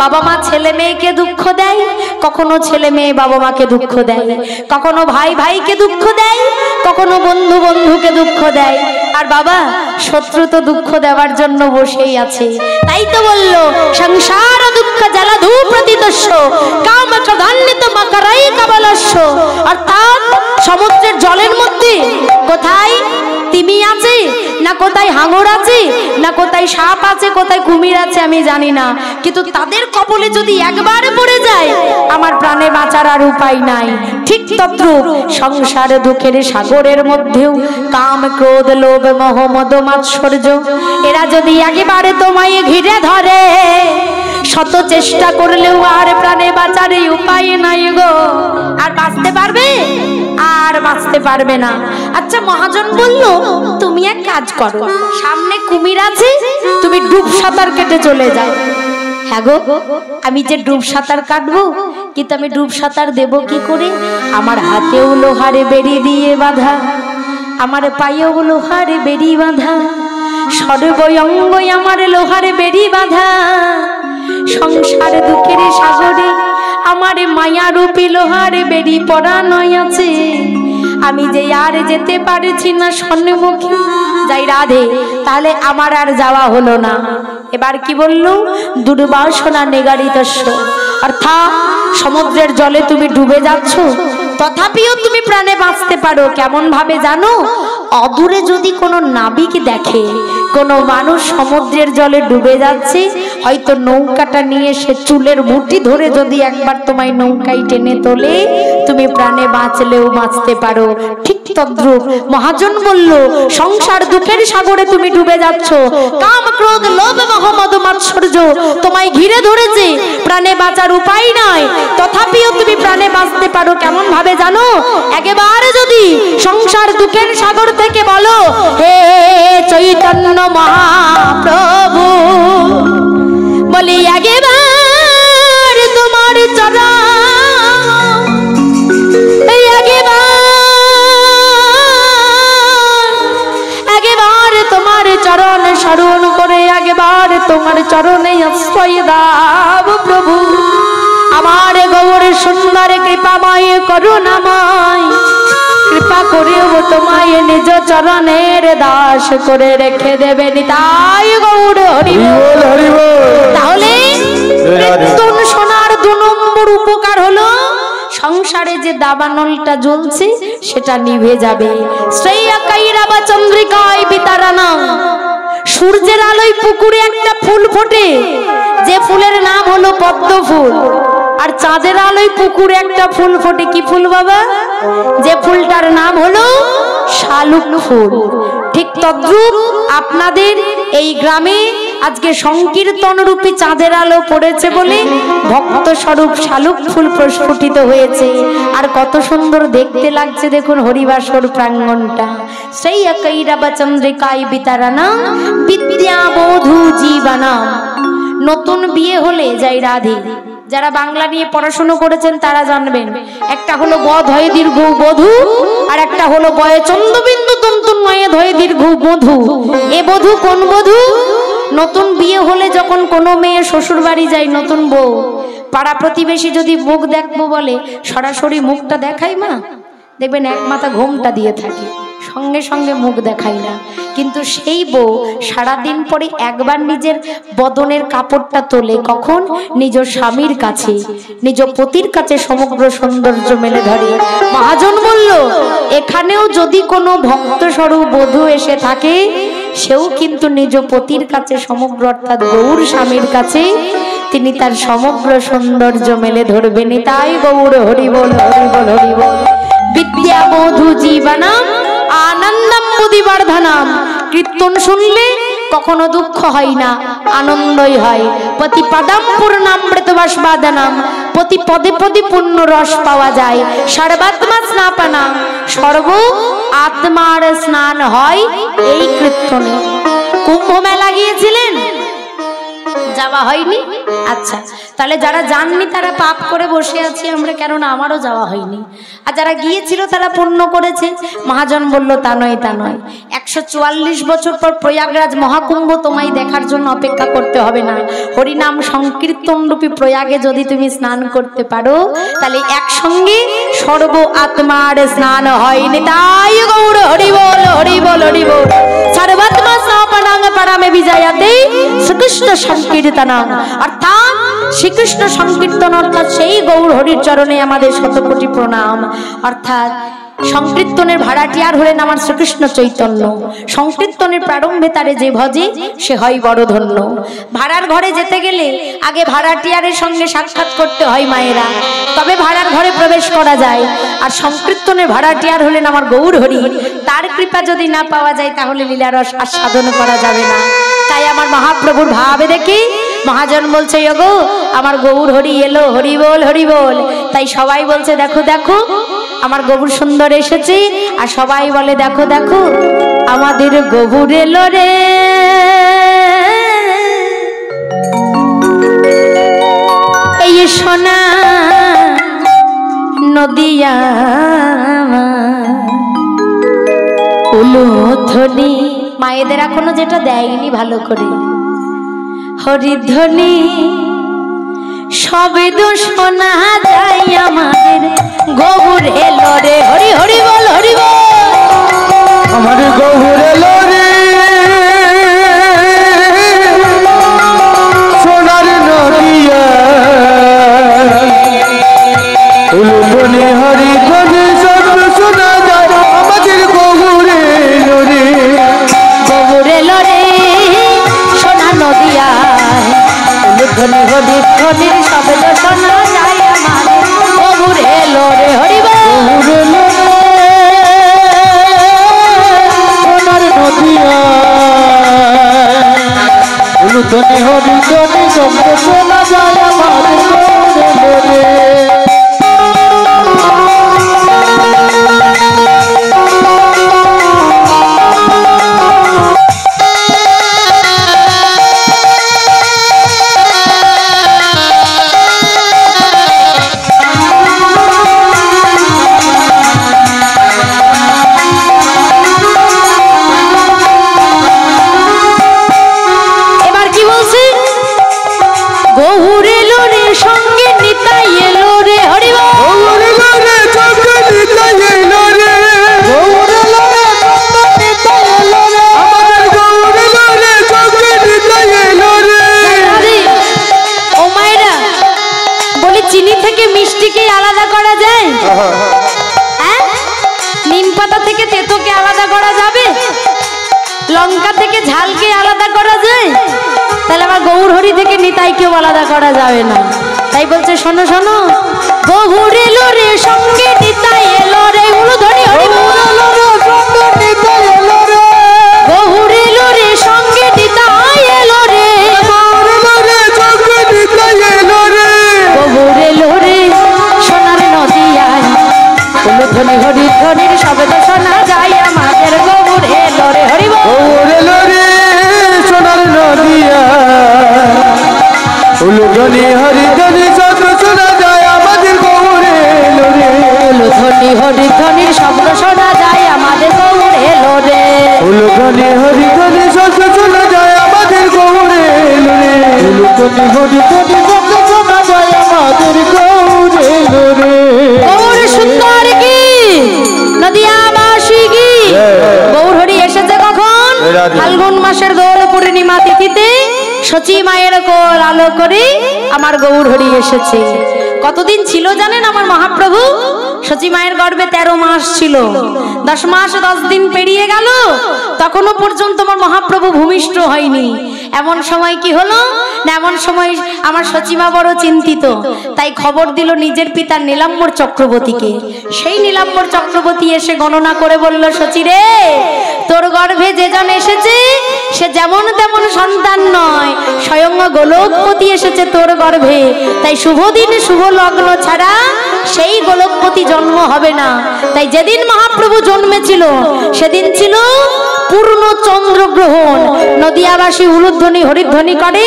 বাবা মা ছেলে মেয়েকে দুঃখ দেয়, কখনো ছেলে মেয়ে বাবা মাকে দুঃখ দেয়, কখনো ভাই ভাইকে দুঃখ দেয়, কখনো বন্ধু বন্ধুকে দুঃখ দেয়। আর বাবা শত্রু তো দুঃখ দেওয়ার জন্য বসেই আছে। তাই তো বললো সংসার দুঃখ জ্বালাধূ প্রতিতস্য কাম ক্রধান্বিত মাকারাই কাবলস্য। অর্থাৎ সমুদ্রের জলের মধ্যে কোথায় তিমি আছে, না কোথায় হাঙর আছে, না কোথায় সাপ আছে, কোথায় কুমির আছে আমি জানি না, কিন্তু তাদের কবলে যদি একবার পড়ে যায় আমার প্রাণে বাঁচার আর উপায় নাই। ঠিক তদ্রূপ সংসার দুঃখের সাগরের মধ্যেও কাম ক্রোধ লোভ মোহ মদ মাৎসর্য এরা যদি একেবারে তোমায় ঘিরে ধরে, শত চেষ্টা করলেও আর প্রাণে বাঁচার উপায় নাই গো। আর বাঁচতে পারবে? আর বাঁচতে পারবে না। আচ্ছা মহাজন বলল তুমি এক কাজ করো, সামনে কুমির আছে, তুমি ডুব সাঁতার কেটে চলে যাও। হ্যাঁ গো, আমি যে ডুব সাঁতার কাটবো, কিন্তু আমি ডুব সাঁতার দেব কি করে? আমার হাতেও লোহারে বেড়ি দিয়ে বাঁধা, আমার পায়েও লোহারে বেড়ি বাঁধা, সর্বঙ্গ আমার লোহারে বেড়ি বাঁধা। সংসার দুঃখের সাগরে আমার মায়া রূপী লোহারে বেড়ি পরানো আছে। আমি যে আর যেতে পারছি না সম্মুখে, যাই রাধে, তাহলে আমার আর যাওয়া হলো না। এবার কি বললো? দুর্বাসনা নিগারিতস্য। অর্থাৎ সমুদ্রের জলে তুমি ডুবে যাচ্ছ, তথাপিও তুমি প্রাণে বাঁচতে পারো। কেমন ভাবে জানো? অদূরে যদি কোনো নাবিক দেখে কোনো মানুষ সমুদ্রের জলে ডুবে যাচ্ছে, হয়তো নৌকাটা নিয়ে সে চুলের মুঠি ধরে যদি একবার তোমায় নৌকায় টেনে তোলে, তুমি প্রাণে বাঁচলেও বাঁচতে পারো। ঠিক তদ্রূপ মহাজন বলল সংসার দুঃখের সাগরে তুমি ডুবে যাচ্ছ, কাম ক্রোধ লোভ মোহ মদ মাৎসর্য তোমায় ঘিরে ধরেছে, প্রাণে বাঁচার উপায় নাই, তথাপিও তুমি প্রাণে বাঁচতে পারো। কেমন ভাবে জানো? একেবারে যদি সংসার দুঃখের সাগর থেকে বলো হে চৈতন্য মহাপ্রভু, বলি একবার তোমার চরণ, একবার তোমার চরণ স্মরণ করে একবার তোমার চরণে আশ্রয় দাও প্রভু। আমার গৌর সুন্দর কৃপাময় করুণাময়, কৃপা করেও তোমায় নিজ চরণের দাস করে রেখে দেবে নিতাই গৌর হরি বল হরি বল। তাহলে কীর্তন শোনার 2 নম্বর উপকার হলো সংসারে যে দাবানলটা জ্বলছে সেটা নিভে যাবে। শ্রেয়া কাইরাবা চন্দ্রিকায় বিতারানা, সূর্যের আলোয় পুকুরে একটা ফুল ফোটে, যে ফুলের নাম হলো পদ্ম ফুল। আর চাঁদের আলোয় পুকুরে একটা ফুল ফোটে, কি ফুল বাবা? যে ফুলটার নাম হলো শালুক ফুল। ঠিক তদ্রূপ আপনাদের এই গ্রামে আজকে সংকীর্তন রূপী চাঁদের আলো পড়েছে বলে ভক্ত স্বরূপ শালুক ফুল প্রস্ফুটিত হয়েছে। আর কত সুন্দর দেখতে লাগছে দেখুন হরিবাসর প্রাঙ্গণটা। সেই কৈরাবা চন্দ্রিকায় বিতারানা বিদ্যা বধূ জীবনা। নতুন বিয়ে হলে যাই রাধে, যারা বাংলা নিয়ে পড়াশোনা করেছেন তারা জানবেন, একটা হলো বধ হয়ে দীর্ঘ বধূ, আর একটা হলো বয়ে চন্দ্রবিন্দু তন্তুন নয়ে ধয়ে দীর্ঘ বধূ। এ বধূ কোন বধূ? নতুন বিয়ে হলে যখন কোনো মেয়ে শ্বশুর বাড়ি যায়, নতুন বউ, পাড়া প্রতিবেশী যদি মুখ দেখবো বলে সরাসরি মুখটা দেখাই মা, দেখবেন এক মাথা ঘোমটা দিয়ে থাকে, সঙ্গে সঙ্গে মুখ দেখাই না। কিন্তু সেই বউ সারাদিন পরে একবার নিজের বদনের কাপড়টা তোলে, কখন? নিজ স্বামীর কাছে, নিজ পতির কাছে সমগ্র সৌন্দর্য মেলে ধরে। মহাজন বলল এখানেও যদি কোনো ভক্ত স্বরূপ বধূ এসে থাকে, সেও কিন্তু নিজ পতির কাছে সমগ্র, অর্থাৎ গৌর স্বামীর কাছে তিনি তার সমগ্র সৌন্দর্য মেলে ধরবেন। তাই গৌর হরি বল হরি বল হরি বল। বিদ্যা বধূ জীবনাম আনন্দম বুদ্ধিবর্ধনাম। কীর্তন শুনলে কখনো দুঃখ হয় না, আনন্দই হয়। প্রতি পদম পূর্ণামৃত বাসবাদনাম, প্রতি পদে পদে পূর্ণ রস পাওয়া যায়। সর্বাত্মা স্নাপনাম, সর্ব আত্মার স্নান হয় এই কীর্তনে। কুম্ভ মেলা গিয়েছিলেন? যাওয়া হয়নি? আচ্ছা, তাহলে যারা যাননি তারা পাপ করে বসে আছি আমরা, কেননা আমারও যাওয়া হয়নি। আর যারা গিয়েছিল তারা পুণ্য করেছে। মহাজন বলল তা নয়, তা নয়, 144 বছর পর প্রয়াগরাজ মহাকুম্ভ তোমায় দেখার জন্য অপেক্ষা করতে হবে না। হরিনাম সংকীর্তন রূপী প্রয়াগে যদি তুমি স্নান করতে পারো তাহলে একসঙ্গে সর্ব আত্মার স্নান হয়নি। তাই গৌর হরি বল, হরি বল, হরি বল। সর্বাত্মা স্নাপনাং পরমে বিজয়াতে শ্রীকৃষ্ণ সংকীর্তনং, অর্থাৎ শ্রীকৃষ্ণ সংকীর্তন অর্থাৎ সেই গৌর হরির চরণে আমাদের শতকোটি প্রণাম। অর্থাৎ সংকীর্তনের ভাড়াটিয়ার হলেন আমার শ্রীকৃষ্ণ চৈতন্য। সংকীর্তনের প্রারম্ভে তারে যে ভজে সে হয় বড় ধন্য। ভাড়ার ঘরে যেতে গেলে আগে ভাড়াটিয়ারের সঙ্গে সাক্ষাৎ করতে হয় মায়েরা, তবে ভাড়ার ঘরে প্রবেশ করা যায়। আর সংকীর্তনের ভাড়াটিয়ার হলেন আমার গৌর হরি, তার কৃপা যদি না পাওয়া যায় তাহলে লীলারস আস্বাদন করা যাবে না। তাই আমার মহাপ্রভুর ভাবে দেখি মহাজন বলছে ওগো আমার গৌর হরি এলো, হরি বল, হরি বল। তাই সবাই বলছে দেখো দেখো আমার গৌর সুন্দর এসেছে, আর সবাই বলে দেখো দেখো আমাদের গৌর এলো রে। এই সোনা নদিয়া উলুধ্বনি, মায়েদের এখনো যেটা দেয়নি ভালো করে, হরিধ্বনি শব্দ শোনা যায় আমাদের গৌর এলো রে। হরি হরি বল, হরি বল। আমার গৌর এলো রে সোনার নদিয়া, উলুধ্বনি হরিধ্বনি শব্দ শোনা যায় আমাদের গৌর এলো রে। গৌর এলো রে সোনা নদিয়া, উলুধ্বনি হরিধ্বনির শব্দ শোনা যায় আমাদের গৌর এলো রে। হরি বল। সোনার নদিয়া, উলুধ্বনি হরিধ্বনি শব্দ শোনা যায় আমাদের গৌর এলো রে। লঙ্কা থেকে ঝালকে আলাদা করা যায়, তাহলে আবার গৌর হরি থেকে নিতাইকেও আলাদা করা যাবে না। তাই বলছে শোনো শোনো, গৌর এলো রে সঙ্গে নিতাই এলো রে। উলুধ্বনি হরি বল। গৌর এলো রে সঙ্গে নিতাই এলো রে। গৌর এলো রে সোনার নদিয়ায়, উলুধ্বনি হরিধ্বনির শব্দ শোনা যায় আমাদের গৌর এলো রে। হরি বল। গৌর এলো রে সোনার নদিয়া, উলুধ্বনি হরিধ্বনি শব্দ শোনা যায় আমাদের গৌর এলো রে। উলুধ্বনি হরিধ্বনির শব্দ শোনা যায় আমাদের গৌর এলো রে। উলুধ্বনি হরিধ্বনি শব্দ শোনা যায় আমাদের গৌর এলো রে। উলুধ্বনি হরিধ্বনি শব্দ শোনা যায় আমাদের গৌর এলো রে। গৌর সুন্দর কি, নদিয়াবাসী কি। গৌর হরি এসেছে কখন? ফাল্গুন মাসের দোল পূর্ণিমা তিথিতে সচী মায়ের কোল আলো করে আমার গৌর হরি এসেছে। কতদিন ছিল জানেন আমার মহাপ্রভু? সচী মায়ের গর্ভে 13 মাস ছিল। 10 মাস 10 দিন পেরিয়ে গেল, তখনও পর্যন্ত আমার মহাপ্রভু ভূমিষ্ঠ হয়নি। এমন সময় কি হলো না, এমন সময় আমার সচিমা বড় চিন্তিত, তাই খবর দিল নিজের পিতা নীলাম্বর চক্রবর্তীকে। সেই নীলাম্বর চক্রবর্তী এসে গণনা করে বলল, সচি রে তোর গর্ভে যে জন এসেছে সে যেমন তেমন সন্তান নয়, স্বয়ং গোলকপতি এসেছে তোর গর্ভে। তাই শুভ দিন শুভ লগ্ন ছাড়া সেই গোলকপতি জন্ম হবে না। তাই যেদিন মহাপ্রভু জন্মেছিল সেদিন ছিল পূর্ণ চন্দ্রগ্রহণ। নদিয়াবাসী উলুধ্বনি হরিধ্বনি করে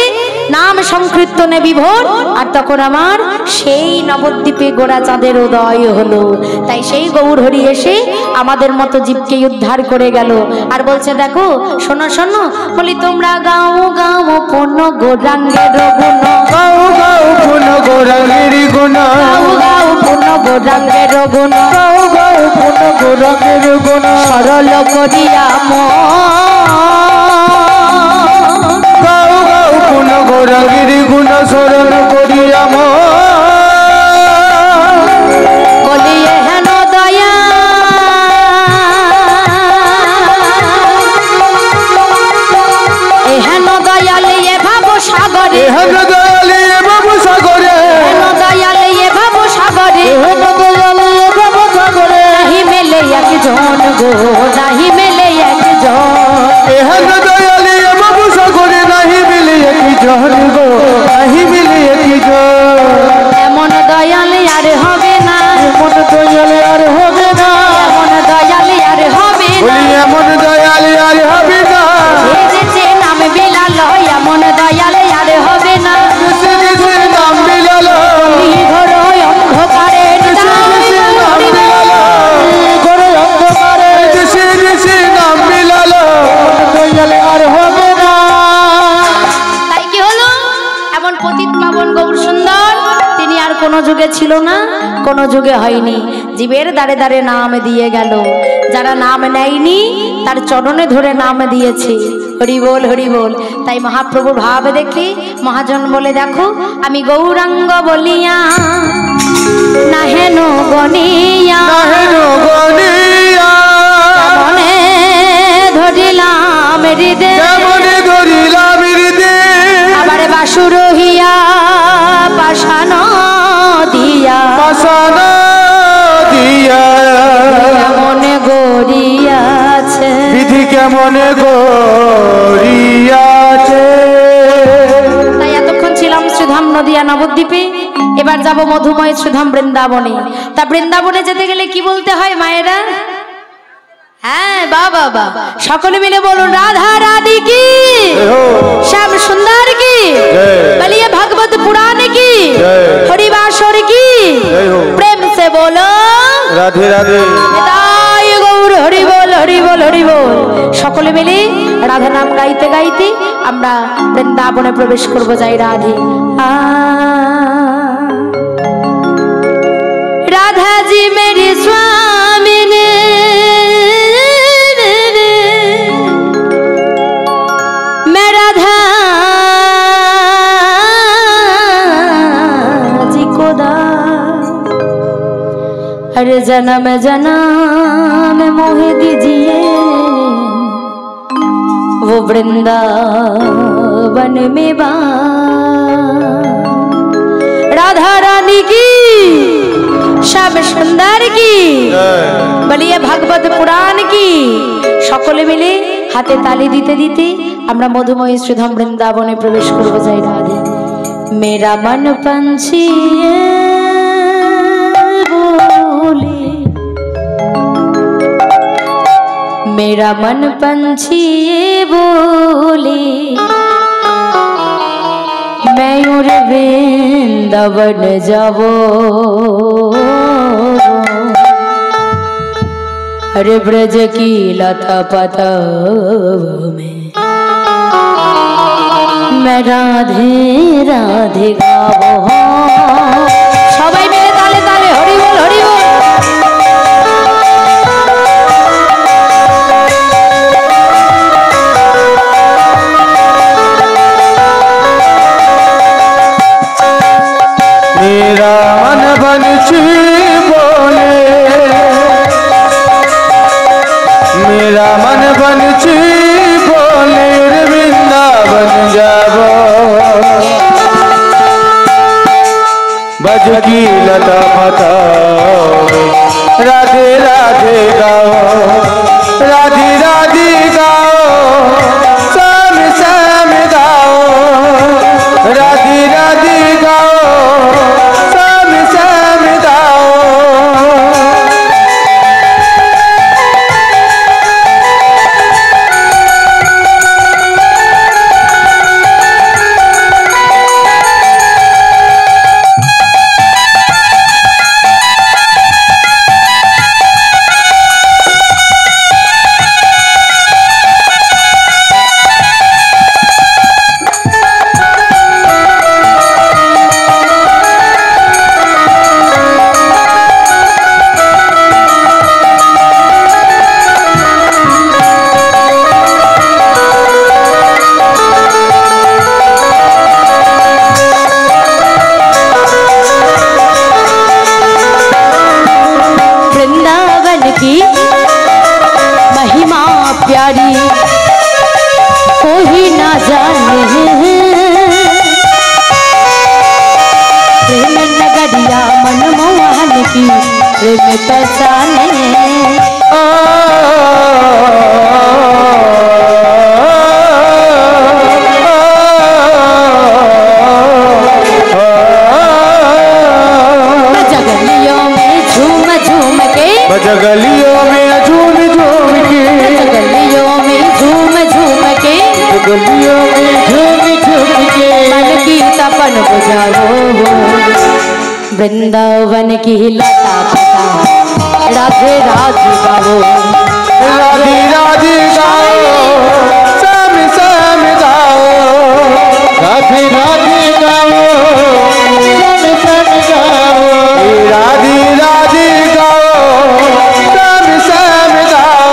নাম সংকীর্তনে বিভোর। আর তখন আমার সেই নবদ্বীপে গোড়া চাঁদের উদয় হলো। তাই সেই গৌর হরি এসে আমাদের মতো জীবকে উদ্ধার করে গেল। আর বলছে দেখো শোনো শোনো, বলি তোমরা গাও গাও পূর্ণ গৌরাঙ্গের গুণ, গাও গাও পূর্ণ গৌরাঙ্গের গুণ, গাও গাও পূর্ণ গৌরাঙ্গের গুণ, গাও গাও পূর্ণ গৌরাঙ্গের গুণ, সরল করিয়া গাও গাও পূর্ণ গৌরাঙ্গের গুণ, সরল করিয়া বলিয়ে হেন দয়া হেন দয়ালে এ ভাব সাগরে, হেন দয়ালে বাবু সাগরে, হেন দয়ালে এ ভাব সাগরে, হেন দয়ালে বাবু সাগরে, নাহি মেলে একজন গো, নাহি মেলে একজন, হেন দয়ালে বাবু সাগরে, নাহি মিলে একজন গো, নাহি মিলে একজন। এমন দয়ালে আর হবে না, এমন দয়ালে আর হবে না, এমন দয়ালে আর হবে না, বলি এমন দয়ালে আর হবে না, যে নাম বিলাল এমন দয়ালে আর হবে না, দেশে দেশে নাম বিলালো, ঘোর অন্ধকারে ঘরে অন্ধকারে, দেশে দেশে নাম বিলালো, দয়ালে আর হবে না। তাই কি হলো? এমন পতিত পাবন গৌর সুন্দর তিনি আর কোন যুগে ছিল না, কোন যুগে হয়নি। জীবের দ্বারে দ্বারে নাম দিয়ে গেল, যারা নাম নেয়নি তার চরণে ধরে নাম দিয়েছে। হরি বল হরি বল। তাই মহাপ্রভুর ভাব দেখে মহাজন বলে দেখো আমি গৌরাঙ্গ বলিয়া নাহেন গনিয়া, নাহেন গনিয়া, মনে ধরিলাম হৃদয়, কেমনে ধরিলাম হৃদয়, আবার বাসুর হিয়া পাশান দিয়া, পাষাণ দিয়া, মনে গড়িয়াছে, বিধি কেমনে গড়িয়াছে। তাই এতক্ষণ ছিলাম শ্রীধাম নদিয়া নবদ্বীপে, এবার যাব মধুময় শ্রীধাম বৃন্দাবনে। তা বৃন্দাবনে যেতে গেলে কি বলতে হয় মায়েরা? হ্যাঁ বাবা বাবা, সকলে মিলে বলুন রাধা রাধি কি, শ্যাম সুন্দর কি, বলিয়ে ভাগবত पुराण की, हरिवासर की, प्रेम से बोलो राधे राधे। निताय गौर हरि बोल हरि बोल हरि बोल। সকলে মিলে রাধা নাম গাইতে গাইতে আমরা বৃন্দাবনে প্রবেশ করব। যাই রাধে राधा जी मेरी स्वामी ने मैं राधा जी को दा हर जन्म जन्म मोहे दीजिए वो वृंदावन में बा। राधा रानी की, श्याम सुंदर की, বলিয়ে ভাগবত পুরাণ কি। সকলে মিলে হাতে তালি দিতে দিতে আমরা মধুময় শ্রীধাম বৃন্দাবনে প্রবেশ করব। যাই রাধে मेरा मन पंछी बोले, मेरा मन पंछी बोले मैं और वृंदावन जाबो। अरे ब्रज की लता पता में मैं राधे राधे गावो। সবাই মিলে তালে তালে হরি বল হরি বল। मेरा मन पंछी बोले, मेरा मन पंछी बोले वृंदावन जाबो। बज की लता पता राधे राधे गाओ, राधे राधे गाओ, श्याम श्याम गाओ, राधे राधे गाओ, श्याम श्याम गाओ। प्रेम नगरिया मनमोहन की प्रेम पहचाने जगलियों में झूम झूम के गलियों में झूम झूम के गलियों में झूम झूम के गलियों में झूम झूम के मन की तपन बुझाओ वृंदावन की लता पता राधे राधे गाओ राधे राधे गाओ श्याम श्याम गाओ राधे राधे गाओ श्याम श्याम गाओ राधे राधे गाओ श्याम श्याम गाओ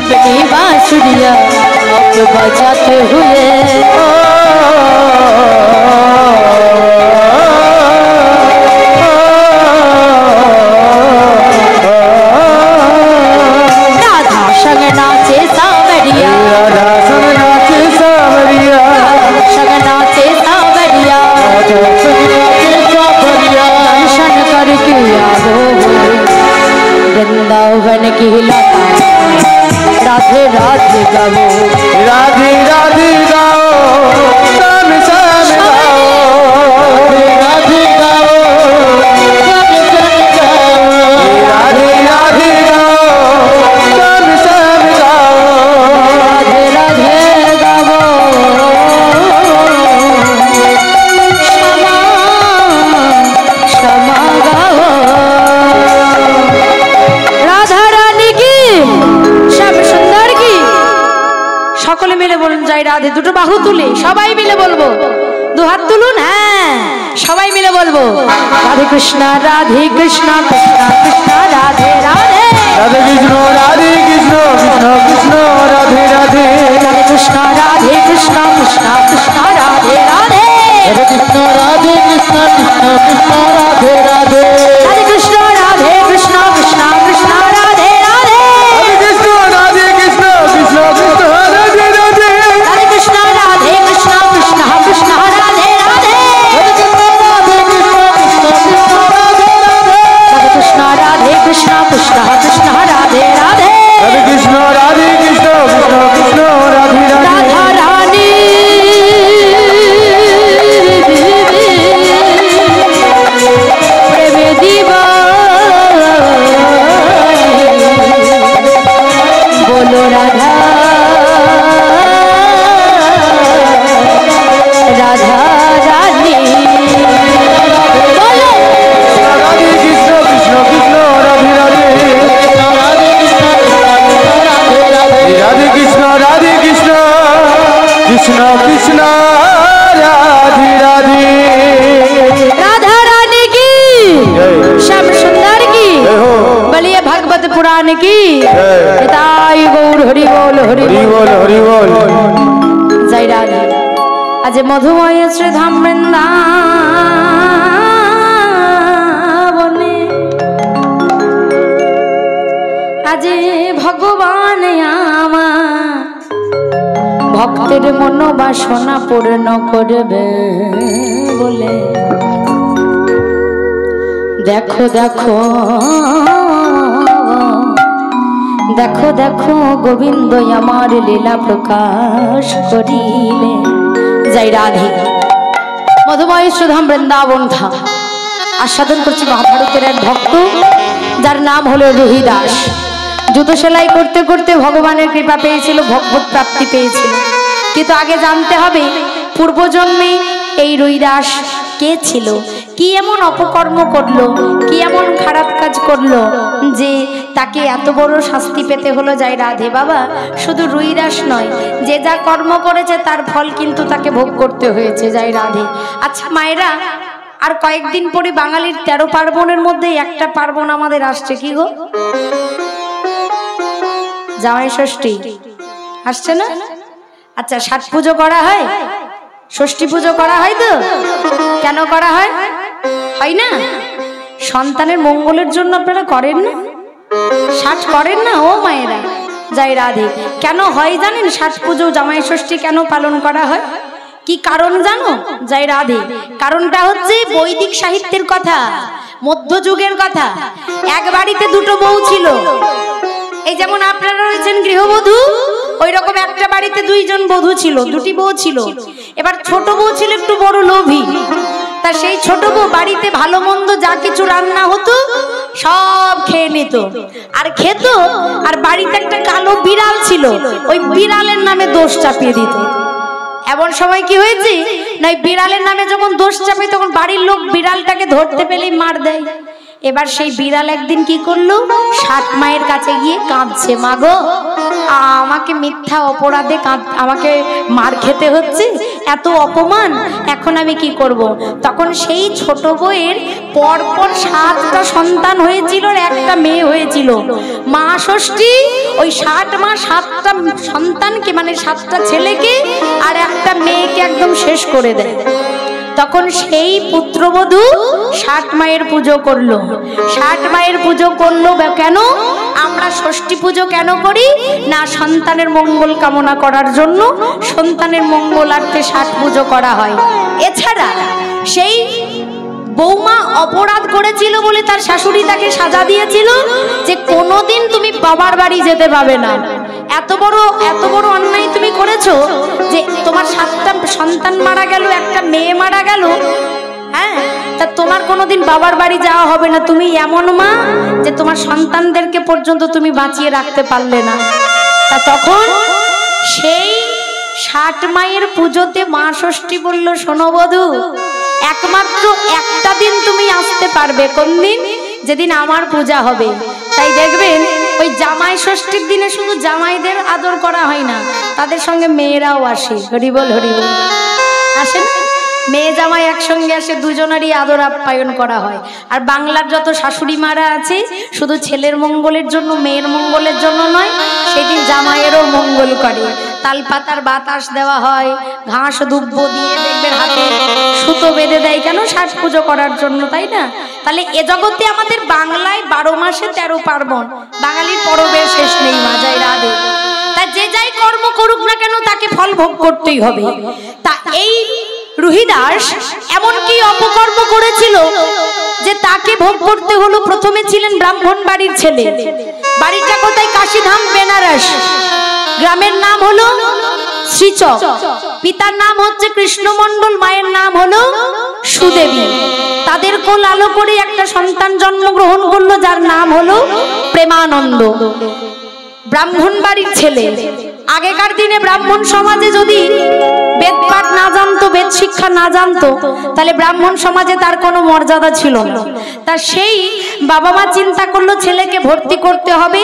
अपनी बांसुरिया अब बजाते हुए राधा संग नाचे सावरिया राधा संग नाचे सावरिया संग नाचे सावरिया दर्शन करके आओ वृंदावन की लता राधे राधे गाओ राधे राधे गाओ श्याम श्याम गाओ राधे गाओ श्याम श्याम गाओ राधे राधे गाओ श्याम श्याम गाओ राधे राधे गाओ क्षमा क्षमा गाओ राधा रानी की श्याम सुंदर की সকলে মিলে বলুন জয় রাধে দুটো বাহু তুলে সবাই মিলে বলবো দু হাত তুলুন হ্যাঁ সবাই মিলে বলবো রাধে কৃষ্ণ কৃষ্ণ কৃষ্ণ রাধে রাধে রাধে কৃষ্ণ কৃষ্ণ কৃষ্ণ রাধে রাধে রাধে কৃষ্ণ কৃষ্ণ কৃষ্ণ রাধে রাধে রাধে কৃষ্ণ কৃষ্ণ কৃষ্ণ রাধে রাধে রাধে কৃষ্ণ কৃষ্ণ কৃষ্ণ রাধে রাধে রাধে কৃষ্ণ কৃষ্ণ কৃষ্ণ রাধে রাধে রাধে কৃষ্ণ কৃষ্ণ কৃষ্ণ রাধে রাধে রাধে কৃষ্ণ কৃষ্ণ কৃষ্ণ রাধে রাধে রাধে কৃষ্ণ কৃষ্ণ কৃষ্ণ রাধে রাধে রাধা রানী প্রেমে দিবা বলো রাধা রাধা রানী বলো রাধে কৃষ্ণ কৃষ্ণ কৃষ্ণ রাধে রাধে রাধে কৃষ্ণ কৃষ্ণ কৃষ্ণ রাধে রাধে राधा रानी की श्याम सुंदर की बलिए भागवत पुराण की हिताई गौर हरि बोल हरि হরি বল হরি বল जय राधे आज मधुमय श्री धाम वृंदावने आज भगवान আমার ভক্তের মনোবাসনা পূর্ণ করবে বলে দেখো দেখো দেখো দেখো গোবিন্দ আমার লীলা প্রকাশ করিলে জয় রাধে মধুময় সুধাম বৃন্দাবন ধাম আস্বাদন করছি মহাভারতের এক ভক্ত যার নাম হলো রোহিদাস জুতো সেলাই করতে করতে ভগবানের কৃপা পেয়েছিল ভগবত প্রাপ্তি পেয়েছিল কিন্তু আগে জানতে হবে পূর্বজন্মে এই রোহিদাস কে ছিল কি এমন অপকর্ম করলো, কি এমন খারাপ কাজ করলো যে তাকে এত বড় শাস্তি পেতে হলো? যাই রাধে বাবা, শুধু রুইরাস নয়, যে যা কর্ম করেছে তার ফল কিন্তু তাকে ভোগ করতে হয়েছে। যাই রাধে। আচ্ছা মায়েরা, আর কয়েকদিন পরে বাঙালির 13 পার্বণের মধ্যে একটা পার্বণ আমাদের আসছে, কি গো? জামাই ষষ্ঠী আসছে না? আচ্ছা, ষাট পুজো করা হয়, ষষ্ঠী পুজো করা হয় তো? কেন করা হয়? হয় না? সন্তানের মঙ্গলের জন্য আপনারা করেন না? ষাট করেন না ও মায়েরা? যাই রাধে। কেন হয় জানেন ষাট পুজো, জামাই ষষ্ঠী কেন পালন করা হয়? কি কারণ জানো? যাই রাধে। কারণটা হচ্ছে বৈদিক সাহিত্যের কথা, মধ্যযুগের কথা। এক বাড়িতে দুটো বউ ছিল। এই যেমন আপনারা রয়েছেন গৃহবধূ, ওই রকম একটা বাড়িতে দুইজন বধূ ছিল, দুটি বউ ছিল। এবার ছোট বউ ছিল একটু বড় লোভী। তা সেই ছোট বউ বাড়িতে ভালো মন্দ যা কিছু রান্না হতো সব খেয়ে নিত, আর খেত, আর বাড়িতে একটা কালো বিড়াল ছিল, ওই বিড়ালের নামে দোষ চাপিয়ে দিত। এমন সময় কি হয়েছে না, বিড়ালের নামে যখন দোষ চাপে তখন বাড়ির লোক বিড়ালটাকে ধরতে পেলেই মার দেয়। এবার সেই বিড়াল একদিন কি করলো, ষাট মায়ের কাছে গিয়ে কাঁদছে, মা গো আমাকে মিথ্যা অপরাধে আমাকে মার খেতে হচ্ছে, এত অপমান, এখন আমি কি করব? তখন সেই ছোট বউয়ের পরপর 7টা সন্তান হয়েছিল, একটা মেয়ে হয়েছিল। মা ষষ্ঠী ওই 60 মা 7টা সন্তানকে, মানে 7টা ছেলেকে আর একটা মেয়েকে একদম শেষ করে দেয়। তখন সেই পুত্রবধূ 60 মায়ের পুজো করলো। 60 মায়ের পুজো করলো কেন? আমরা ষষ্ঠী পুজো কেন করি না? সন্তানের মঙ্গল কামনা করার জন্য, সন্তানের মঙ্গলার্থে 60 পুজো করা হয়। এছাড়া সেই বৌমা অপরাধ করেছিল বলে তার শাশুড়ি তাকে সাজা দিয়েছিল যে কোনোদিন তুমি বাবার বাড়ি যেতে পাবে না। এত বড় অন্যায় তুমি করেছো যে তোমার 7টা সন্তান মারা গেল, একটা মেয়ে মারা গেল, হ্যাঁ, তা তোমার কোনোদিন বাবার বাড়ি যাওয়া হবে না। তুমি এমন মা যে তোমার সন্তানদেরকে পর্যন্ত তুমি বাঁচিয়ে রাখতে পারলে না। তা তখন সেই 60 মায়ের পুজোতে মা ষষ্ঠী বলল, শোনো বধূ, একমাত্র একটা দিন তুমি আসতে পারবে। কোন দিন? যেদিন আমার পূজা হবে। তাই দেখবেন ওই জামাই ষষ্ঠীর দিনে শুধু জামাইদের আদর করা হয় না, তাদের সঙ্গে মেয়েরাও আসে। হরিবল হরিবল, আসেন, মেয়ে জামাই একসঙ্গে আসে, দুজনেরই আদর আপ্যায়ন করা হয়। আর বাংলার যত শাশুড়ি মারা আছে শুধু ছেলের মঙ্গলের জন্য, মেয়ের মঙ্গলের জন্য নয়, সেদিন জামাইয়েরও মঙ্গল করে। তালপাতার বাতাস দেওয়া হয়, ঘাস দুব্ব দিয়ে দেখবেন হাতে সুতো বেঁধে দেয়, কেন? 60 পুজো করার জন্য, তাই না? তাহলে এ জগতে আমাদের বাংলায় 12 মাসে 13 পার্বণ, বাঙালির পরবের শেষ নেই। মা যাই রাধে। তা যে যাই কর্ম করুক না কেন তাকে ফল ভোগ করতেই হবে। তা এই রুহিদাস এমন কি অপকর্ম করেছিল যে তাকে ভোগ করতে হলো? প্রথমে ছিলেন ব্রাহ্মণ বাড়ির ছেলে। বাড়িটা কোথায়? কাশীধাম, বেনারস। গ্রামের নাম হলো শ্রীচক। পিতার নাম হচ্ছে কৃষ্ণমণ্ডল, মায়ের নাম হলো সুদেবী। তাদের কোল আলো করে একটা সন্তান জন্মগ্রহণ করলো যার নাম হলো প্রেমানন্দ। ব্রাহ্মণ বাড়ির ছেলে। আগেকার দিনে ব্রাহ্মণ সমাজে যদি বেদ পাঠ না জানতো, বেদ শিক্ষা না জানতো, তাহলে ব্রাহ্মণ সমাজে তার কোনো মর্যাদা ছিল না। তা সেই বাবা মা চিন্তা করলো ছেলেকে ভর্তি করতে হবে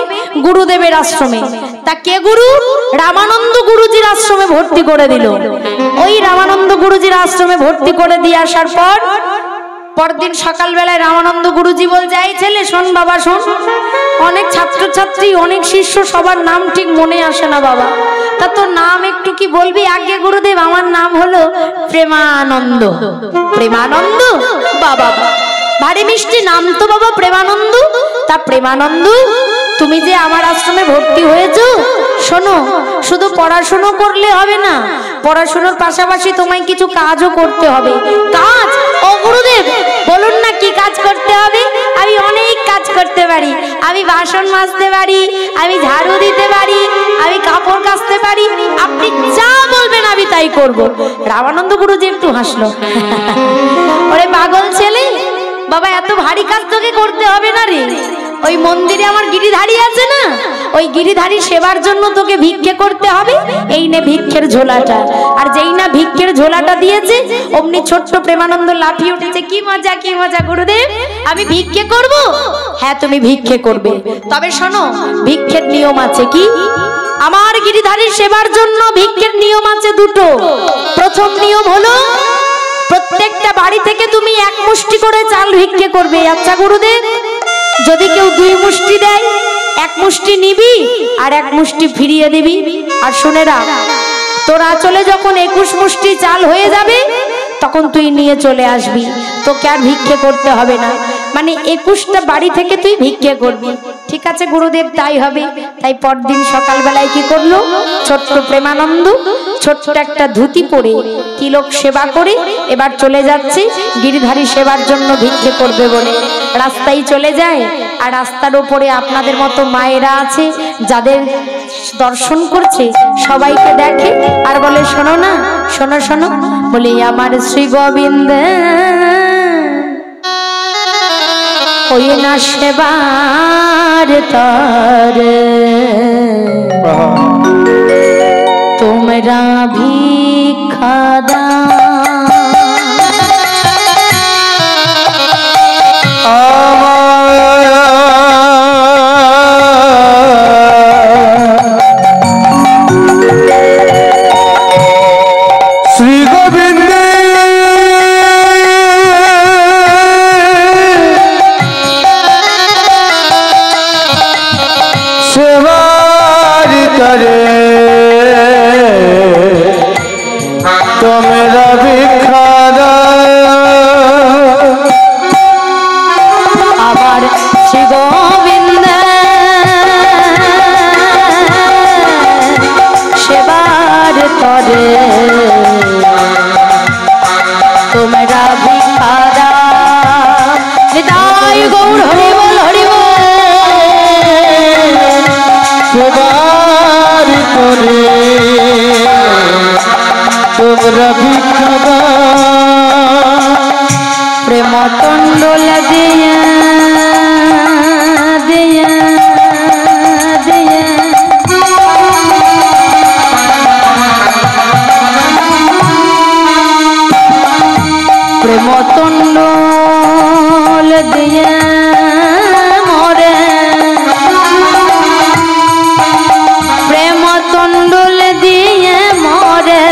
গুরুদেবের আশ্রমে। তা কে গুরু? রামানন্দ গুরুজির আশ্রমে ভর্তি করে দিল। ওই রামানন্দ গুরুজির আশ্রমে ভর্তি করে দিয়ে আসার পর পরদিন সকালবেলায় রামানন্দ গুরুজি বলছে, এই ছেলে শোন বাবা শোন, অনেক ছাত্রছাত্রী, অনেক শিষ্য, সবার নাম ঠিক মনে আসে না বাবা, তা তোর নাম একটু কি বলবি? আগে গুরুদেব, আমার নাম হলো প্রেমানন্দ। প্রেমানন্দ? বাবা ভারী মিষ্টি নাম তো বাবা, প্রেমানন্দ। তা প্রেমানন্দ, তুমি যে আমার আশ্রমে ভর্তি হয়েছো, শোনো, শুধু পড়াশোনা করলে হবে না, পড়াশোনার পাশাপাশি তোমায় কিছু কাজও করতে হবে। কাজ? ও গুরুদেব বলুন না কি কাজ করতে হবে? আমি অনেক কাজ করতে পারি, আমি বাসন মাজতে পারি, আমি ঝাড়ু দিতে পারি, আমি কাপড় কাচতে পারি, আপনি যা বলবেন আমি তাই করব। রামানন্দ গুরুজি একটু হাসলো, ওরে পাগল ছেলে, বাবা এত ভারী কাজ তোকে করতে হবে না রে, ওই মন্দিরে আমার গিরিধারী আছে না, ওই গিরিধারী সেবার জন্য তোকে ভিক্ষে করতে হবে। এই নে ভিক্ষের ঝোলাটা। আর যেই না ভিক্ষের ঝোলাটা দিয়েছে অমনি ছোট্ট প্রেমানন্দ লাফিয়ে উঠেছে, কি মজা কি মজা গুরুদেব, আমি ভিক্ষে করব। হ্যাঁ তুমি ভিক্ষে করবে, তবে শোনো ভিক্ষের নিয়ম আছে। কি? আমার গিরিধারীর সেবার জন্য ভিক্ষের নিয়ম আছে দুটো। প্রথম নিয়ম হলো প্রত্যেকটা বাড়ি থেকে তুমি এক মুষ্টি করে চাল ভিক্ষে করবে। আচ্ছা গুরুদেব, যদি কেউ 2 মুষ্টি দেয়, 1 মুষ্টি নিবি আর 1 মুষ্টি ফিরিয়ে দিবি। আর শুনে রাখ, তোর আঁচলে যখন 21 মুষ্টি চাল হয়ে যাবে তখন তুই নিয়ে চলে আসবি, তোকে আর ভিক্ষে করতে হবে না। মানে 21টা বাড়ি থেকে তুই ভিক্ষে করবি। ঠিক আছে গুরুদেব, তাই হবে। তাই পরদিন সকালবেলায় কি করলো, ছোট্ট প্রেমানন্দ ছোট্ট একটা ধুতি পরে তিলক সেবা করে এবার চলে যাচ্ছে গিরিধারী সেবার জন্য ভিক্ষে করবে বলে। রাস্তায় চলে যায়, আর রাস্তার উপরে আপনাদের মতো মায়েরা আছে যাদের দর্শন করছে, সবাইকে দেখে আর বলে, শোনো না, শোনো শোনো, বলে আমার শ্রী গোবিন্দ ওই না সেবার তর তোমরা ভিক্ষা দাও। প্রেম তন্ডল দিয়া দিয়া দিয়া প্রেম তন্ডল দিয়া মরে, প্রেম তন্ডল দিয়ে মরে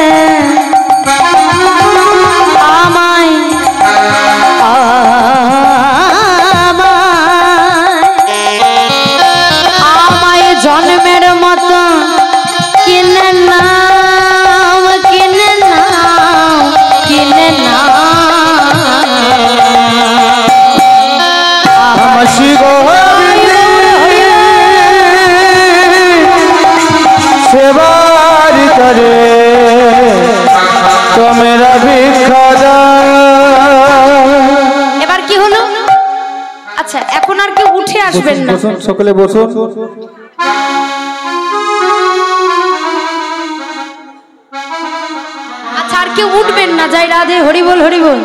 আমায় আমায় জন্মের মতো কিনে নাও, কিনে নাও, কিনে নাও। সেবার করে তোমরা ভিক্ষা দাও। এবার কি হলো? আচ্ছা এখন আর কেউ উঠে আসবেন না, সকলে বসুন। আচ্ছা আর কেউ উঠবেন না, যাই রাধে হরি বল হরি বল।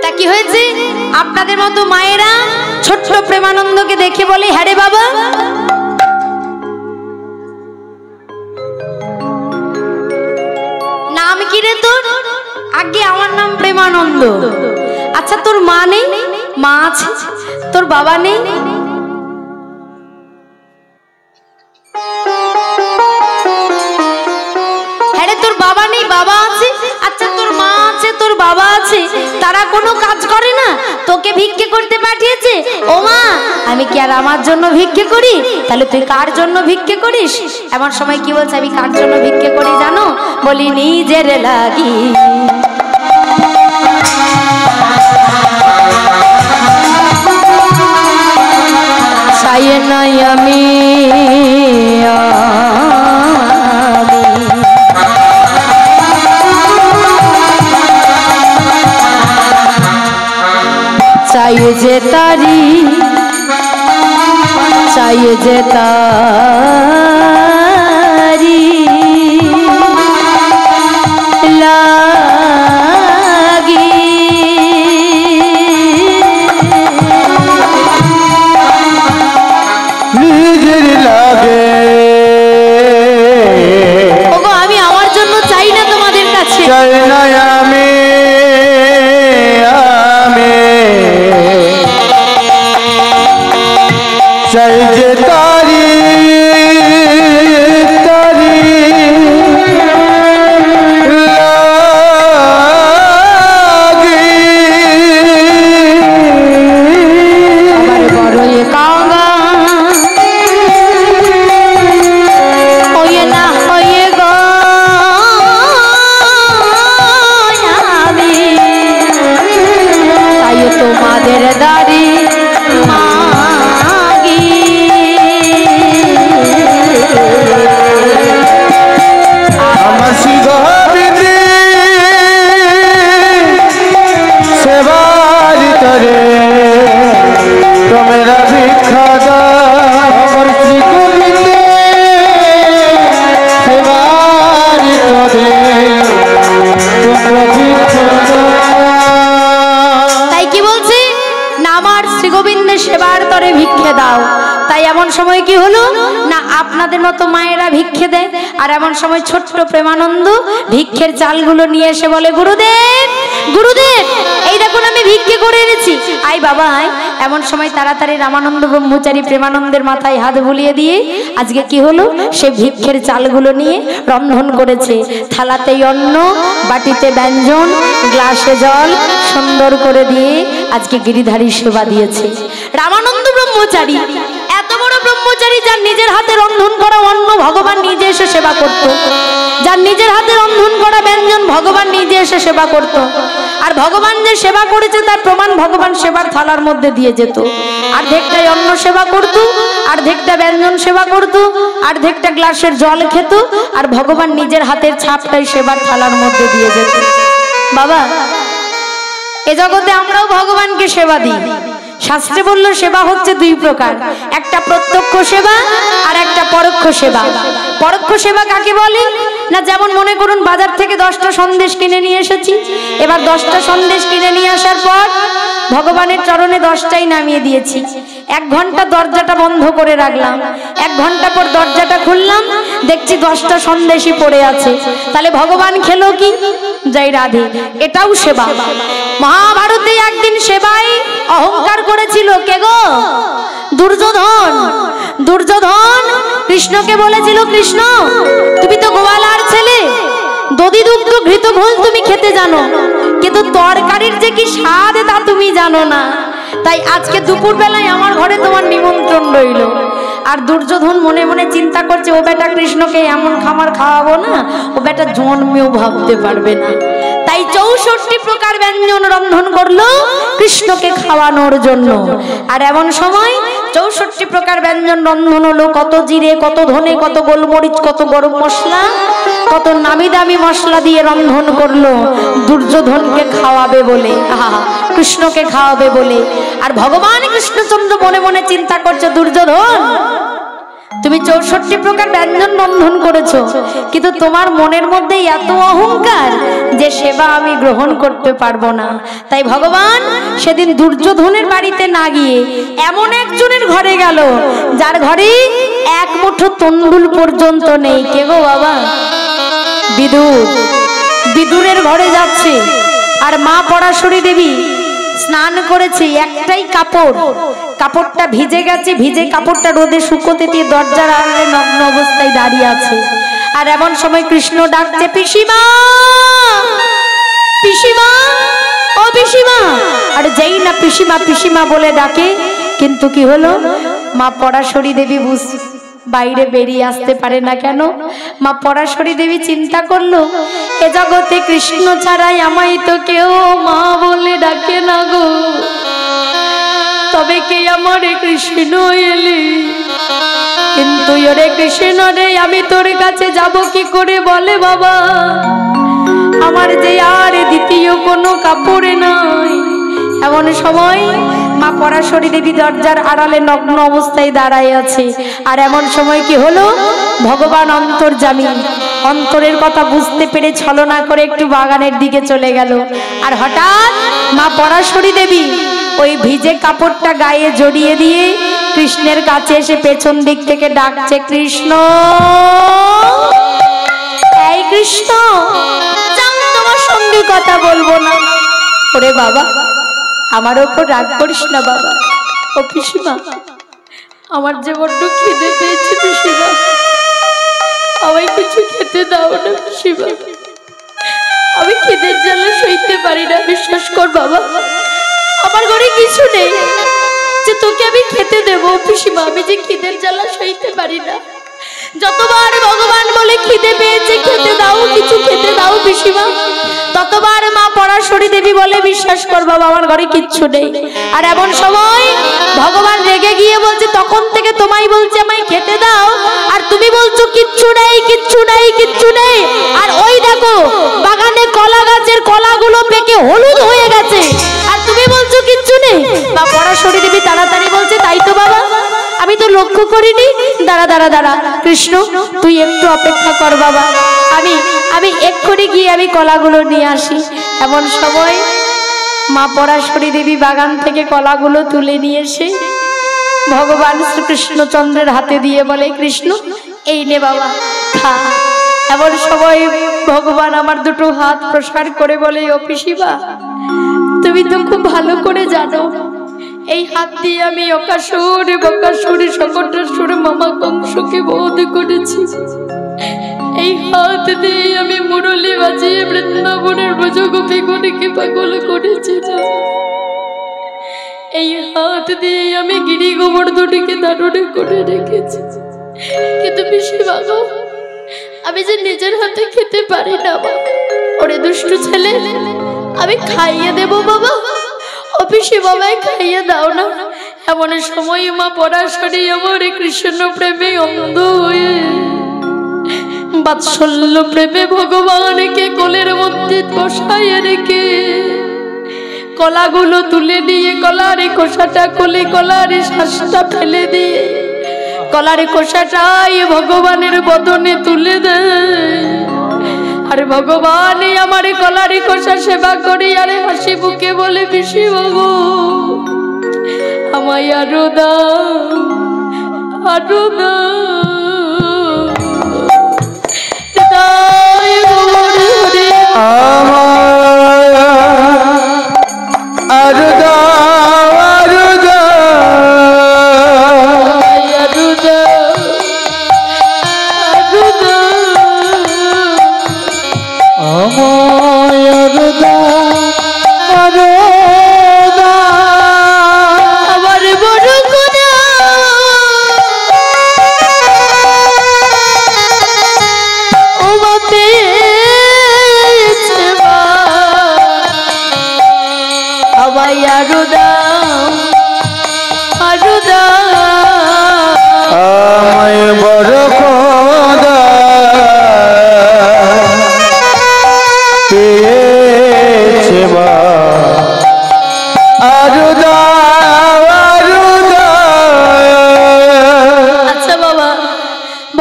তা কি হয়েছে? আপনাদের মতো মায়েরা ছোট্ট প্রেমানন্দকে দেখে বলে, হ্যাঁ রে বাবা, নাম কি রে তোর? আগে আমার নাম প্রেমানন্দ। আচ্ছা তোর মা নেই? মা আছে। তোর বাবা নেই? হ্যাঁ রে তোর বাবা নেই, বাবা আছে। আচ্ছা তোর মা আছে, তোর বাবা আছে, তারা কোনো কাজ করে না, তোকে ভিক্ষে করতে পাঠিয়েছে। ও মা, আমি কি আর আমার জন্য ভিক্ষে করি? তাহলে তুই কার জন্য ভিক্ষে করিস? এমন সময় কি বলছে, আমি কার জন্য ভিক্ষে করি জানো? বলি নিজের লাগি। চাই নাই আমি চাই যে তারি, চাই যে তারি লা দারি মাগি আমার শ্রী গোবিন্দে সেবার তরে তোমরা ভিক্ষা দাও আমার শ্রী গোবিন্দে সেবার তরে তোমরা ভিক্ষা দাও। তাই কি বলছে না আমার শ্রী গোবিন্দের সেবার তরে ভিক্ষে দাও। তাই এমন সময় কি হলো না আপনাদের মতো মায়েরা ভিক্ষে দেয়, আর এমন সময় ছোট্ট প্রেমানন্দ ভিক্ষের চালগুলো নিয়ে এসে বলে গুরুদেব গুরুদেব এই দেখুন আমি ভিক্ষে করে এনেছি, আই বাবা আয়। এমন সময় তাড়াতাড়ি রামানন্দ ব্রহ্মচারী প্রেমানন্দের মাথায় হাত বুলিয়ে দিয়ে আজকে কি হলো সে ভিক্ষের চালগুলো নিয়ে রন্ধন করেছে। থালাতেই অন্ন, বাটিতে ব্যঞ্জন, গ্লাসে জল সুন্দর করে দিয়ে আজকে গিরিধারী সেবা দিয়েছে। রামানন্দ ব্রহ্মচারী এত বড় ব্রহ্মচারী যার নিজের হাতে রন্ধন করা অন্ন ভগবান নিজে এসে সেবা করত, যার নিজের হাতে রন্ধন করা ব্যঞ্জন ভগবান নিজে এসে সেবা করত। আর ভগবান যে সেবা করেছে তার প্রমাণ ভগবান সেবার থালার মধ্যে দিয়ে যেত। অর্ধেকটাই অন্ন সেবা করত, অর্ধেকটা ব্যঞ্জন সেবা করত, অর্ধেকটা গ্লাসের জল খেত, আর ভগবান নিজের হাতের ছাপটাই সেবার থালার মধ্যে দিয়ে যেত। বাবা এ জগতে আমরাও ভগবানকে সেবা দিই। শাস্ত্রে বলল সেবা হচ্ছে দুই প্রকার, একটা প্রত্যক্ষ সেবা আর একটা পরোক্ষ সেবা। পরোক্ষ সেবা কাকে বলে না যেমন মনে করুন বাজার থেকে 10টা সন্দেশ কিনে নিয়ে এসেছি, এবার 10টা সন্দেশ কিনে নিয়ে আসার পর ভগবানের চরণে 10টাই নামিয়ে দিয়েছি। 1 ঘন্টা দরজাটা বন্ধ করে রাখলাম, 1 ঘন্টা পর দরজাটা খুললাম দেখছি 10টা সন্দেশই পড়ে আছে। তাহলে ভগবান খেলো কি? জয় রাধে। এটাও সেবা। মহাভারতে একদিন সেবাই অহংকার করেছিল কে গো? দুর্যোধন। দুর্যোধন কৃষ্ণকে বলেছিল কৃষ্ণ তুমি তো গোয়ালার ছেলে, দধি দুগ্ধ ঘৃত ঘোল তুমি খেতে জানো, কিন্তু তরকারির যে কি স্বাদ তা তুমি জানো না। তাই আজকে দুপুর বেলায় আমার ঘরে তোমার নিমন্ত্রণ রইল। আর দুর্যোধন মনে মনে চিন্তা করছে ও বেটা কৃষ্ণকে এমন খাবার খাওয়াবো না ও বেটা জন্মেও ভাবতে পারবে না। তাই 64 প্রকার ব্যঞ্জন রন্ধন করলো কৃষ্ণকে খাওয়ানোর জন্য। আর এমন সময় 64 প্রকার ব্যঞ্জন রন্ধন হলো, কত জিরে, কত ধনে, কত গোলমরিচ, কত গরম মশলা, কত নামি দামি মশলা দিয়ে রন্ধন করলো দুর্যোধনকে খাওয়াবে বলে, কৃষ্ণকে খাওয়াবে বলে। আর ভগবান কৃষ্ণচন্দ্র মনে মনে চিন্তা করছে দুর্যোধন তুমি 64 প্রকার ব্যঞ্জন রন্ধন করেছো, কিন্তু তোমার মনের মধ্যে এত অহংকার যে সেবা আমি গ্রহণ করতে পারবো না। তাই ভগবান সেদিন দুর্যোধনের বাড়িতে না গিয়ে এমন একজনের ঘরে গেল যার ঘরে 1 মুঠো তন্ডুল পর্যন্ত নেই। কে গো বাবা? বিদুর। বিদুরের ঘরে যাচ্ছে আর মা পরাশরী দেবী স্নান করেছে, একটাই কাপড়, কাপড়টা ভিজে গেছে, ভিজে কাপড়টা রোদে শুকোতে দিয়ে দরজার আড়ালে নগ্ন অবস্থায় দাঁড়িয়ে আছে। আর এমন সময় কৃষ্ণ ডাকছে পিসিমা, পিসিমা, ও পিসিমা। আর যেই না পিসিমা পিসিমা বলে ডাকে, কিন্তু কি হলো মা পরাশরী দেবী বাইরে বেরিয়ে আসতে পারে না কেন? মা পরাশরী দেবী চিন্তা করলো এ জগতে কৃষ্ণ ছাড়াই আমায় তো কেউ মা বলে ডাকে না গো, তবে কে আমার কৃষ্ণ এলি? কিন্তু ওরে কৃষ্ণ রে আমি তোর কাছে যাব কি করে বলে বাবা, আমার যে আর দ্বিতীয় কোনো কাপড়ে নাই। এমন সময় মা পরাশরী দেবী দরজার আড়ালে নগ্ন অবস্থায় দাঁড়ায় আছে। আর এমন সময় কি হলো ভগবান অন্তর্যামী অন্তরের কথা বুঝতে পেরে ছলনা করে একটু বাগানের দিকে চলে গেল। আর হঠাৎ মা পরাশরী দেবী ওই ভিজে কাপড়টা গায়ে জড়িয়ে দিয়ে কৃষ্ণের কাছে এসে পেছন দিক থেকে ডাকছে কৃষ্ণ, এই কৃষ্ণ তোমার সঙ্গে কথা বলবো না। ওরে বাবা আমার ওপর রাগ করিস না বাবা। ও পিসিমা আমার যে বড্ড খিদে পেয়েছে পিসিমা, আমায় কিছু খেতে দাও না পিসিমা, আমি খিদের জ্বালা সইতে পারি না। বিশ্বাস কর বাবা আমার ঘরে কিছু নেই যে তোকে আমি খেতে দেবো পিসিমা, আমি যে খিদের জ্বালা সইতে পারি না। যতবার ভগবান বলে খিদে পেয়েছে, খেতে দাও, কিছু খেতে দাও পিসিমা, ততবার মা পরাশরী দেবী বলে বিশ্বাস কর বাবা আমার ঘরে কিচ্ছু নেই। আর এমন সময় ভগবান রেগে গিয়ে বলছে তখন থেকে তোমায় বলছে আমায় খেতে দাও, আর তুমি বলছো কিচ্ছু নেই, কিচ্ছু নেই, কিচ্ছু নেই। আর ওই দেখো বাগানে কলা গাছের কলাগুলো পেকে হলুদ হয়ে গেছে, আর তুমি বলছো কিচ্ছু নেই। মা পরাশরী দেবী তাড়াতাড়ি বলছে তাই তো বাবা, আমি তো লক্ষ্য করিনি। দাঁড়া দাঁড়া দাঁড়া কৃষ্ণ, তুই একটু অপেক্ষা কর বাবা, আমি এক্ষুনি গিয়ে আমি কলাগুলো নিয়ে আসি। এমন সময় মা পরাশরী দেবী বাগান থেকে কলাগুলো তুলে নিয়ে এসে ভগবান শ্রীকৃষ্ণচন্দ্রের হাতে দিয়ে বলে কৃষ্ণ এই নে বাবা খা। এমন সময় ভগবান আমার দুটো হাত প্রসার করে বলে ও পিসিমা, তুমি তো খুব ভালো করে জানো এই হাত দিয়ে আমি অকাসুর বকাসুর সকটাসুর মামা কংসকে বধ করেছি। এই হাত দিয়ে আমি মুরলি বাজিয়ে বৃন্দাবনের ব্রজগোপীগণকে পাগল করেছি। এই হাত দিয়ে আমি গিরি গোবর্ধনকে ধারণ করে রেখেছি। কিন্তু পিসিমা গো, আমি যে নিজের হাতে খেতে পারি না। ওরে দুষ্টু ছেলে, আমি খাইয়ে দেব বাবা, অফিসে বাবাই খাইয়ে দাও না। এমন সময় মা পরাশরী আমার কৃষ্ণ প্রেমে অন্ধ হয়ে বাৎসল্য প্রেমে ভগবানকে কোলের মধ্যে বসাইয়া রেখে কলাগুলো তুলে নিয়ে কলার খোসাটা কোলে কলার শ্বাসটা ফেলে দিয়ে কলার খোসাটাই ভগবানের বদনে তুলে দেয়। আরে ভগবান আমার কলার খোসা সেবা করি, আরে হাসি বুকে বলে পিসিমা গো আমায় আরো দাও, আরো দাও।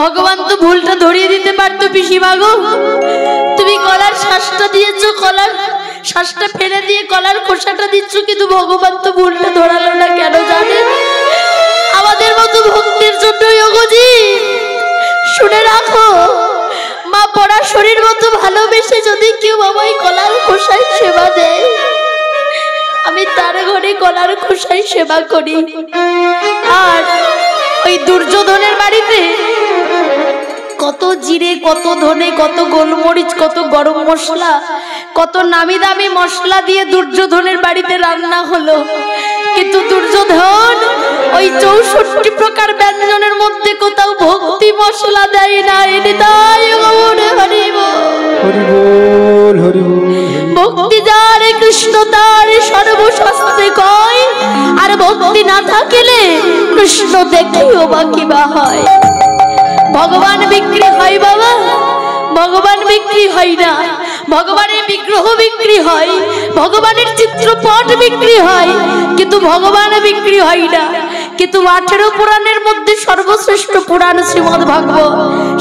ভগবান তো ভুলটা ধরিয়ে দিতে পারতো পিসিমা গো, তুমি কলার শ্বাসটা দিয়েছো, কলার শ্বাসটা ফেলে দিয়ে কলার খোসাটা দিচ্ছ, কিন্তু ভগবান তো ভুলটা ধরালো না কেন জানেন? আমাদের মতো ভক্তির জন্যই ওগোজি। শুনে রাখো, মা পরাশরীর মতো ভালোবেসে যদি কেউ আমায় কলার খোসায় সেবা দেয়, আমি তার ঘরে কলার খোসায় সেবা করি। আর ওই দুর্যোধনের বাড়িতে কত জিরে, কত ধনে, কত গোলমরিচ, কত গরম মশলা, কত নামি দামি মশলা দিয়ে দুর্যোধনের বাড়িতে রান্না হলো, কিন্তু দুর্যোধন ওই 64 প্রকার ব্যঞ্জনের মধ্যে কোথাও ভক্তি মশলা দেয় না। ভক্তি যার কৃষ্ণ তার সর্বশাস্ত্রে কয়, আর ভক্তি না থাকিলে কৃষ্ণ দেখেও বা কিবা হয়। ভগবান বিক্রি হয় বাবা, ভগবান বিক্রি হয় না। ভগবানের বিগ্রহ বিক্রি হয়, ভগবানের চিত্রপট বিক্রি হয়, কিন্তু ভগবান বিক্রি হয় না। কিন্তু 18 পুরাণের মধ্যে সর্বশ্রেষ্ঠ পুরাণ শ্রীমদ ভাগবত,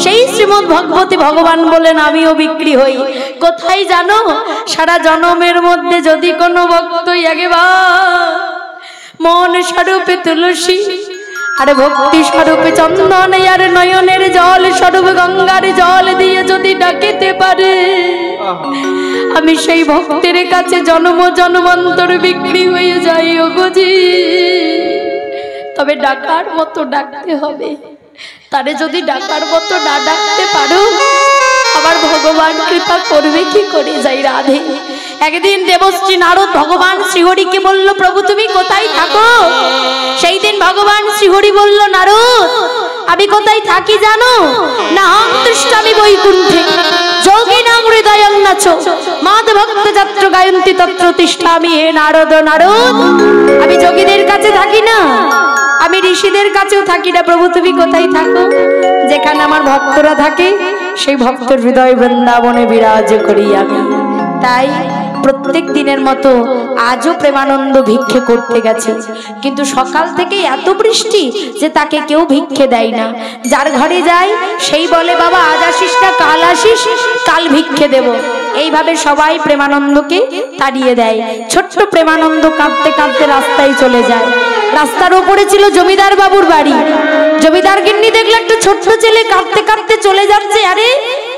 সেই শ্রীমদ ভাগবতী ভগবান বলেন আমিও বিক্রি হই। কোথায় জানো? সারা জনমের মধ্যে যদি কোনো ভক্ত একবার মন স্বরূপে তুলসী, আরে ভক্তি স্বরূপে চন্দন, আর নয়নের জল স্বরূপ গঙ্গার জল দিয়ে যদি ডাকিতে পারে, আমি সেই ভক্তের কাছে জন্ম জন্মান্তর বিক্রি হয়ে যাই ওগোজি। তবে ডাকার মতো ডাকতে হবে, তারে যদি ডাকার মতো না ডাকতে পারো, আবার ভগবান কৃপা করবে কি করে? যাই রাধে। একদিন দেবশ্রী নারদ ভগবান শ্রীহরিকে বলল, প্রভু তুমি কোথায় থাকো? সেই দিন ভগবান শ্রীহরি বলল, নারদ আমি কোথায় থাকি জানো? না তৃষ্ণামি বৈকুণ্ঠে যোগিনাং হৃদয়ং নাচ মাধব ভক্ত যাত্র গায়ন্তি তত্র তিষ্ঠামি হে নারদ নারদ। আমি যোগীদের কাছে থাকি না, আমি ঋষিদের কাছেও থাকি না। প্রভু তুমি কোথায় থাকো? যেখানে আমার ভক্তরা থাকে সেই ভক্তের হৃদয় বৃন্দাবনে বিরাজ করি আমি। তাই প্রত্যেক দিনের মতো আজও প্রেমানন্দ ভিক্ষে করতে গেছে, কিন্তু সকাল থেকে এত বৃষ্টি যে তাকে কেউ ভিক্ষে দেয় না। যার ঘরে যায় সেই বলে বাবা আজ আসিস না, কাল আসিস, কাল ভিক্ষে দেব। এইভাবে সবাই প্রেমানন্দকে তাড়িয়ে দেয়। ছোট্ট প্রেমানন্দ কাঁদতে কাঁদতে রাস্তায় চলে যায়। রাস্তার ওপরে ছিল জমিদার বাবুর বাড়ি। জমিদার গিন্নি দেখলো একটা ছোট্ট ছেলে কাঁদতে কাঁদতে চলে যাচ্ছে। আরে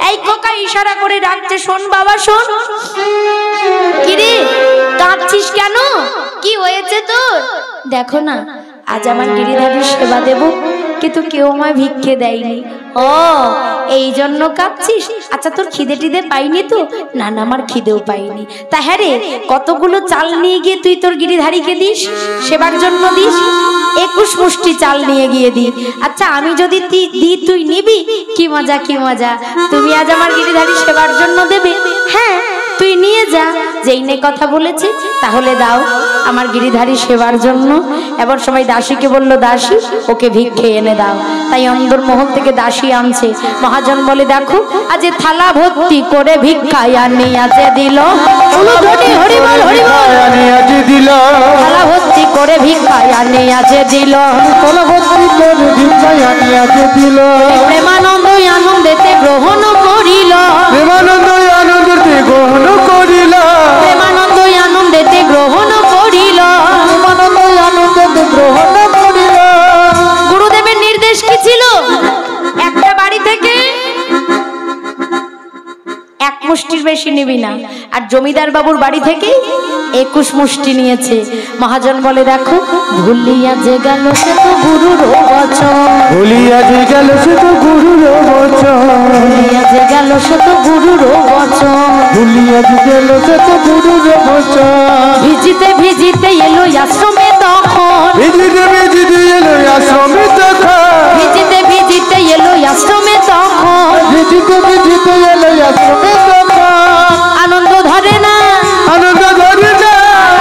এই খোকা ইশারা করে ডাকছে, শোন বাবা শোন। কিরে কাঁদছিস কেন? কি হয়েছে তোর? দেখো না আজ আমার গিরিধারীর সেবা দেব, কিন্তু কেউ আমায় ভিক্ষে দেয়নি। ও এই জন্য কাঁদছিস? আচ্ছা তোর খিদে টিদে পাইনি তো? না না আমার খিদেও পাইনি। তা হ্যাঁ রে, কতগুলো চাল নিয়ে গিয়ে তুই তোর গিরিধারীকে দিস, সেবার জন্য দিস? 21 মুষ্টি চাল নিয়ে গিয়ে দি। আচ্ছা আমি যদি দি তুই নিবি? কি মজা কি মজা, তুমি আজ আমার গিরিধারী সেবার জন্য দেবে? হ্যাঁ তুই নিয়ে যা। যেই নে কথা বলেছে তাহলে দাও আমার গিরিধারী সেবার জন্য। এবার সবাই দাসীকে বলল, দাসী ওকে ভিক্ষে এনে দাও। তাই অন্দরমহল থেকে দাসী আনছে। মহাজন বলে, দেখো আজ থালা ভর্তি করে ভিক্ষায় আনিয়াছে দিল। হরিবল হরিবল আনিয়াছে দিল। থালা ভর্তি করে ভিক্ষায় আনিয়াছে দিল। থালা ভর্তি করে ভিক্ষায় আনিয়াছে দিল। প্রেমানন্দ আনন্দেতে গ্রহণ করিল। প্রেমানন্দ আনন্দেতে গ্রহণ করিল। প্রেমানন্দ আনন্দেতে গ্রহণ করিল। প্রেমানন্দ আনন্দেতে গ্রহণ করিল। গুরুদেবের নির্দেশ কি ছিল? একটা বাড়ি থেকে 1 মুষ্টির বেশি নিবি না। আর জমিদার বাবুর বাড়ি থেকে 21 মুষ্টি নিয়েছে। মহাজন বলে, দেখো ভুলিয়া যে গেল সে তো গুরুর বচন। ভুলিয়া যে গেল সে তো গুরুর বচন। ভুলিয়া যে গেল সে তো গুরুর বচন। ভুলিয়া যে গেল সে তো গুরুর বচন। ভিজিতে ভিজিতে এলো আশ্রমে তখন। ভিজিতে ভিজিতে এলো আশ্রমে তখন। ভিজিতে ভিজিতে এলো আশ্রমে তখন। ভিজিতে ভিজিতে এলো আশ্রমে তখন। আনন্দ ধরে না, আনন্দ ধরে না,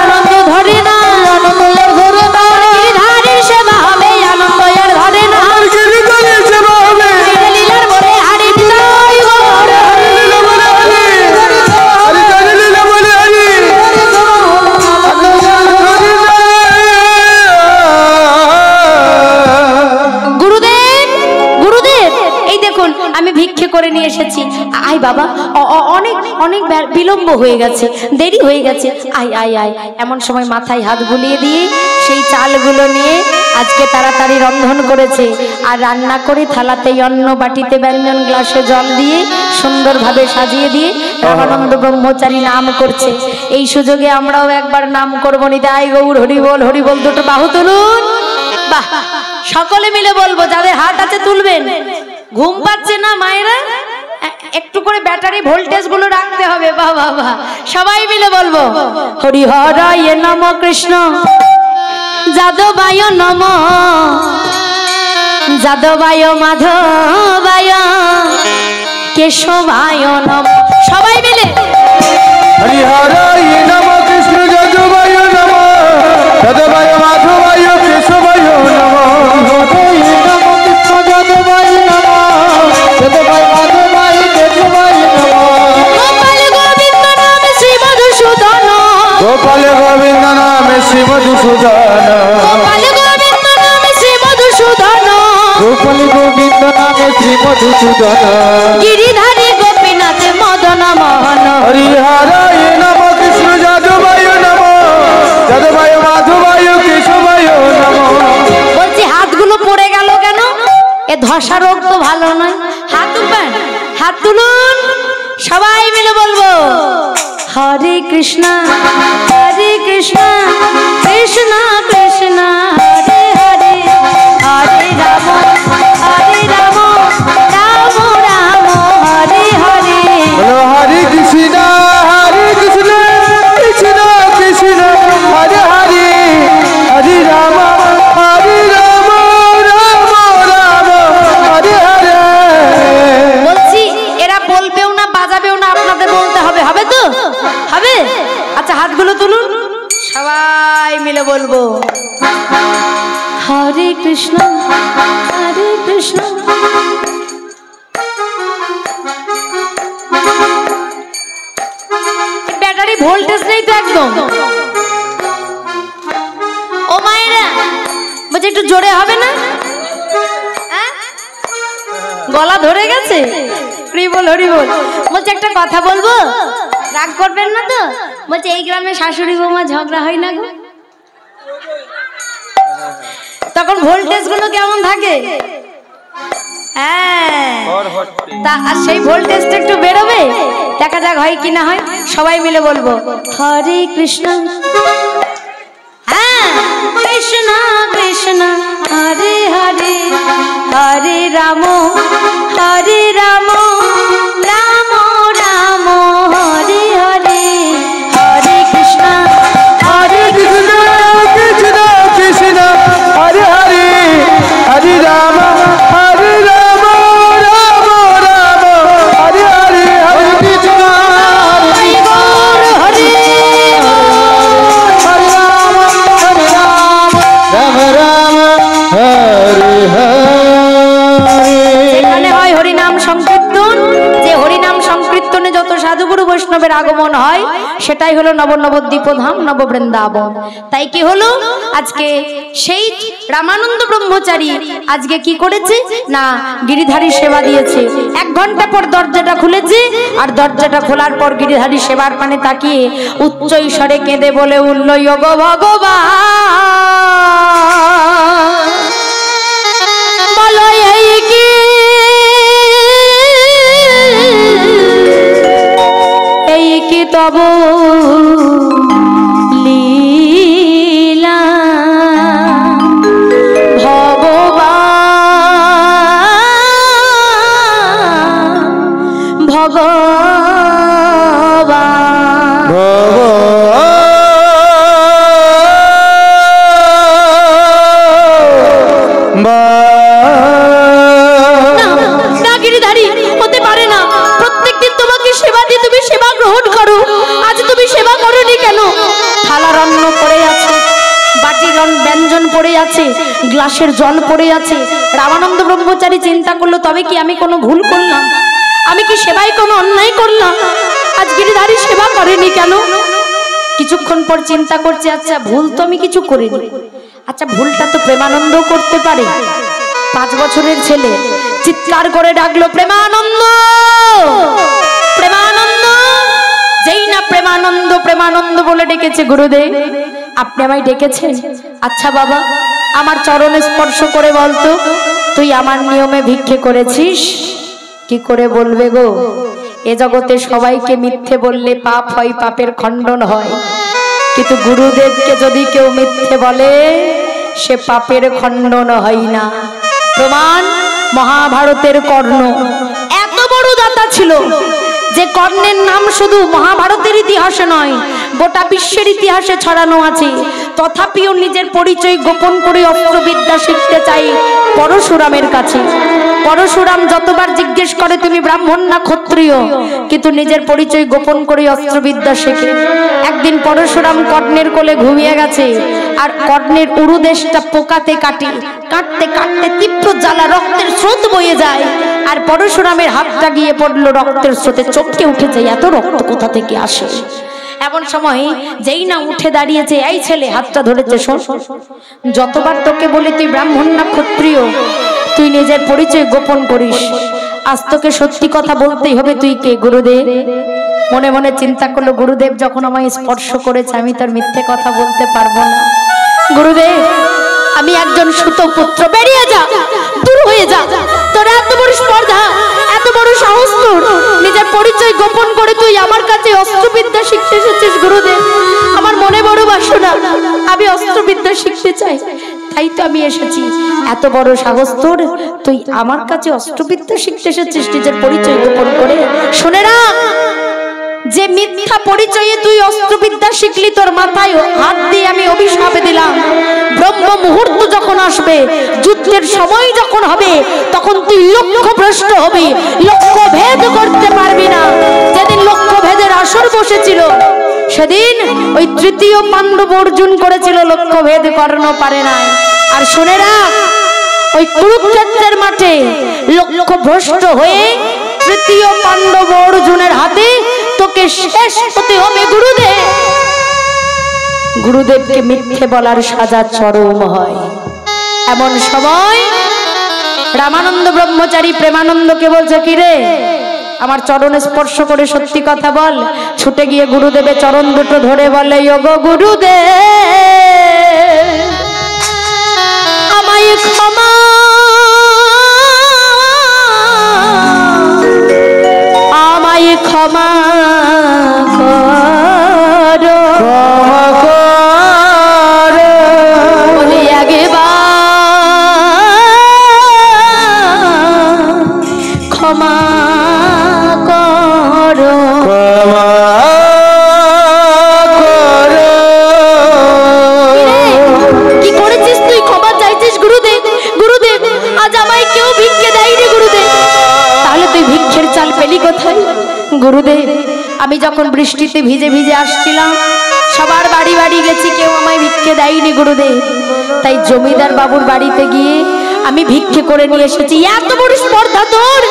আনন্দ ধরে না, আনন্দ ধরে না। গিরিধারীর সেবা হবে, আনন্দ আর ধরে না। গিরিধারীর সেবা হবে, লীলার বলে হারি দিলাই গো। লীলা বলে হারি, হরি লীলা বলে হারি। গুরুদেব গুরুদেব এই দেখুন আমি ভিক্ষে করে নিয়ে এসেছি। আয় বাবা, অনেক অনেক বিলম্ব হয়ে গেছে, দেরি হয়ে গেছে, আয় আয় আয়। এমন সময় মাথায় হাত বুলিয়ে দিয়ে সেই চালগুলো নিয়ে আজকে তাড়াতাড়ি রন্ধন করেছে। আর রান্না করে থালাতে অন্ন, বাটিতে ব্যঞ্জন, গ্লাসে জল দিয়ে সুন্দরভাবে সাজিয়ে দিয়ে রামানন্দ ব্রহ্মচারী নাম করছে। এই সুযোগে আমরাও একবার নাম করবো। নিতাই গৌর হরিবল হরিবল। দুটো বাহু তুলুন। বাহ, সকলে মিলে বলবো, যাদের হাত আছে তুলবেন। ঘুম পাচ্ছে না মায়েরা? একটু করে ব্যাটারি ভোল্টেজ গুলো রাখতে হবে। বাহ বাহ বাহ, সবাই মিলে বলবো, হরি হরায় নম কৃষ্ণ যাদবায় নম, যাদবায় মাধবায় কেশবায় নম। সবাই মিলে হরি হরায় নম কৃষ্ণ যাদবায় নম, যাদবায় মাধবায় কেশবায় নম। হরি নম কৃষ্ণ যাদবায় নম, যাদবায় মাধবায় কেশবায় নম। গোপাল গোবিন্দ নামে শ্রী মধুসূদন। গোপাল গোবিন্দ নামে শ্রী মধুসূদন। গোপাল গোবিন্দ নামে শ্রী মধুসূদন। গোপাল গোবিন্দ নামে শ্রী মধুসূদন। গিরিধারী গোপীনাথ মদন মোহন। হরি হরায় নম কৃষ্ণ যাদবায় নম, যাদবায় মাধবায় কেশবায় নম। বলছি হাতগুলো পড়ে গেল কেন? এ ধসা রোগ তো ভালো নয়। হাত তুলবেন, হাত তুলুন। সবাই মিলে বলবো, হরে কৃষ্ণ হরে কৃষ্ণ কৃষ্ণ কৃষ্ণ হরে হরে, হরে রাম হরে রাম রাম রাম হরে হরে। বলো হরে কৃষ্ণ কৃষ্ণ কৃষ্ণ হরে হরে, হরে রাম রাম রাম রাম সবাই মিলে বলবো হরে কৃষ্ণ হরে কৃষ্ণ। ব্যাটারি ভোল্টেজ নেই তো একদম। ও মায়েরা বলছে একটু জোরে হবে না? গলা ধরে গেছে। হরি বল হরি বল। বলছে একটা কথা বলবো, রাগ করবেন না তো? বলছে এই গ্রামে শাশুড়ি বৌমা ঝগড়া হয় না গো? তখন ভোল্টেজ গুলো কেমন থাকে? হ্যাঁ, তা আর সেই ভোল্টেজটা একটু বেরোবে, দেখা যাক হয় কি না হয়। সবাই মিলে বলবো হরে কৃষ্ণ। হ্যাঁ, কৃষ্ণ কৃষ্ণ হরে হরে, হরে রাম হরে রাম, রাম রাম হরে হরে, হরে কৃষ্ণ হরে কৃষ্ণ, কৃষ্ণ কৃষ্ণ হরে হরে, হরে রাম হরে রাম, রাম রাম হরে হরে, হরে কৃষ্ণ হরে গৌর হরে, হরে রাম হরে রাম, রাম রাম হরে হরে। এখানে হয় হরিনাম সংকীর্তন। যে হরিনাম সংকীর্তনে যত সাধুগুরু বৈষ্ণবের আগমন হয় সেটাই হলো নব নবদ্বীপ ধাম নব বৃন্দাবন। তাই কি হলো, আজকে সেই রামানন্দ ব্রহ্মচারী আজকে কি করেছে না, গিরিধারী সেবা দিয়েছে। 1 ঘন্টা পর দরজাটা খুলেছে, আর দরজাটা খোলার পর গিরিধারী সেবার পানে তাকিয়ে উচ্চ ঈশ্বরে কেঁদে বলে উঠল, গো ভগবান বলো এই কি তব লীলা ভগবান, ভগবান না গিরিধারী হতে পারে না। প্রত্যেকদিন তোমাকে সেবা দিয়ে তুমি সেবা গ্রহণ করো, আজ তুমি সেবা করোনি কেন? থালা রান্না পড়ে আছে, বাটির ব্যঞ্জন পড়ে আছে, গ্লাসের জল পড়ে আছে। রামানন্দ ব্রহ্মচারী চিন্তা করলো, তবে কি আমি কোনো ভুল করলাম? আমি কি সেবায় কোনো অন্যায় করলাম? আজ গিরিধারী সেবা করেনি কেন? কিছুক্ষণ পর চিন্তা করছে, আচ্ছা ভুল তো আমি কিছু করিনি, আচ্ছা ভুলটা তো প্রেমানন্দ করতে পারে। 5 বছরের ছেলে চিৎকার করে ডাকলো, প্রেমানন্দ প্রেমানন্দ। যেই না প্রেমানন্দ প্রেমানন্দ বলে ডেকেছে, গুরুদেব আপনি আমায় ডেকেছেন? আচ্ছা বাবা, আমার চরণে স্পর্শ করে বলতো, তুই আমার নিয়মে ভিক্ষে করেছিস? কি করে বলবে গো, এ জগতে সবাইকে মিথ্যে বললে পাপ হয়, পাপের খণ্ডন হয়, কিন্তু গুরুদেবকে যদি কেউ মিথ্যে বলে সে পাপের খণ্ডন হয় না। প্রমাণ মহাভারতের কর্ণ এত বড় দাতা ছিল যে কর্ণের নাম শুধু মহাভারতের ইতিহাসে নয়, গোটা বিশ্বের ইতিহাসে ছড়ানো আছে। তথাপিও নিজের পরিচয় গোপন করে অস্ত্রবিদ্যা শিখতে চাই পরশুরামের কাছে। পরশুরাম যতবার জিজ্ঞেস করে তুমি ব্রাহ্মণ না ক্ষত্রিয়, কিন্তু নিজের পরিচয় গোপন করে অস্ত্রবিদ্যা শেখে। একদিন পরশুরাম কর্ণের কোলে ঘুমিয়ে গেছে, আর কর্ণের উরুদেশটা পোকাতে কাটে, কাটতে কাটতে তীব্র জ্বালা, রক্তের স্রোত বয়ে যায়, আর পরশুরামের হাতটা গিয়ে পড়লো রক্তের স্রোতে, চমকে উঠেছে, এত রক্ত কোথা থেকে আসে? এমন সময় যেই না উঠে দাঁড়িয়েছে, এই ছেলে হাতটা ধরেছে, শোন যতবার তোকে বলি তুই ব্রাহ্মণ না ক্ষত্রিয়, তুই নিজের পরিচয় গোপন করিস, আজ তোকে সত্যি কথা বলতেই হবে, তুই কে? গুরুদেব। মনে মনে চিন্তা করলো, গুরুদেব যখন আমায় স্পর্শ করেছে আমি তার মিথ্যে কথা বলতে পারবো না। গুরুদেব আমি একজন সুতপুত্র, বেরিয়ে যা, দূর হয়ে যা, তোর এত বড় স্পর্ধা, এত বড় সাহস তোর, নিজের পরিচয় গোপন করে তুই আমার কাছে অস্ত্রবিদ্যা শিখতে এসেছিস। গুরুদেব আমার মনে বড় বাসনা, আমি অস্ত্রবিদ্যা শিখতে চাই, তাই তো আমি এসেছি। এত বড় সাহস তোর, তুই আমার কাছে অস্ত্রবিদ্যা শিখতে এসেছিস নিজের পরিচয় গোপন করে? শুনে রাখ, যে মিথ্যা পরিচয়ে তুই অস্ত্রবিদ্যা শিখলি, তোর মাথায় হাত দিয়ে আমি অভিশাপ দিলাম, ব্রহ্ম মুহূর্ত যখন আসবে, যুদ্ধের সময় যখন হবে, তখন তুই লক্ষ্যভ্রষ্ট হবি, লক্ষ্য ভেদ করতে পারবি না। যেদিন লক্ষ্য ভেদের আসর বসেছিল, সেদিন ওই তৃতীয় পাণ্ডব অর্জুন করেছিল লক্ষ্যভেদ কর্ণ পারে নাই। আর শুনে রাখ, ওই কুরুক্ষেত্রের মাঠে লক্ষ্য ভ্রষ্ট হয়ে তৃতীয় পাণ্ডব অর্জুনের হাতে তোকে শেষ হতে হবে গুরুদেব। গুরুদেবকে মিথ্যে বলার সাজা চরম হয়। এমন সময় রামানন্দ ব্রহ্মচারী প্রেমানন্দকে বলছে, কি রে, আমার চরণে স্পর্শ করে সত্যি কথা বল। ছুটে গিয়ে গুরুদেবের চরণ দুটো ধরে বলে, ওগো গুরুদেব, আমায় ক্ষমা, আমায় ক্ষমা করো, ক্ষমা করো, বলি একবার ক্ষমা করো, ক্ষমা করো। কি করেছিস তুই? ক্ষমা চাইছিস গুরুদেব? গুরুদেব, আজ আমায় কেউ ভিক্ষে দেয়নি গুরুদেব। তাহলে তুই ভিক্ষের চাল পেলি কোথায়? গুরুদেব, আমি যখন বৃষ্টিতে ভিজে ভিজে আসছিলাম, সবার বাড়ি বাড়ি গেছি, কেউ আমায় ভিক্ষে দেয়নি গুরুদেব। তাই জমিদার বাবুর বাড়িতে গিয়ে আমি ভিক্ষে করে নিয়ে এসেছি। এত বড় স্পর্ধা তোর!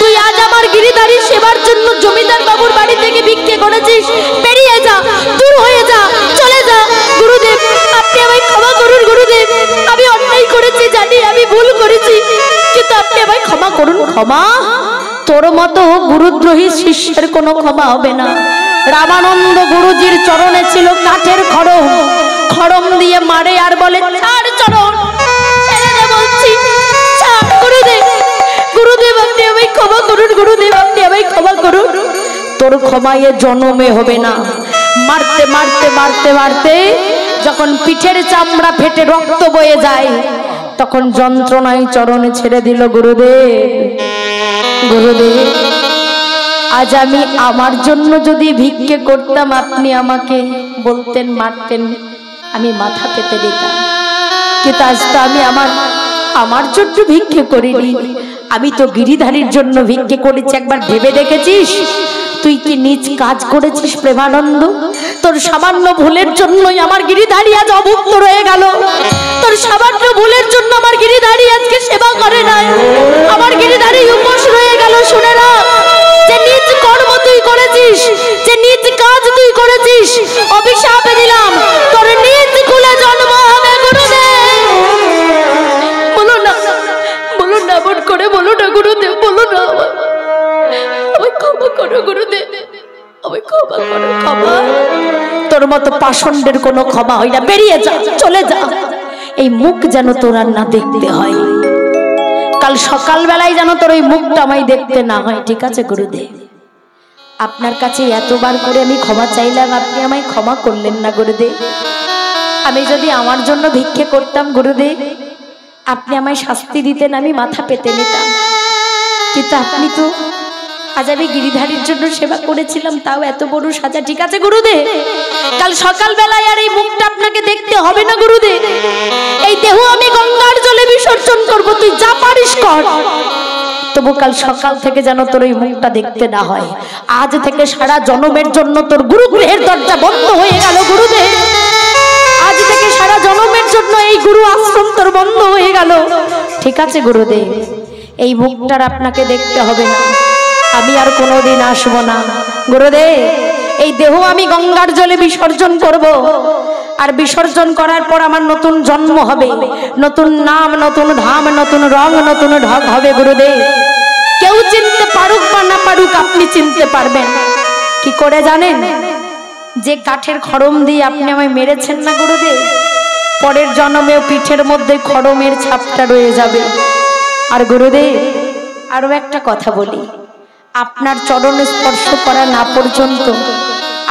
তুই আজ আমার গিরিধারী সেবার জন্য জমিদার বাবুর বাড়ি থেকে ভিক্ষে করেছিস? বেরিয়ে যা, দূর হয়ে যা, চলে যা। গুরুদেব, আপনি আমায় ক্ষমা করুন গুরুদেব, আমি অন্যায় করেছি, জানি আমি ভুল করেছি, কিন্তু আপনি আমায় ক্ষমা করুন। ক্ষমা? তোর মতো গুরুদ্রোহী শিষ্যের কোনো ক্ষমা হবে না। রামানন্দ গুরুজির চরণে ছিল কাঠের খড়ম, খড়ম দিয়ে মারে আর বলে, ছাড় চরণ, ছেড়ে দে বলছি, ছাড় গুরুদেব। গুরুদেব, আপনি আমায় ক্ষমা করুন গুরুদেব, আপনি আমায় ক্ষমা করুন। তোর ক্ষমা এ জন্মে হবে না। মারতে মারতে মারতে মারতে যখন পিঠের চামড়া ফেটে রক্ত বয়ে যায়, তখন যন্ত্রণায় চরণে ছেড়ে দিল গুরুদেব। গুরুদেব, আজ আমি আমার জন্য যদি ভিক্ষে করতাম, আপনি আমাকে বলতেন, মারতেন, আমি মাথা পেতে দিতাম, কিন্তু আজ তো আমি আমার জন্য ভিক্ষে করিনি, আমি তো গিরিধারীর জন্য ভিক্ষে করেছি। একবার ভেবে দেখেছিস তুই কি নিজ কাজ করেছিস প্রেমানন্দ? তোর সামান্য ভুলের জন্যই আমার গিরিধারী আজ অভুক্ত রয়ে গেল। তোর সামান্য ভুলের জন্য আমার গিরিধারী আজকে সেবা করে নাই, আমার গিরিধারী উপোস রয়ে গেল। শুনে না, যে নিজ কর্ম তুই করেছিস, যে নিজ কাজ তুই করেছিস, অভিশাপে দিলাম তোর নিজ কুলে জন্ম হবে গুরুদেব। বলো না, বলো না, এমন করে বলো না গুরুদেব, বলো না, আমায় ক্ষমা করো গুরুদেব, আমায় ক্ষমা করো। ক্ষমা? তোর মতো পাষণ্ডের কোনো ক্ষমা হয় না। বেরিয়ে যা, চলে যা। এই মুখ যেন তোর আর না দেখতে হয়। কাল সকাল বেলায় যেন তোর ওই মুখটা আমায় দেখতে না হয়। ঠিক আছে গুরুদেব? আপনার কাছে এতবার করে আমি ক্ষমা চাইলাম, আপনি আমায় ক্ষমা করলেন না গুরুদেব। আমি যদি আমার জন্য ভিক্ষে করতাম গুরুদেব, আপনি আমায় শাস্তি দিতেন, আমি মাথা পেতে নিতাম, কিন্তু আপনি তো আজ আমি গিরিধারীর জন্য সেবা করেছিলাম, তাও এত বড় সাজা। ঠিক আছে গুরুদেব, কাল সকাল বেলায় আর এই মুখটা আপনাকে দেখতে হবে না গুরুদেব। এই দেহ আমি গঙ্গার জলে বিসর্জন করব, তুই যা পারিস কর, তবু কাল সকাল থেকে যেন তোর ওই মুখটা দেখতে না হয়। আজ থেকে সারা জন্মের জন্য তোর গুরুগৃহের দরজা বন্ধ হয়ে গেল গুরুদেব। আজ থেকে সারা জন্মের জন্য এই গুরু আশ্রম তোর বন্ধ হয়ে গেল। ঠিক আছে গুরুদেব, এই মুখটার আপনাকে দেখতে হবে না, আমি আর কোনোদিন আসবো না গুরুদেব। এই দেহ আমি গঙ্গার জলে বিসর্জন করব, আর বিসর্জন করার পর আমার নতুন জন্ম হবে, নতুন নাম, নতুন ধাম, নতুন রং, নতুন ঢং হবে গুরুদেব। কেউ চিনতে পারুক বা না পারুক, আপনি চিনতে পারবেন। কি করে জানেন? যে কাঠের খড়ম দিয়ে আপনি আমায় মেরেছেন না গুরুদেব, পরের জন্মেও পিঠের মধ্যে খড়মের ছাপটা রয়ে যাবে। আর গুরুদেব, আরো একটা কথা বলি, আপনার চরণ স্পর্শ করা না পর্যন্ত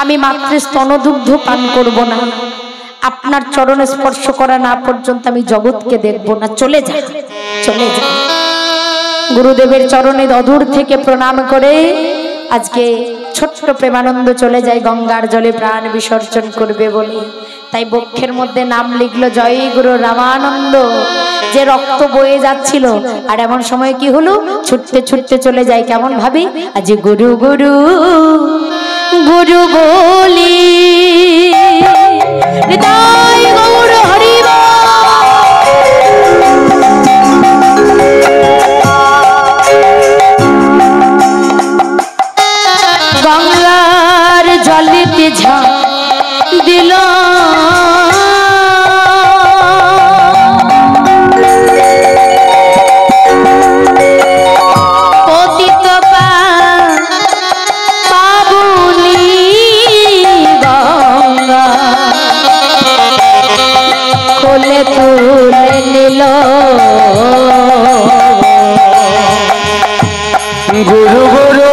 আমি মাতৃ স্তনদুগ্ধ পান করব না। আপনার চরণ স্পর্শ করা না পর্যন্ত আমি জগৎকে দেখব না। চলে যা, চলে যা। গুরুদেবের চরণে অদূর থেকে প্রণাম করে আজকে ছোট্ট প্রেমানন্দ চলে যায় গঙ্গার জলে প্রাণ বিসর্জন করবে বলে। তাই বক্ষের মধ্যে নাম লিখলো, জয় গুরু রামানন্দ। যে রক্ত বয়ে যাচ্ছিল, আর এমন সময় কি হলো, ছুটতে ছুটতে চলে যায় কেমন ভাবে, আজ গুরু গুরু গুরু বলি হৃদয় গৌর হরিব গঙ্গার জলেতে ঝাঁপ দিল পতিত পাবনি গঙ্গা কোলে তুলে নিল গুরু গুরু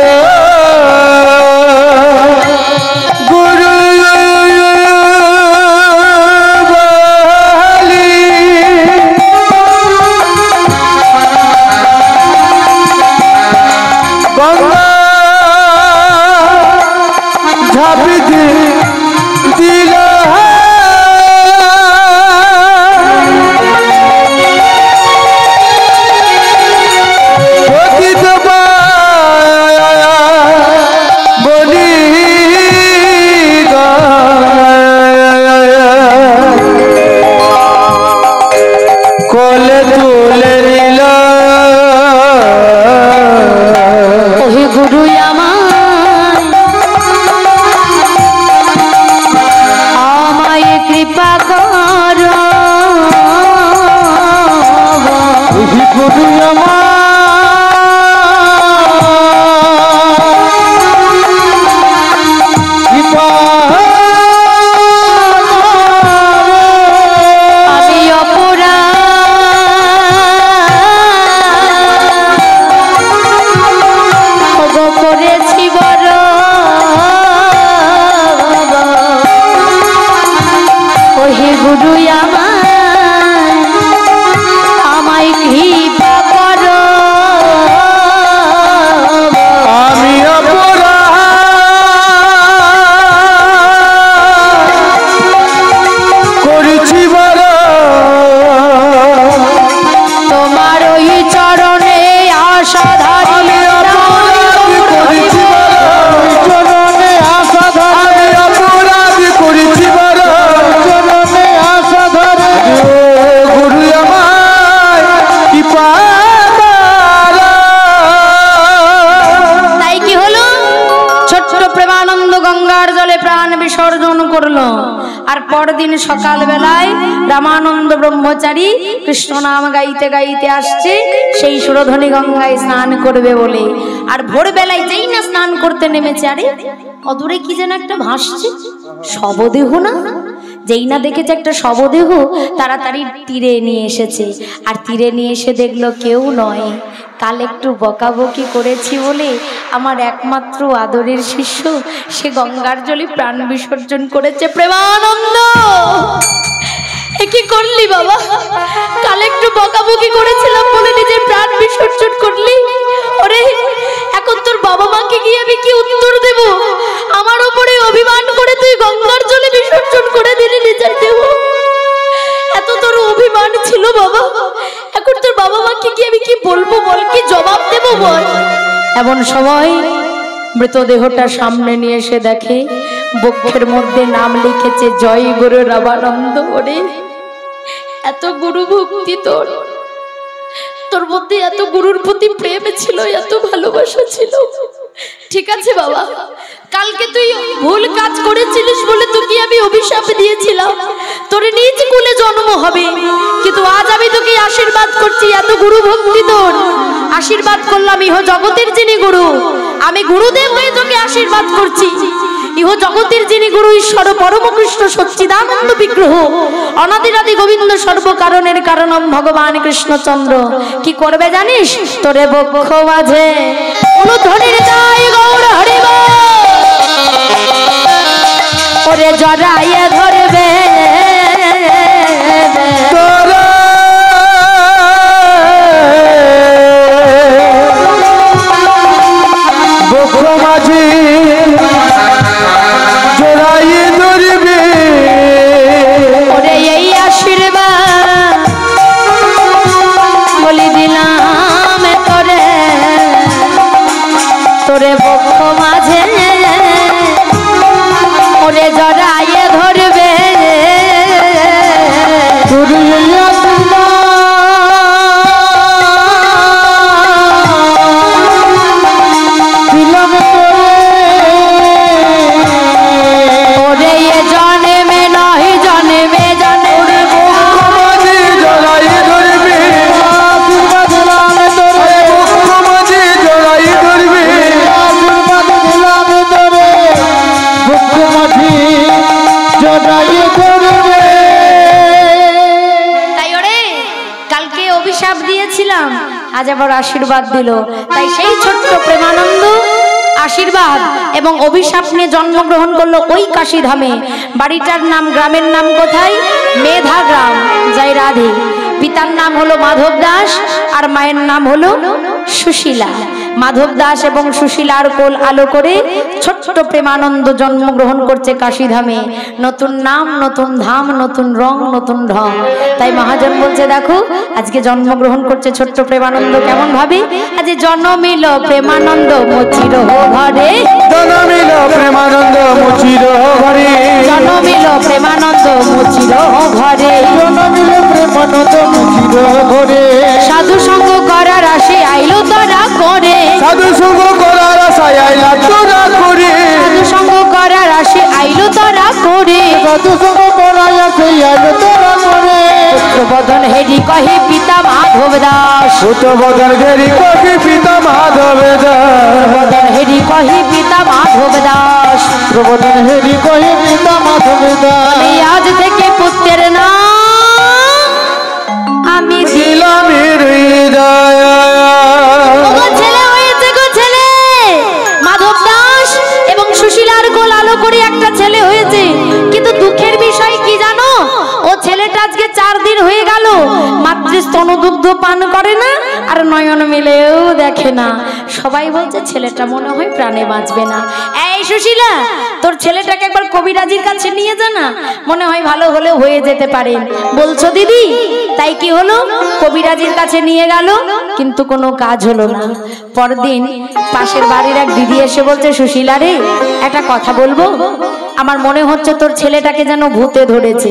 সকাল বেলায় রামানন্দ ব্রহ্মচারী কৃষ্ণ নাম গাইতে গাইতে আসছে সেই সুরধনী গঙ্গায় স্নান করবে বলে। আর ভোর বেলায় যেই না স্নান করতে নেমেছে, আরে অদূরে কি যেন একটা ভাসছে, শবদেহ না? যেই না দেখেছে একটা শবদেহ, তাড়াতাড়ি তীরে নিয়ে এসেছে। আর তীরে নিয়ে এসে দেখলো কেউ নয়, কাল একটু বকাবকি করেছি বলে আমার একমাত্র আদরের শিষ্য সে গঙ্গার জলে প্রাণ বিসর্জন করেছে। প্রেমানন্দ, এ কি করলি বাবা? কাল একটু বকাবকি করেছিলাম বলে নিজের প্রাণ বিসর্জন করলি। ওরে, এখন তোর বাবা মাকে গিয়ে আমি কি উত্তর দেব? আমার উপরে অভিমান করে তুই গঙ্গার জলে বিসর্জন করে দিলি নিজের দেহ। এত তোর অভিমান ছিল বাবা, এখন তোর বাবা মাকে গিয়ে আমি কি বলবো বল, কি জবাব দেব বল? এমন সময় মৃতদেহটা সামনে নিয়ে এসে দেখে বক্ষের মধ্যে নাম লিখেছে জয় গুরু রামানন্দ। ওরে, এত গুরু ভক্তি তোর, তোর মধ্যে এত গুরুর প্রতি প্রেম ছিল, এত ভালোবাসা ছিল। ঠিক আছে বাবা, কালকে তুই ভুল কাজ করেছিলিস বলে তোকে আমি অভিশাপ দিয়েছিলাম তোর নিজ কুলে জন্ম হবে, কিন্তু আজ আমি তোকে আশীর্বাদ করছি। এত গুরু ভক্তি তোর, আশীর্বাদ করলাম ইহ জগতের যিনি গুরু, আমি গুরুদেব হয়ে তোকে আশীর্বাদ করছি। ইহ জগতের যিনি গুরু ঈশ্বর পরম কৃষ্ণ সচ্চিদানন্দ বিগ্রহ অনাদিরাদি গোবিন্দ সর্বকারণের কারণম ভগবান কৃষ্ণচন্দ্র কি করবে জানিস? তোরে বক্ষ মাঝে অনুধ্বনির জয় গৌর হরি বল ওরে জড়াইয়ে ধরবে বক্ষ মাঝে জড়াইয়ে ধরবে ওরে এই আশীর্বাদ বলি দিলাম তোরে, তোরে বক্ষ মাঝে করবে। তাই ওরে কালকে অভিশাপ দিয়েছিলাম, আজ আবার আশীর্বাদ দিল। তাই সেই ছোট্ট প্রেমানন্দ আশীর্বাদ এবং অভিশাপ নিয়ে জন্মগ্রহণ করলো ওই কাশীধামে। বাড়িটার নাম, গ্রামের নাম কোথায়? মেধা গ্রাম, জয় রাধে। পিতার নাম হলো মাধব দাস আর মায়ের নাম হলো সুশীলা। মাধব দাস এবং সুশীলার কোল আলো করে ছোট্ট প্রেমানন্দ জন্মগ্রহণ করছে কাশীধামে। নতুন নাম, নতুন ধাম, নতুন রং, নতুন ঢং। তাই মহাজন বলছে দেখো আজকে জন্মগ্রহণ করছে ছোট্ট প্রেমানন্দ কেমন ভাবে। আজ জন্মিল প্রেমানন্দ মুচির ঘরে, জন্মিল প্রেমানন্দ মুচির ঘরে, জন্মিল প্রেমানন্দ মুচির ঘরে, জন্মিল প্রেমানন্দ মুচির ঘরে। সাধু সঙ্গ করার আসে আইলো তারা করে, সাধু সঙ্গ করার আশায় আইলা তোরা করে, সাধু সঙ্গ করার আসে আইলো তারা করে, সাধু সঙ্গ করার আশায় আইলা তোরা করে। বদন হেরি কহে পিতা মাধব দাস, বদন হেরি কহে পিতা মাধব দাস, বদন হেরি কহে পিতা মাধব দাস, বদন হেরি কহে পিতা মাধব দাস। আজ থেকে পুত্রের নাম আমি দিলাম হৃদয়। ছেলে হয়েছে গো ছেলে, মাধব দাস এবং সুশীলার কোল আলো করে একটা ছেলে হয়েছে। কিন্তু দুঃখের বিষয় কি জানো, ও ছেলেটা আজকে 4 দিন হয়ে গেল মাতৃস্তন দুগ্ধ পান করে না আর নয়ন মিলেও দেখে না। সবাই বলছে ছেলেটা মনে হয় প্রাণে বাঁচবে না। এই সুশীলা, তোর ছেলেটাকে একবার কবিরাজির কাছে নিয়ে যা না, মনে হয় ভালো হলে হয়ে যেতে পারে। বলছো দিদি? তাই কি হলো, কবিরাজির কাছে নিয়ে গেল কিন্তু কোনো কাজ হলো না। পরদিন পাশের বাড়ির এক দিদি এসে বলছে সুশীলা রে একটা কথা বলবো, আমার মনে হচ্ছে তোর ছেলেটাকে যেন ভূতে ধরেছে।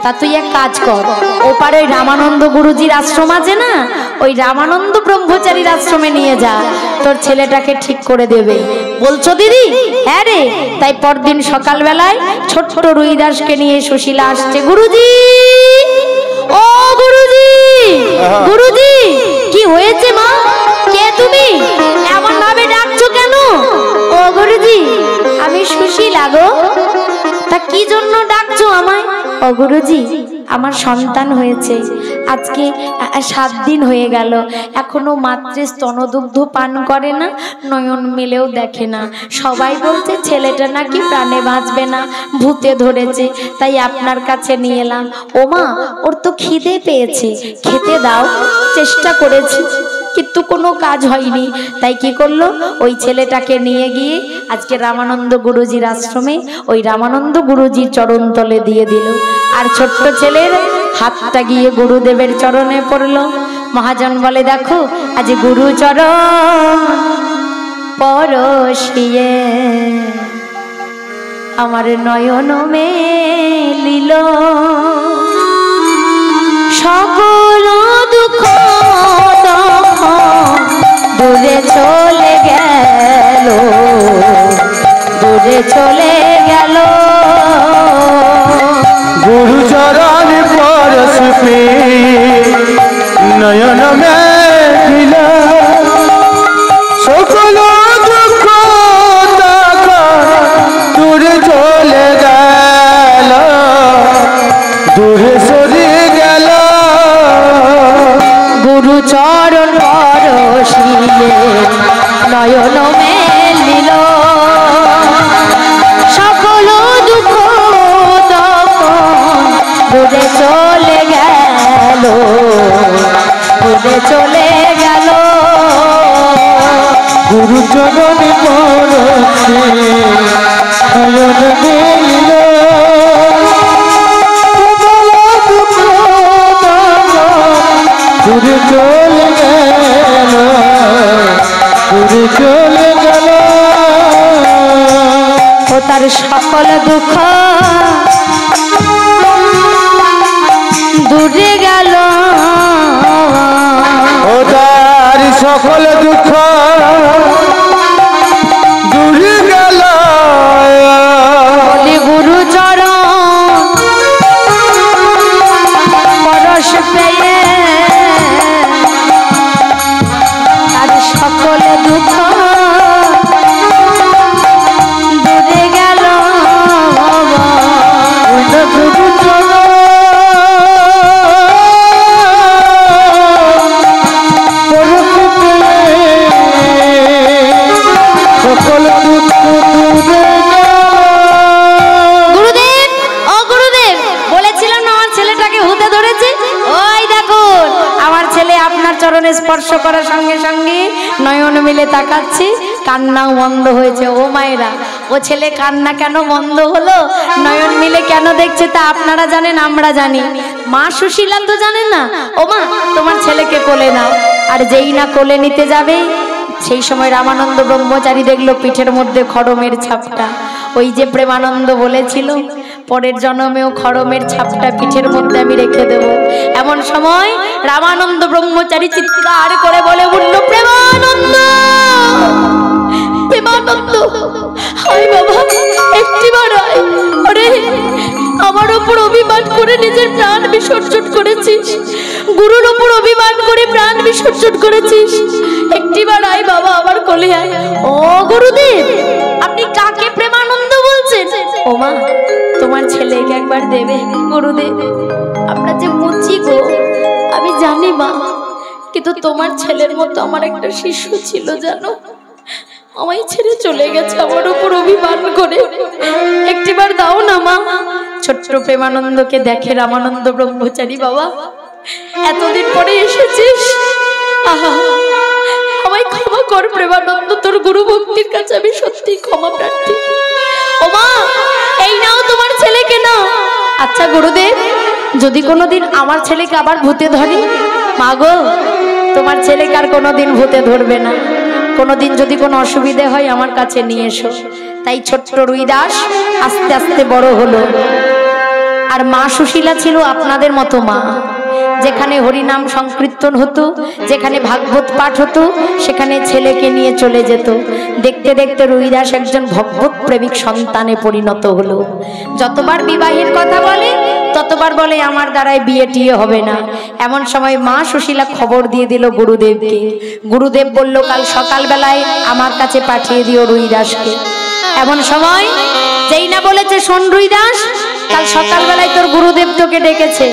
তা তুই এক কাজ কর, ওপারে ওই রামানন্দ গুরুজির আশ্রম আছে না, ওই রামানন্দ ব্রহ্মচারীর আশ্রমে নিয়ে যা, তোর ছেলেটাকে ঠিক করে দেবে। বলছো দিদি? হ্যাঁ রে। তাই পরদিন সকালবেলায় ছোট্ট রুইদাসকে নিয়ে সুশীলা আসছে। গুরুজি, ও গুরুজি, গুরুজি কি হয়েছে মা? কে তুমি? এমন ভাবে ডাকছো কেন? ও গুরুজি আমি সুশীলা গো। তা কি জন্য ডাকছো আমায়? ও গুরুজি আমার সন্তান হয়েছে, আজকে 7 দিন হয়ে গেল, এখনো মাত্রে স্তনদুগ্ধ পান করে না, নয়ন মেলেও দেখে না। সবাই বলছে ছেলেটা নাকি প্রাণে বাঁচবে না, ভূতে ধরেছে। তাই আপনার কাছে নিয়ে এলাম। ও মা, ওর তো খিদে পেয়েছে, খেতে দাও। চেষ্টা করেছি কিন্তু কোনো কাজ হয়নি। তাই কি করলো, ওই ছেলেটাকে নিয়ে গিয়ে আজকে রামানন্দ গুরুজির আশ্রমে ওই রামানন্দ গুরুজির চরণ তলে দিয়ে দিল। আর ছোট্ট ছেলের হাতটা গিয়ে গুরুদেবের চরণে পড়লো। মহাজন বলে দেখো আজ গুরু চরণ পরশিয়ে আমার নয়ন মেলিল, সকল দুঃখ দূরে চলে গেল, দূরে চলে গেল। গুরু চরণ পরশ পে নয়ন মেলিল, সকল দুঃখ দূরে চলে গেল, দূরে সরে গেল। গুরু চরণ পরশিয়ে নয়ন মেলিল, সকল দুঃখ দূরে চলে গেল, দূরে চলে গেল। গুরু চরণ পরশে নয়ন মেলিল, দূরে চলে গেল, দূরে চলে গেল। ও তার সকল দুঃখ দূরে গেল, ও তার সকল দুঃখ দূরে গেল। বলি গুরু চরণ পরশ পেয়ে তার সকল দুঃখ দূরে গেল। গুরু আপনার চরণে স্পর্শ করার সঙ্গে সঙ্গে নয়ন মিলে তাকাচ্ছি, কান্নাও বন্ধ হয়েছে। ও মায়েরা, ও ছেলে কান্না কেন বন্ধ হলো, নয়ন মিলে কেন দেখছে তা আপনারা জানেন, আমরা জানি। মা সুশীলা তো জানেন না। ও মা, তোমার ছেলেকে কোলে নাও। আর যেই না কোলে নিতে যাবে, সেই সময় রামানন্দ ব্রহ্মচারী দেখলো পিঠের মধ্যে খড়মের ছাপটা। ওই যে প্রেমানন্দ বলেছিল পরের জন্মেও খড়মের ছাপটা পিঠের মধ্যে আমি রেখে দেব। এমন সময় রামানন্দ ব্রহ্মচারী চিৎকার করে বলে উঠল, প্রেমানন্দ, প্রেমানন্দ, হায় বাবা, একটিবার আয়। আরে আমার উপর অভিমান করে নিজের প্রাণ বিসর্জন করেছিস, গুরুর উপর অভিমান করে প্রাণ বিসর্জন করেছিস, একটিবার আয় বাবা, আমার কোলে আয়। ও গুরুদেব, আপনি কাকে প্রেমানন্দ বলছেন? ও মা, তোমার ছেলেকে একবার দেবে গুরুদেব। আপনার যে মুচি গো, আমি জানি মা, কিন্তু তোমার ছেলের মতো আমার একটা শিষ্য ছিল জানো, আমায় ছেড়ে চলে গেছে আমার উপর অভিমান করে, একটিবার দাও না মা। ছোট্ট প্রেমানন্দকে দেখে রামানন্দ ব্রহ্মচারী, বাবা এতদিন পরে এসেছিস, আহা আমায় ক্ষমা কর প্রেমানন্দ, তোর গুরু ভক্তির কাছে আমি সত্যি ক্ষমা প্রার্থী। ও মা, এই নাও তোমার ছেলেকে নাও। আচ্ছা গুরুদেব, যদি কোনোদিন আমার ছেলেকে আবার ভূতে ধরে? মা গো, তোমার ছেলেকে আর কোনোদিন ভূতে ধরবে না। কোনোদিন যদি কোনো অসুবিধে হয় আমার কাছে নিয়ে এসো। তাই ছোট্ট রুইদাস আস্তে আস্তে বড় হলো। আর মা সুশীলা ছিল আপনাদের মতো মা। যেখানে হরিনাম সংকীর্তন হতো, যেখানে ভাগবত পাঠ হতো, সেখানে ছেলেকে নিয়ে চলে যেত। দেখতে দেখতে রুইদাস একজন ভগবত প্রেমিক সন্তানে পরিণত হলো। যতবার বিবাহের কথা বলে ততবার বলে আমার দ্বারাই বিয়ে টিয়ে হবে না। এমন সময় মা সুশীলা খবর দিয়ে দিল গুরুদেবকে। গুরুদেব বলল, কাল সকালবেলায় আমার কাছে পাঠিয়ে দিও রুইদাসকে। এমন সময় যেই না বলেছে, শোন রুইদাস, কাল সকালবেলায় তোর গুরুদেব তোকে ডেকেছে।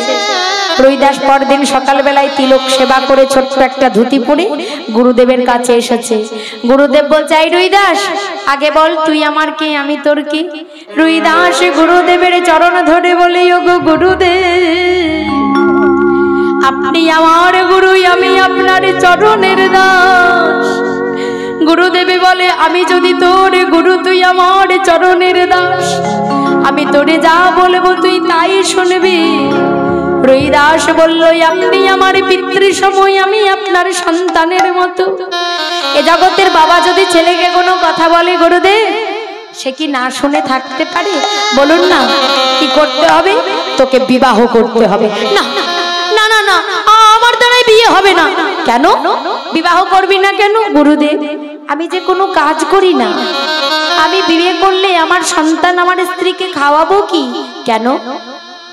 রুইদাস পরদিন সকালবেলায় তিলক সেবা করে ছোট্ট একটা ধুতি পরে গুরুদেবের কাছে এসেছে। গুরুদেব বলছে, এই রুইদাস, আগে বল তুই আমার কে, আমি তোর কি? রুইদাস গুরুদেবের চরণ ধরে বলে, ওগো গুরুদেব, আপনি আমার গুরু, আমি আপনার চরণের দাস। গুরুদেবে বলে, আমি যদি তোর গুরু, তুই আমার চরণের দাস, আমি তোরে যা বলবো তুই তাই শুনবি। রুইদাস বলল, আপনি আমার পিতৃ সময়, আমি আপনার সন্তানের মতো। এ জগতের বাবা যদি ছেলেকে কোনো কথা বলে গুরুদেব, সে কি না শুনে থাকতে পারে? বলুন না, কি করতে হবে? তোকে বিবাহ করতে হবে। না না না না, আমার দ্বারাই বিয়ে হবে না। কেন বিবাহ করবি না কেন? গুরুদেব, আমি যে কোনো কাজ করি না, আমি বিয়ে করলে আমার সন্তান, আমার স্ত্রীকে খাওয়াবো কি? কেন?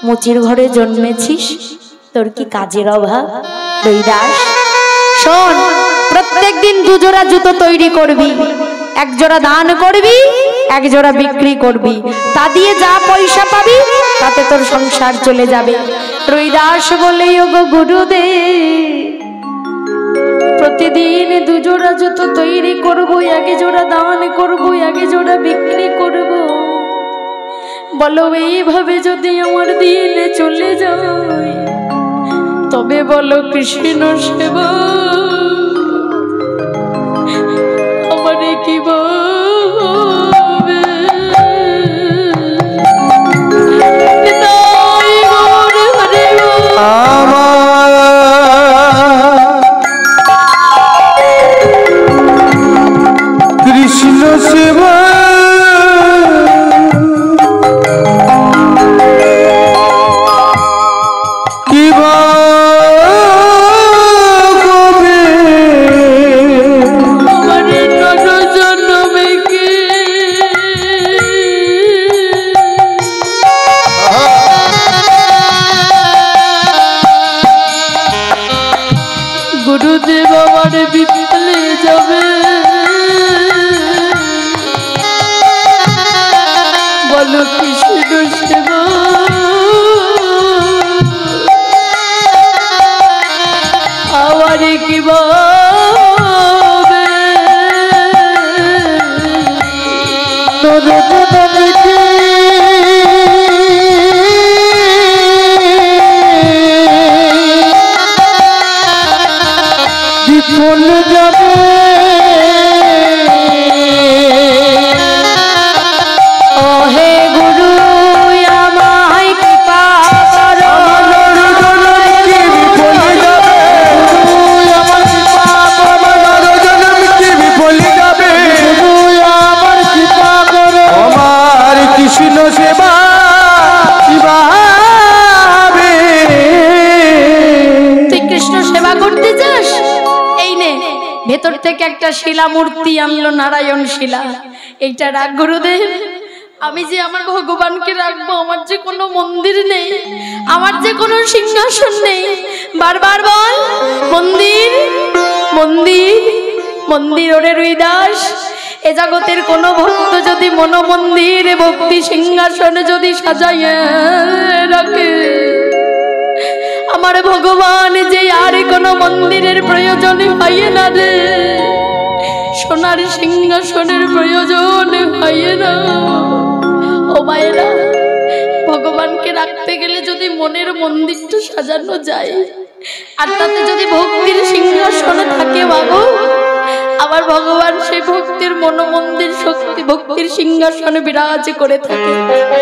মুচির ঘরে জন্মেছিস, তোর কি কাজের অভাব? রুইদাস শোন, প্রত্যেক দিন দুজোড়া জুতো তৈরি করবি, এক জোড়া দান করবি, এক জোড়া বিক্রি করবি, তা দিয়ে যা পয়সা পাবি তাতে তোর সংসার চলে যাবে। রুইদাস বলে, ওগো গুরুদেব, প্রতিদিন দুজোড়া জুতো তৈরি করবো, এক জোড়া দান করবো, এক জোড়া বিক্রি করবো। বলো এইভাবে যদি আমার দিলে চলে যায়, তবে বলো কৃষ্ণ সেবা আমার কি বলবে? কৃষ্ণ সেবা গুরুদেব আমার বিপলে যাবে, বলো কৃষ্ণ সেবা আমার কি বলবে? বলে যাবে ও হে গুরু আমায় কৃপা করো কৃষ্ণ সেবা তুই কৃষ্ণ সেবা করতে চাস? এই নে, ভেতর থেকে একটা শিলা মূর্তি আনলো, নারায়ণ শিলা। এইটা রাখ গুরুদেব। আমি যে আমার ভগবানকে রাখবো, আমার যে কোনো মন্দির নেই, আমার যে কোনো সিংহাসন নেই। বারবার বল, মন্দির মন্দির মন্দির। ওরে রুইদাস, এ জগতের কোন ভক্ত যদি মনোমন্দির ভক্তি সিংহাসনে যদি সাজাইয়া রাখে, আমার ভগবান যে আর কোনো মন্দিরের প্রয়োজন হয় না রে, সোনার সিংহাসনের প্রয়োজন হয় না। ও মায়েরা, ভগবানকে রাখতে গেলে যদি মনের মন্দিরটা সাজানো যায়, আর তাতে যদি ভক্তির সিংহাসন থাকে বাবু, আমার ভগবান সেই ভক্তির মনোমন্দির শক্তি ভক্তির সিংহাসনে বিরাজ করে থাকে।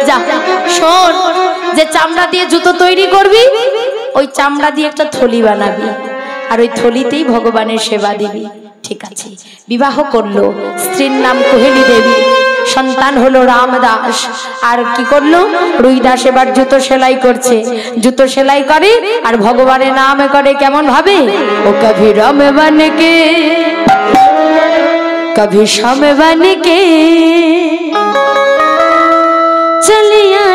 যা শোন, যে চামড়া দিয়ে জুতো তৈরি করবি, ওই চামড়া দিয়ে একটা থলি বানাবি, আর ওই থলিতেই ভগবানের সেবা দিবি। ঠিক আছে। বিবাহ করলো, স্ত্রীর নাম কোহেলি দেবী, সন্তান হলো রামদাস। আর কি করলো? রুইদাস এবার জুতো সেলাই করছে, জুতো সেলাই করে আর ভগবানের নাম করে। কেমন ভাবে? ও কভি রাম বনকে कभी शाम बन के चलिया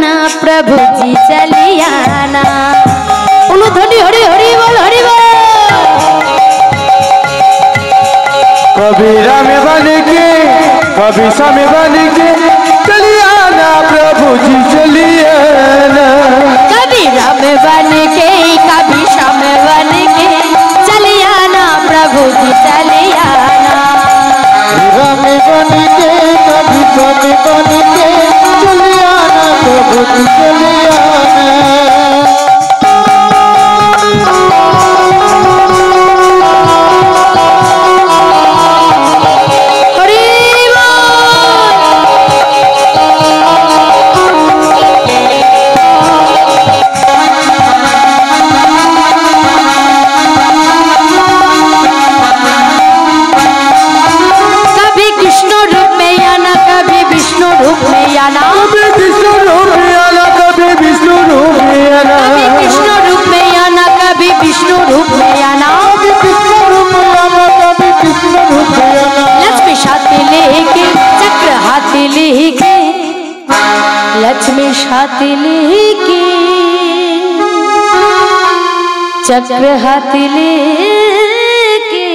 ना प्रभु जी चलिया ना। उलूध्वनि हरि हरि बोल हरि बोल। कभी राम बन के कभी शाम बन के चलिया ना प्रभु जी चलिया ना। कभी राम बन के कभी शाम बन के चलिया ना प्रभु जी चलिया ना। राम बन के कभी शाम बन के चलिया ना प्रभु जी चलिया ना। लक्ष्मी साथी लेके चक्र हाथी लेके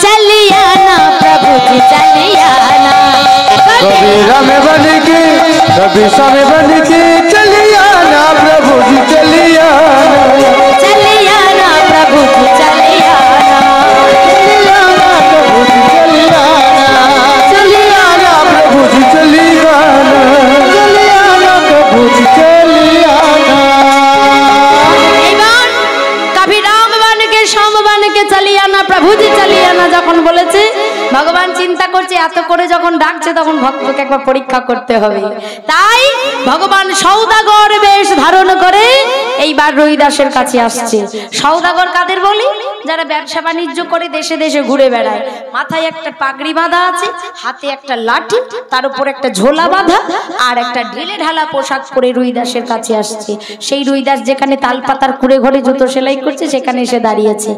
चलिया ना प्रभु जी चलिया ना। कभी राम बन के कभी शाम बन के चलिया ना प्रभु जी चलिया ना। चलिया ना प्रभु जी चलिया ना। चलिया ना प्रभु जी चलिया ना। चलिया ना प्रभु जी चलिया ना। चलिया ना प्रभु जी चलिया ना। एबार कभी राम बन के शाम बन के चलिया ना प्रभु जी चलिया ना যখন বলেছে, ভগবান চিন্তা করছে এত করে যখন ডাকছে তখন ভক্তকে একবার পরীক্ষা করতে হবে। তাই ভগবান সওদাগর বেশ ধারণ করে এইবার রুইদাসের কাছে আসছে। সওদাগর কাদের বলি? যারা ব্যবসা বাণিজ্য করে দেশে দেশে ঘুরে বেড়ায়। মাথায় একটা পাগড়ি বাঁধা আছে, হাতে একটা লাঠি, তার উপর একটা ঝোলা বাঁধা, আর একটা ঢিলে ঢালা পোশাক পরে রুইদাসের কাছে আসছে। সেই রুইদাস যেখানে তালপাতার কুড়ে ঘরে জুতো সেলাই করছে সেখানে এসে দাঁড়িয়েছে।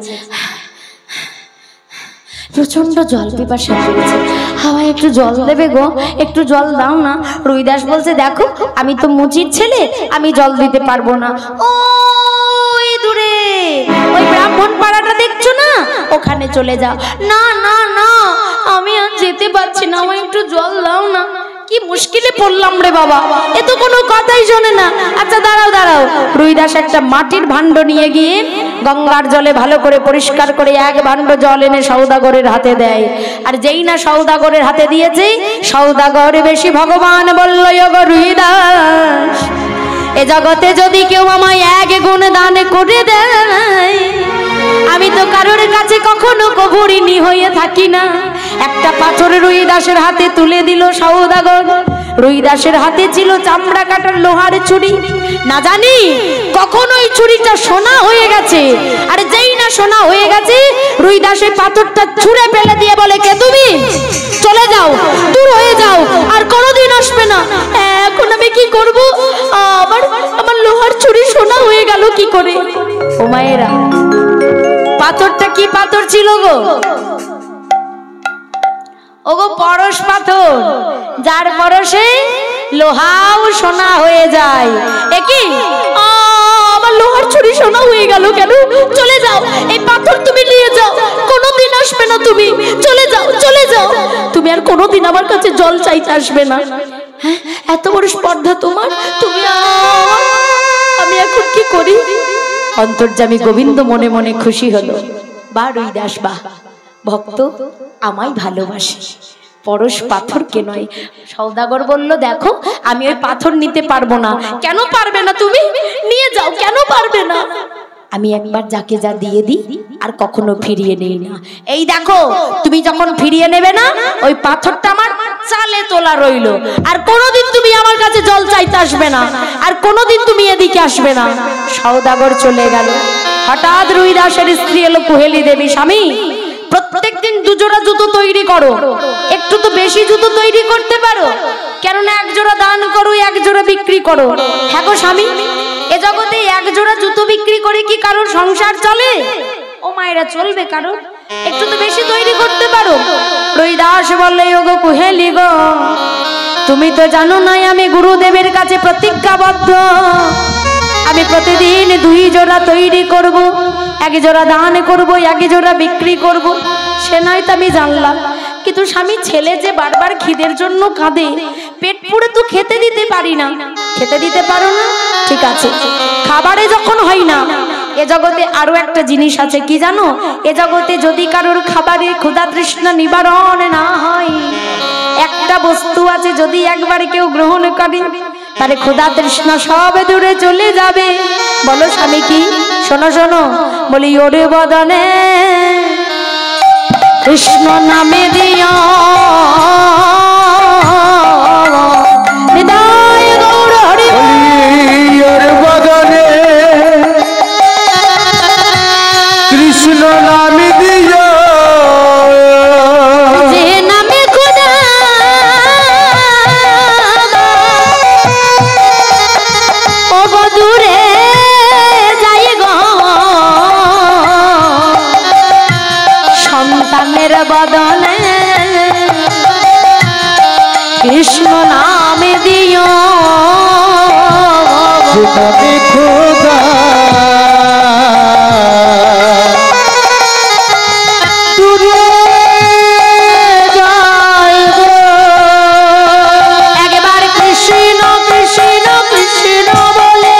প্রচন্ড জল পিপাসা পেয়েছে। হাওয়ায় একটু জল দেবে গো, একটু জল দাও না। রুইদাস বলছে, দেখো আমি তো মুচির ছেলে, আমি জল দিতে পারবো না। ওই দূরে ওই ব্রাহ্মণ পাড়াটা দেখছো না, ওখানে চলে যাও। না না না, আমি আর যেতে পারছি না, আমায় একটু জল দাও না। কি মুশকিলে পড়লাম রে বাবা, এ তো কোনো কথাই শোনে না। আচ্ছা দাঁড়াও দাঁড়াও, রুইদাস একটা মাটির ভাণ্ড নিয়ে গিয়ে গঙ্গার জলে ভালো করে পরিষ্কার করে এক ভাণ্ড জল এনে সওদাগরের হাতে দেয়। আর যেই না সওদাগরের হাতে দিয়েছে, সওদাগর বেশি ভগবান বলল, ওগো রুইদাস, এ জগতে যদি কেউ আমায় এক গুণ দান করে দেয়, আমি তো কারোর কাছে কখনো কবুরিনী হয়ে থাকি না। একটা পাথর রুইদাসের হাতে তুলে দিল সওদাগর। রুইদাসের হাতে ছিল চামড়া কাটার লোহার ছুরি। না জানি কখন ওই ছুরিটা সোনা হয়ে গেছে। আর যেই না সোনা হয়ে গেছে, রুইদাসের পাথরটা ছুঁড়ে ফেলে দিয়ে বলে, কে তুমি? চলে যাও, দূর হয়ে যাও, আর কোনোদিন আসবে না। এখন আমি কি করব? আমার লোহার ছুরি সোনা হয়ে গেল কি করে? ও মায়েরা, পাথরটা কি পাথর ছিল গো? ওগো পরশ পাথর, যার পরশে লোহাও সোনা হয়ে যায়। একই আমার লোহার ছুরি সোনা হয়ে গেল কেন? চলে যাও, এই পাথর তুমি নিয়ে যাও, কোনোদিন আসবে না তুমি। চলে যাও, চলে যাও, তুমি আর কোনোদিন আমার কাছে জল চাইতে আসবে না। হ্যাঁ, এত বড় স্পর্ধা তোমার, তুমি আমি এখন কি করি? অন্তর্যামী গোবিন্দ মনে মনে খুশি হলো। বা রুইদাস, বা ভক্ত আমায় ভালোবাসে, পরশ পাথরকে নয়। সওদাগর বলল, দেখো আমি ওই পাথর নিতে পারবো না। কেন পারবে না? তুমি নিয়ে যাও, কেন পারবে না? আমি একবার যাকে যা দিয়ে দিই আর কখনো ফিরিয়ে নেই না। এই দেখো, তুমি যখন ফিরিয়ে নেবে না, ওই পাথরটা আমার চালে তোলা রইল। আর কোনোদিন তুমি আমার কাছে জল চাইতে আসবে না, আর কোনোদিন তুমি এদিকে আসবে না। সওদাগর চলে গেল। হঠাৎ রুইদাসের স্ত্রী এলো কুহেলি দেবী, স্বামী প্রত্যেকদিন দুজোড়া জুতো তৈরি করো, একটু তো বেশি জুতো তৈরি করতে পারো, কেননা এক জোড়া দান করো, এক জোড়া বিক্রি করো। হ্যাঁ গো স্বামী, এ জগতে এক জোড়া জুতো বিক্রি করে কি কারোর সংসার চলে? ও মায়েরা, চলবে কারোর? একটু তো বেশি তৈরি করতে পারো। রুইদাস বললে, ওগো কুহেলি গো, তুমি তো জানো না আমি গুরুদেবের কাছে প্রতিজ্ঞাবদ্ধ। আমি প্রতিদিন 2 জোড়া তৈরি করব, 1 জোড়া দান করব, 1 জোড়া বিক্রি করব। সে নয় তো আমি জানলাম, কিন্তু স্বামী ছেলে যে বারবার খিদের জন্য কাঁদে, পেট পুড়ে তো খেতে দিতে পারি না। খেতে দিতে পারো না? ঠিক আছে, খাবারে যখন হয় না, এ জগতে আরো একটা জিনিস আছে, কি জানো? এ জগতে যদি কারোর খাবারে ক্ষুধা তৃষ্ণা নিবারণ না হয়, একটা বস্তু আছে, যদি একবার কেউ গ্রহণ করে, তারে ক্ষুধা তৃষ্ণা সব দূরে চলে যাবে। বলো স্বামী কি? শোনো শোনো, বলি, ওরে বদনে কৃষ্ণ নামে দিও হৃদয় গৌর হরি, ওরে বদনে কৃষ্ণ নামে দিও, যে নামে খোদা ও দূরে যাই গো, সন্তানের বদনে কৃষ্ণ নামে দিও, নামে খোদা দূরে যায় গো। একবার কৃষ্ণ কৃষ্ণ কৃষ্ণ বলে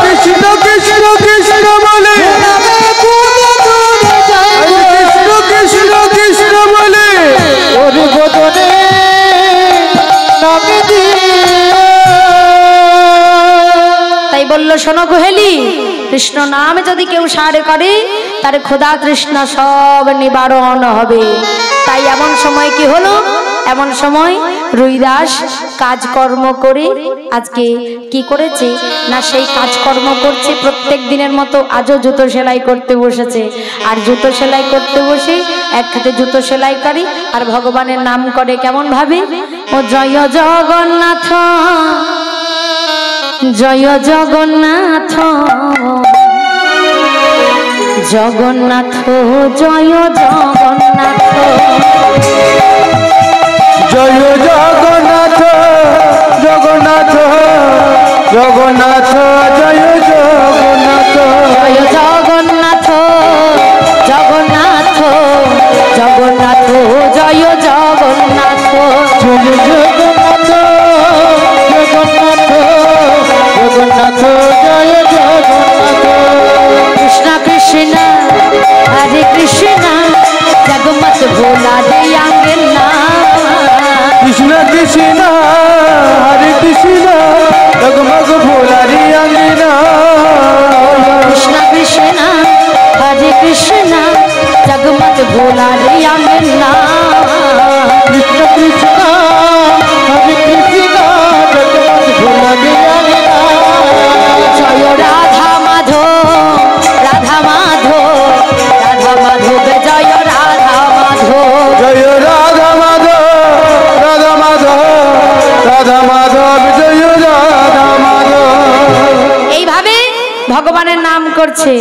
কৃষ্ণ কৃষ্ণ কৃষ্ণ বলে, কৃষ্ণ কৃষ্ণ কৃষ্ণ বলে, ওরে বদনে নামে দিও। তাই বললো, শোনো কুহেলি, কৃষ্ণ নাম যদি কেউ সার করে, তার ক্ষুধা তৃষ্ণা সব নিবারণ হবে। তাই এমন সময় কি হলো? এমন সময় রুইদাস কাজকর্ম করে আজকে কি করেছে না, সেই কাজকর্ম করছে প্রত্যেক দিনের মতো। আজও জুতো সেলাই করতে বসেছে। আর জুতো সেলাই করতে বসে এক হাতে জুতো সেলাই করে আর ভগবানের নাম করে। কেমন ভাবে? ও জয় জগন্নাথ, জয় জগন্নাথ, জগন্নাথ জয় জগন্নাথ, জয় জগন্নাথ জগন্নাথ জগন্নাথ, জয় জগন্নাথ, জয় জগন্নাথ, জগন্নাথ, জগন্নাথ জয় জগন্নাথ। কৃষ্ণ হরে কৃষ্ণ জগমগ ভোলারি আঙ্গিনা কৃষ্ণ কৃষ্ণ হরে কৃষ্ণ জগমগ ভোলারি আঙ্গিনা কৃষ্ণ কৃষ্ণ হরে কৃষ্ণ জগমগ ভোলারি আঙ্গিনা জয় রাধা মাধব রাধা মাধব রাধা মাধব জয় রাধা মাধব জয় রাধা মাধব রাধা মাধব রাধা মাধব জয় রাধা মাধব। এইভাবে ভগবানের নাম করছে।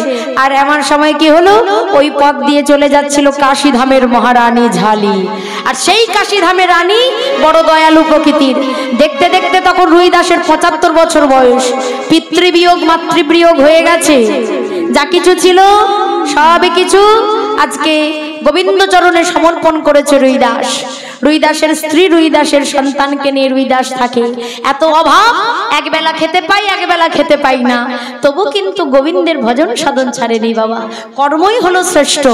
আর এমন সময় কি হলো, ওই পথ দিয়ে চলে যাচ্ছিল কাশীধামের মহারানী ঝালি। আর সেই কাশীধামের রানী বড় দয়ালু প্রকৃতির। দেখতে দেখতে তখন রুইদাসের 75 বছর বয়স। পিতৃবিয়োগ মাতৃবিয়োগ হয়ে গেছে। যা কিছু ছিল সবই কিছু আজকে গোবিন্দচরণে সমর্পণ করেছে রুইদাস। রুইদাসের স্ত্রী রুইদাসের সন্তানকে নিয়ে রুইদাস থাকে। এত অভাব, একবেলা খেতে পাই একবেলা খেতে পাই না, তবু কিন্তু গোবিন্দের ভজন সাধন ছাড়েনি বাবা। কর্মই হলো শ্রেষ্ঠ।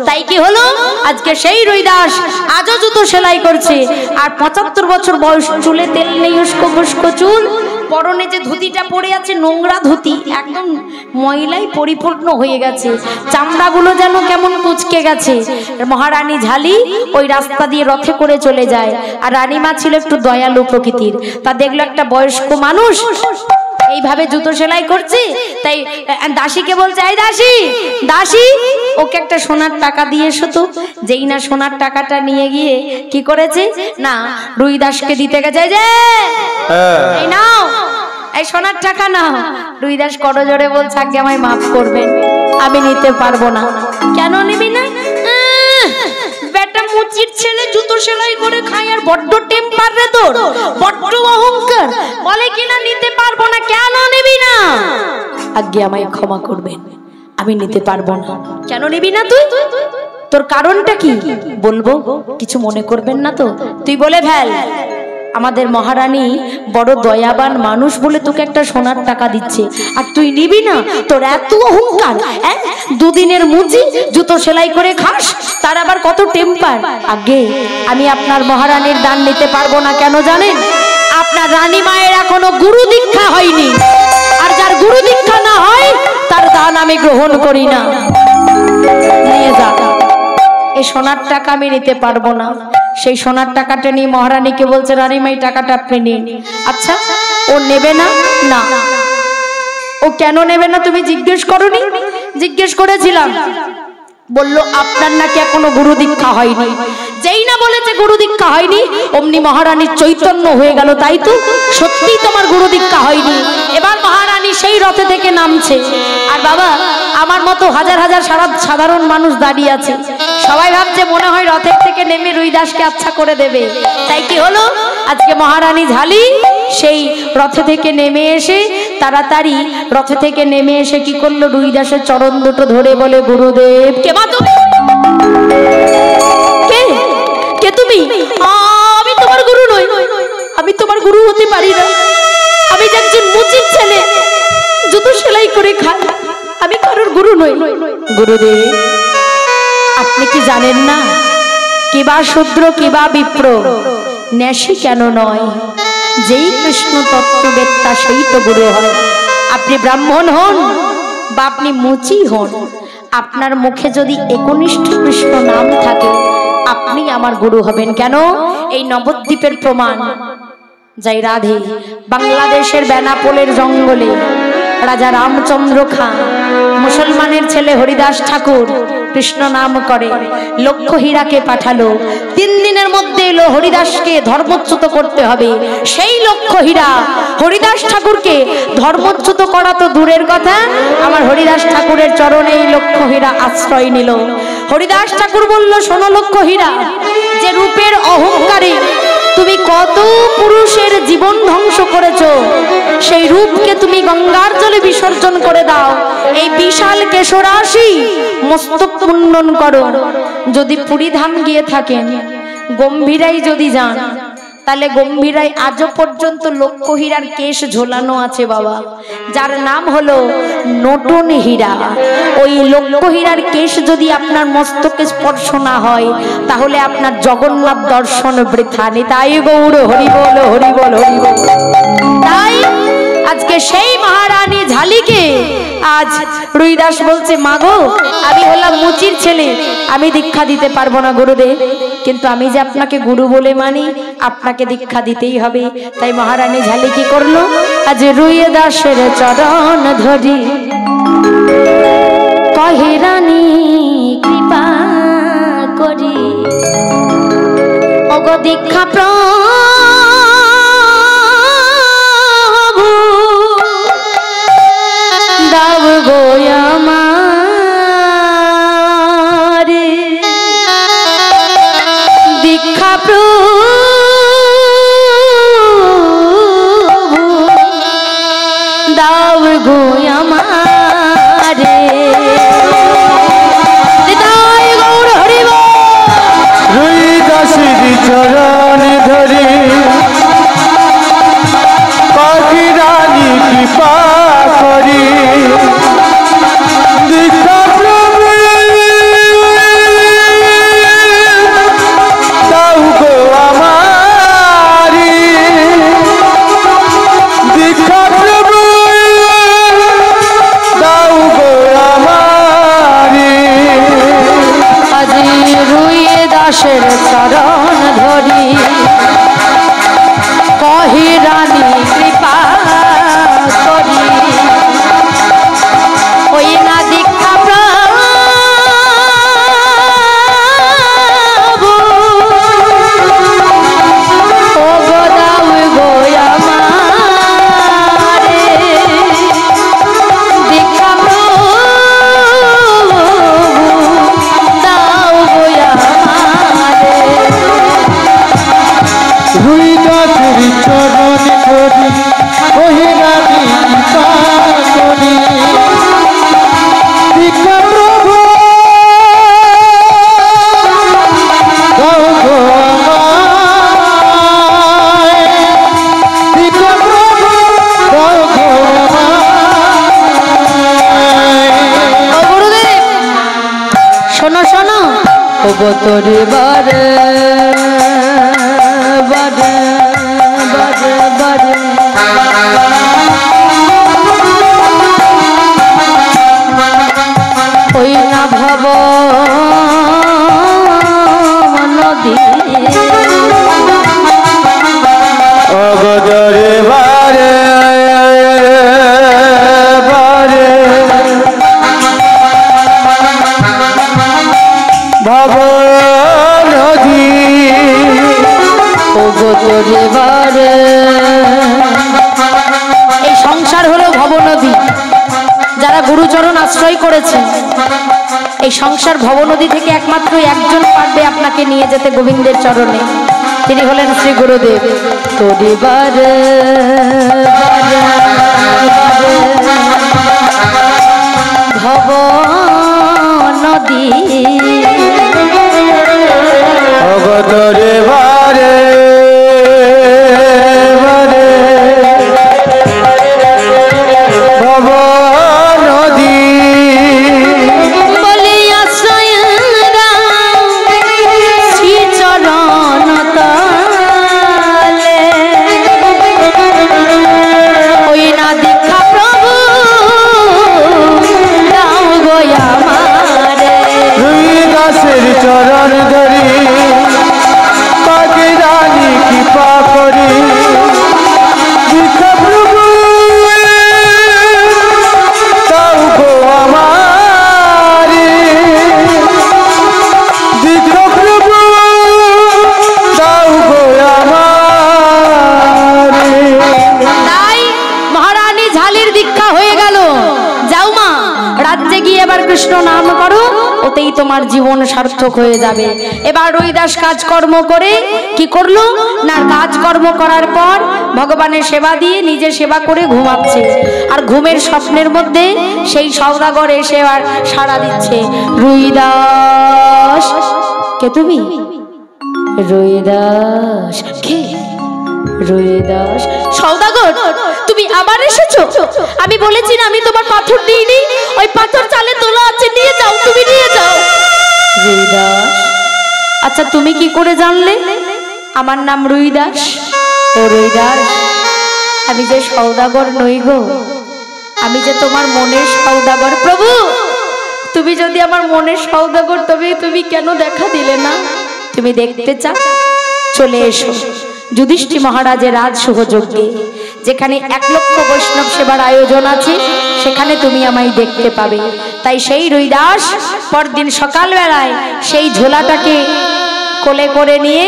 তাই কি হলো, আজকে সেই রুইদাস আজও জুতো সেলাই করছে। আর 75 বছর বয়স, চুলে তেল নেই, উস্কো খুস্কো চুল, পরনে যে ধুতিটা পরে আছে নোংরা ধুতি, একদম ময়লায় পরিপূর্ণ হয়ে গেছে, চামড়াগুলো যেন কেমন কুচকে গেছে। মহারানী ঝালি ওই রাস্তা দিয়ে রথে করে চলে যায়। আর রানীমা ছিল একটু দয়ালু প্রকৃতির। তা দেখলো একটা বয়স্ক মানুষ এইভাবে জুতো সেলাই করছে, তাই দাসীকে বলছে, এই দাসী দাসী ওকে একটা সোনার টাকা দিয়ে এসো তো। যেই না সোনার টাকাটা নিয়ে গিয়ে কি করেছে না, রুইদাসকে দিতে গেছে, যে এই নাও এই সোনার টাকা নাও। রুইদাস করজোড়ে বলছে, আগে আমায় মাফ করবেন, আমি নিতে পারবো না। কেন নিবি না? বেটা মুচির ছেলে জুতো সেলাই করে খায় আর বড্ড টেম্পার রে তোর, বড্ড অহংকার, বলে কিনা নিতে পারবো না। কেন নিবি না? আগে আমায় ক্ষমা করবেন, আমি নিতে পারবো না। কেন নিবি না তুই? তোর কারণটা কি বলবো, কিছু মনে করবেন না তো? তুই বলে ফেল। আমাদের মহারানী বড় দয়াবান মানুষ বলে তোকে একটা সোনার টাকা দিচ্ছে, আর তুই নিবি না? তোর এত অহংকার, দুদিনের মুচি জুতো সেলাই করে খাস, তার আবার কত টেম্পার। আগে আমি আপনার মহারানীর দান নিতে পারবো না। কেন জানেন? আপনার রানী মায়ের এখনো গুরু দীক্ষা হয়নি, আর যার গুরু দীক্ষা না হয় তার দান আমি গ্রহণ করি না। নিয়ে যা, এই সোনার টাকা আমি নিতে পারবো না। সেই সোনার টাকাটা নিয়ে মহারানীকে বলছে, রানীমা এই টাকাটা আপনি নিন। আচ্ছা, ও নেবে না? না। ও কেন নেবে না তুমি জিজ্ঞেস করনি? জিজ্ঞেস করেছিলাম। বলল, আপনার নাকি এখনো গুরু দীক্ষা হয়নি। যেই না বলেছে গুরু দীক্ষা হয়নি, অমনি মহারানীর চৈতন্য হয়ে গেল, তাই তো, সত্যি তোমার গুরু দীক্ষা হয়নি। এবার মহারানী সেই রথে থেকে নামছে। আর বাবা, আমার মতো হাজার হাজার সাধারণ মানুষ দাঁড়িয়ে আছে। সবাই ভাবছে মনে হয় রথের থেকে নেমে রুইদাসকে আচ্ছা করে দেবে। তাই কি হলো, আজকে মহারানী ঝালি সেই রথে থেকে নেমে এসে তাড়াতাড়ি রথে থেকে নেমে এসে কি করলো, রুইদাসের চরণ দুটো ধরে বলে, গুরুদেব। কে মা তুমি? কে কে তুমি? আমি তোমার গুরু নই, আমি তোমার গুরু হতে পারি না। আমি একজন মুচির ছেলে, জুতো সেলাই করে খাই, আমি কারোর গুরু নই। গুরুদেব, আপনি কি জানেন না, কিবা শূদ্র কিবা বিপ্র, ন্যাসী কেন নয়, যেই কৃষ্ণ তত্ত্ববেত্তা সেই তো গুরু হয়। আপনি ব্রাহ্মণ হন বা আপনি মুচি হন, আপনার মুখে যদি একনিষ্ঠ কৃষ্ণ নাম থাকে, আপনি আমার গুরু হবেন। কেন? এই নবদ্বীপের প্রমাণ। যাই রাধে, বাংলাদেশের বেনাপোলের জঙ্গলে রাজা রামচন্দ্র খান, মুসলমানের ছেলে হরিদাস ঠাকুর কৃষ্ণ নাম করে, লক্ষ হীরাকে পাঠালো। 3 দিনের মধ্যে এলো, হরিদাসকে ধর্মচ্যুত করতে হবে। সেই লক্ষ হীরা হরিদাস ঠাকুরকে ধর্মচ্যুত করা তো দূরের কথা, আমার হরিদাস ঠাকুরের চরণে এই লক্ষ হীরা আশ্রয় নিল। হরিদাস ঠাকুর বলল, শোনো লক্ষ হীরা, যে রূপের অহংকারে তুমি কত পুরুষের জীবন ধ্বংস করেছো, সেই রূপকে তুমি গঙ্গার জলে বিসর্জন করে দাও। এই বিশাল কেশরাশি মস্তক মুন্ডন করো। যদি পুরী ধাম গিয়ে থাকেন, গম্ভীরাই যদি যান, তাহলে গম্ভীরায় আজও পর্যন্ত লক্ষ হীরার কেশ ঝোলানো আছে বাবা, যার নাম হলো নটন হীরা। ওই লক্ষ হীরার কেশ যদি আপনার মস্তকে স্পর্শ না হয় তাহলে আপনার জগন্নাথ দর্শন বৃথা। তাই গৌর হরি বল হরি বল হরি বল। তাই আজকে সেই মহারানী ঝালিকে আজ রুইদাস বলছে, মাগো আমি হলাম মুচির ছেলে, আমি দীক্ষা দিতে পারবো না গুরুদেব, কিন্তু আমি যে আপনাকে গুরু বলে মানি, আপনাকে দীক্ষা দিতেই হবে। তাই মহারানী ঝালি কি করলো, আজ রুইদাসের চরণ ধরি কহে রানী কৃপা করি, ওগো দীক্ষা দাও গো আমারে, দীক্ষা দাও গো আমারে। গৌর হরিব রুইদাসের চরণ ধরে কহে রানী কৃপা করি, দীক্ষা প্রভু দাও গো আমারি, দীক্ষা প্রভু দাও গো আমারি। আজি রুইদাসের চরণ ধরি কহে রানী কৃপা করি, ওই না দীক্ষা প্রভু ও গো দাও গো আমারে, দীক্ষা প্রভু দাও গো আমারে। রুইদাসের চরণ ধরি কহে রানী কৃপা করি, দীক্ষা প্রভু দাও গো আমায়, দীক্ষা প্রভু দাও গো আমায়। ও গুরুদেব শোনো শোনো, ও গো তোরে বারে বারে বারে বারে ওই না ভব নদী অগদরে বারে বারে ভব নদী, ও গো তোরে বারে। এই সংসার হলো ভবনদী, যারা গুরুচরণ আশ্রয় করেছেন এই সংসার ভবনদী থেকে একমাত্র একজন পারবে আপনাকে নিয়ে যেতে গোবিন্দের চরণে, তিনি হলেন শ্রী গুরুদেব। তোরে বারে ভব নদী অগদরে বারে বারে ভব নদী, বলি আশ্রয় শ্রী চরণ তলে, ওই না দীক্ষা প্রভু দাও গো আমারে। রুইদাসের চরণ ধরি কহে রানী কৃপা করি, দীক্ষা প্রভু দাও গো আমারি, দীক্ষা প্রভু দাও গো আমারি। তাই মহারানী ঝালির দীক্ষা হয়ে গেল। যাও মা, রাজ্যে গিয়ে এবার কৃষ্ণ নাম করো, ওতেই তোমার জীবন সার্থক হয়ে যাবে। এবার রুইদাস কাজকর্ম করে কি করলো না, কাজকর্ম করার পর ভগবানের সেবা দিয়ে নিজে সেবা করে ঘুমাচ্ছে, আর ঘুমের স্বপ্নের মধ্যে সেই সওদাগর এসে আর সাড়া দিচ্ছে, রুইদাস কে তুমি? রুইদাস কে? রুইদাস। সওদাগর, তুমি আবার এসেছো? আমি বলেছি না আমি তোমার পাথর দিইনি, ওই পাথর চালে তোলা আছে, নিয়ে যাও, তুমি নিয়ে যাও। রুইদাস, আচ্ছা তুমি কি করে জানলে আমার নাম রুইদাস? ও রুইদাস, আমি যে সওদাগর নই গো, আমি যে তোমার মনের সওদাগর। প্রভু, তুমি যদি আমার মনের সওদাগর, তবে তুমি কেন দেখা দিলে না? তুমি দেখতে চাও? চলে এসো যুধিষ্ঠির মহারাজের রাজ শুভযজ্ঞে, যেখানে 1 লক্ষ বৈষ্ণব সেবার আয়োজন আছে, সেখানে তুমি আমায় দেখতে পাবে। তাই সেই রুইদাস পরদিন সকালবেলায় সেই ঝোলাটাকে কোলে করে নিয়ে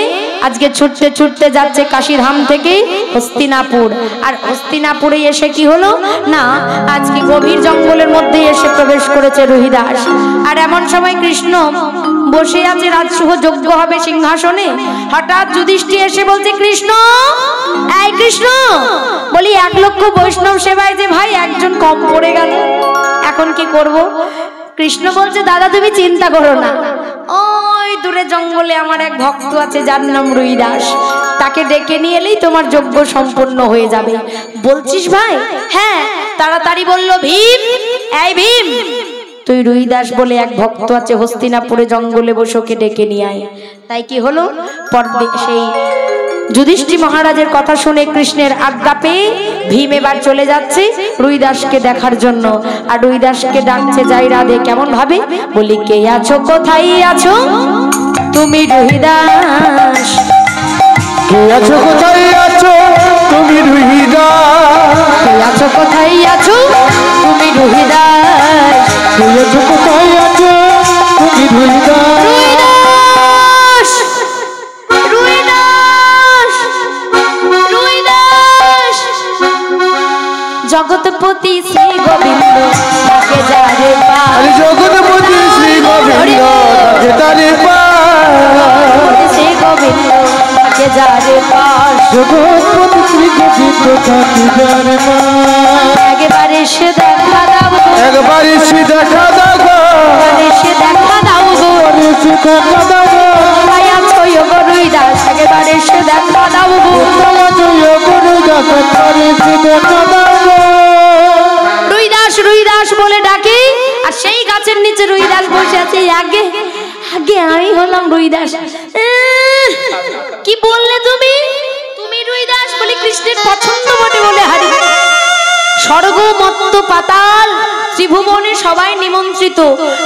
আজকে ছুটতে ছুটতে যাচ্ছে কাশীধাম থেকে হস্তিনাপুর। আর হস্তিনাপুরে এসে কি হলো না, আজকে গভীর জঙ্গলের মধ্যে এসে প্রবেশ করেছে রুইদাস। আর এমন সময় কৃষ্ণ বসে আছে, রাজসুহ যজ্ঞ হবে সিংহাসনে। হঠাৎ যুধিষ্ঠির এসে বলছে, কৃষ্ণ, এই কৃষ্ণ, বলি 1 লক্ষ বৈষ্ণব সেবায় যে ভাই একজন কম পড়ে গেল, এখন কি করব? কৃষ্ণ বলছে, দাদা তুমি চিন্তা করো না, ওই দূরে জঙ্গলে আমার এক ভক্ত আছে যার নাম রুইদাস, তাকে ডেকে নিয়ে এলেই তোমার যজ্ঞ সম্পূর্ণ হয়ে যাবে। বলছিস ভাই? হ্যাঁ। তাড়াতাড়ি বলল, ভীম, এই ভীম, তুই রুইদাস বলে এক ভক্ত আছে হস্তিনাপুরে জঙ্গলে বসে, ওকে ডেকে নিয়ে আয়। তাই কি হলো, পরদিন সেই যুধিষ্ঠির মহারাজের কথা শুনে কৃষ্ণের আজ্ঞা পেয়ে ভীম এবার চলে যাচ্ছে রুইদাসকে দেখার জন্য। আর রুইদাসকে ডাকছে, যাই রাধে, কেমন ভাবে? বলি, কে আছো, কোথায় আছো তুমি রুইদাস? কে আছো, কোথায় আছো তুমি রুইদাস? কে আছো, কোথায় আছো তুমি রুইদাস? কে আছো, কোথায় আছো তুমি রুইদাস? রুইদাস, রুইদাস, জগৎপতি শ্রী গোবিন্দ তাকে যারে পায়, জগৎপতি শ্রী গোবিন্দ তাকে তারে পায়, শ্রী গোবিন্দ তাকে যারে পায়, জগৎপতি শ্রী গোবিন্দ তাকে যারে পায়। একবারে সে দেখা দাও গো, একবার এসে দেখা দাও গো, একবারে সে দেখা দাও গো, এসে দেখা দাও গো, কোথায় আছো গো রুইদাস, একবারে সে দেখা দাও গো। রুইদাস, রুইদাস বলে ডাকে, আর সেই গাছের নিচে রুইদাস বসে আছে। আগে আগে আমি হলাম রুইদাস। কি বললে তুমি? তুমি রুইদাস? বলে কৃষ্ণের পছন্দ বটে বলে হারি। স্বর্গ, মত্ত, পাতাল, ত্রিভুবনে সবাই নিমন্ত্রিত,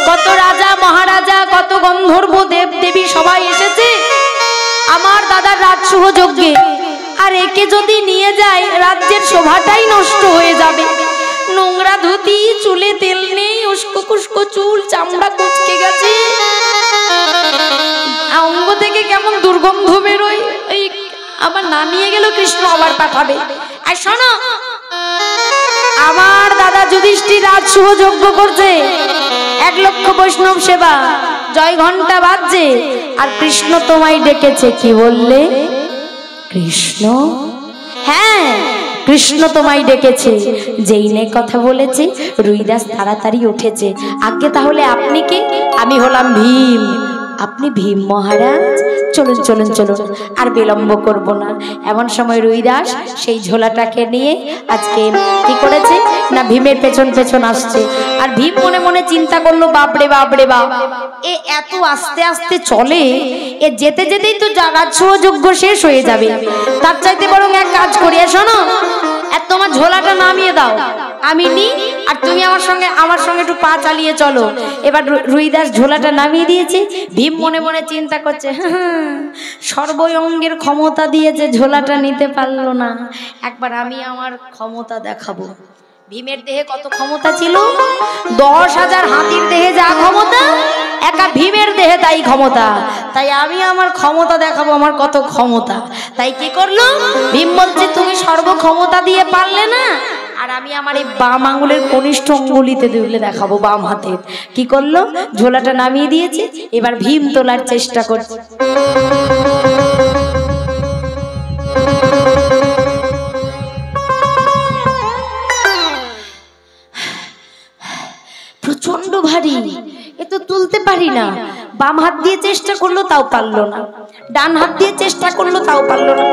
কত রাজা মহারাজা, কত গন্ধর্ব দেব দেবী সবাই এসেছে আমার দাদার রাজসুহ যজ্ঞে। আর একে যদি নিয়ে যায়, রাজ্যের শোভাটাই নষ্ট হয়ে যাবে। নোংরা ধুতি, চুলে তেল নেই, উস্কো কুস্কো চুল, চামড়া কুচকে গেছে, অঙ্গ থেকে কেমন দুর্গন্ধ বেরোয়। এই আবার না নিয়ে গেল কৃষ্ণ আবার পাঠাবে। আর শোনো, আমার দাদা যুধিষ্ঠির রাজসুহ যজ্ঞ করছে, 1 লক্ষ বৈষ্ণব সেবা, জয় ঘন্টা বাজছে, আর কৃষ্ণ তোমায় ডেকেছে। কি বললে? কৃষ্ণ? হ্যাঁ, কৃষ্ণ তোমায় ডেকেছে। যেই নে কথা বলেছে, রুইদাস তাড়াতাড়ি উঠেছে। আগে তাহলে আপনি কে? আমি হলাম ভীম। আপনি ভীম মহারাজ? চলুন চলুন চলুন, আর বিলম্ব করব না। এমন সময় রুইদাস সেই ঝোলাটাকে নিয়ে আজকে কি করেছে না, ভীমের পেছন পেছন আসছে। আর ভীম মনে মনে চিন্তা করলো, বাপরে বাপরে বাপ, এ এত আস্তে আস্তে চলে, এ যেতে যেতেই তো রাজসুহ যজ্ঞ শেষ হয়ে যাবে। তার চাইতে বরং এক কাজ করি, শোনো, তোমার ঝোলাটা নামিয়ে দাও, আমি নি, আর তুমি আমার সঙ্গে একটু পা চালিয়ে চলো। এবার রুইদাস ঝোলাটা নামিয়ে দিয়েছে। ভীম মনে মনে চিন্তা করছে, সর্বঙ্গের ক্ষমতা দিয়ে যে ঝোলাটা নিতে পারলো না, একবার আমি আমার ক্ষমতা দেখাবো। ভীমের দেহে কত ক্ষমতা ছিল? 10,000 হাতির দেহে যা ক্ষমতা, একা ভীমের দেহে তাই ক্ষমতা। তাই আমি আমার ক্ষমতা দেখাবো, আমার কত ক্ষমতা। তাই কি করলো ভীম? বলছে, তুমি সর্বক্ষমতা দিয়ে পারলে না, আর আমি আমার এই বাম আঙুলের কনিষ্ঠ অঙ্গুলিতে দিলে দেখাবো, বাম হাতের। কি করলো? ঝোলাটা নামিয়ে দিয়েছে। এবার ভীম তোলার চেষ্টা করছে। প্রচন্ড ভারী, এ তো তুলতে পারি না। বাম হাত দিয়ে চেষ্টা করলো তাও পারলো না, ডান হাত দিয়ে চেষ্টা করলো তাও পারলো না।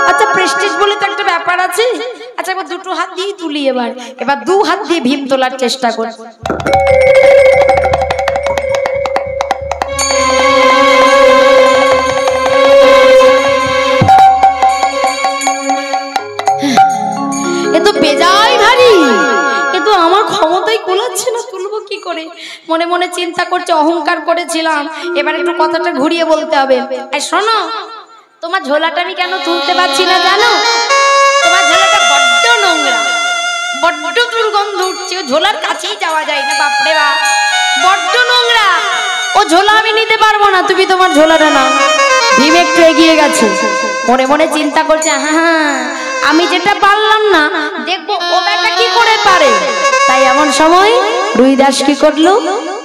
আচ্ছা প্রেস্টিজ বলে তো একটা ব্যাপার আছে। আচ্ছা এবার দুটো হাত দিয়েই তুলি, এবার দু হাত দিয়ে ভীম তোলার চেষ্টা কর। এ তো বেজায় ভারী, এ তো আমার ক্ষমতাই কুলাচ্ছে না, তুলবো কি করে? মনে মনে চিন্তা করছে, অহংকার করেছিলাম, এবার একটু কথাটা ঘুরিয়ে বলতে হবে। এই শোনো, তোমার ঝোলাটা আমি কেন তুলতে পারছি না জানো? তোমার ঝোলাটা বড্ড নোংরা, বড্ড দুর্গন্ধ উঠছে, ঝোলার কাছেই যাওয়া যায় না। বাপরে বাপ, বড্ড নোংরা, ও ঝোলা আমি নিতে পারবো না, তুমি তোমার ঝোলাটা নাও। ভীম একটু এগিয়ে গেছে, মনে মনে চিন্তা করছে, হ্যাঁ আমি যেটা পারলাম না, দেখবো ও বেটা কি করে পারে। তাই এমন সময় রুইদাস কি করলো?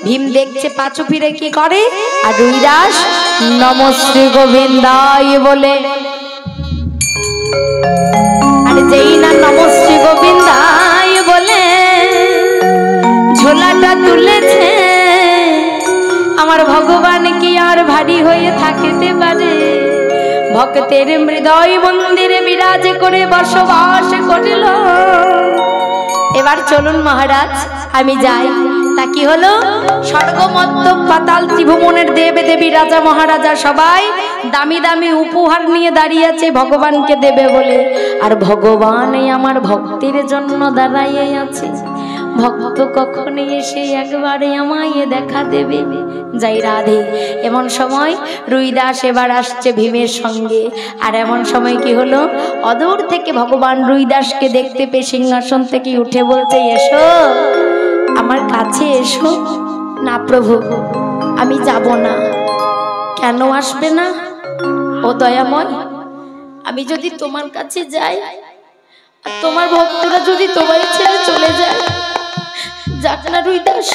ভীম দেখছে পাঁচু ফিরে কি করে, আর রুইদাস নমশ্রী গোবিন্দায় বলে, আর যেই না নমশ্রী গোবিন্দায় বলে ঝোলাটা তুলেছে, আমার ভগবান কি আর ভারী হয়ে থাকিতে পারে? ভক্তের হৃদয় মন্দিরে বিরাজ করে বসবাস করিল। এবার চলুন মহারাজ, আমি যাই। তা কি হলো? স্বর্গ মর্ত্য পাতাল ত্রিভুবনের দেব দেবী রাজা মহারাজা সবাই দামি দামি উপহার নিয়ে দাঁড়িয়ে আছে ভগবানকে দেবে বলে, আর ভগবান আমার ভক্তির জন্য দাঁড়াইয়ে আছে। ভক্ত কখনো এসে একবারে আমায় দেখা দেবে। যাই রাধে। এমন সময় রুইদাস এবার আসছে ভীমের সঙ্গে, আর এমন সময় কি হলো? অদূর থেকে ভগবান রুইদাসকে দেখতে পেয়ে সিংহাসন থেকে উঠে বলছে, এসো আমার কাছে এসো। না প্রভু, আমি যাব না। কেন আসবে না? ও দয়াময়, আমি যদি তোমার কাছে যাই আর তোমার ভক্তরা যদি তোমায় ছেড়ে চলে যায়, যাক না রুইদাস,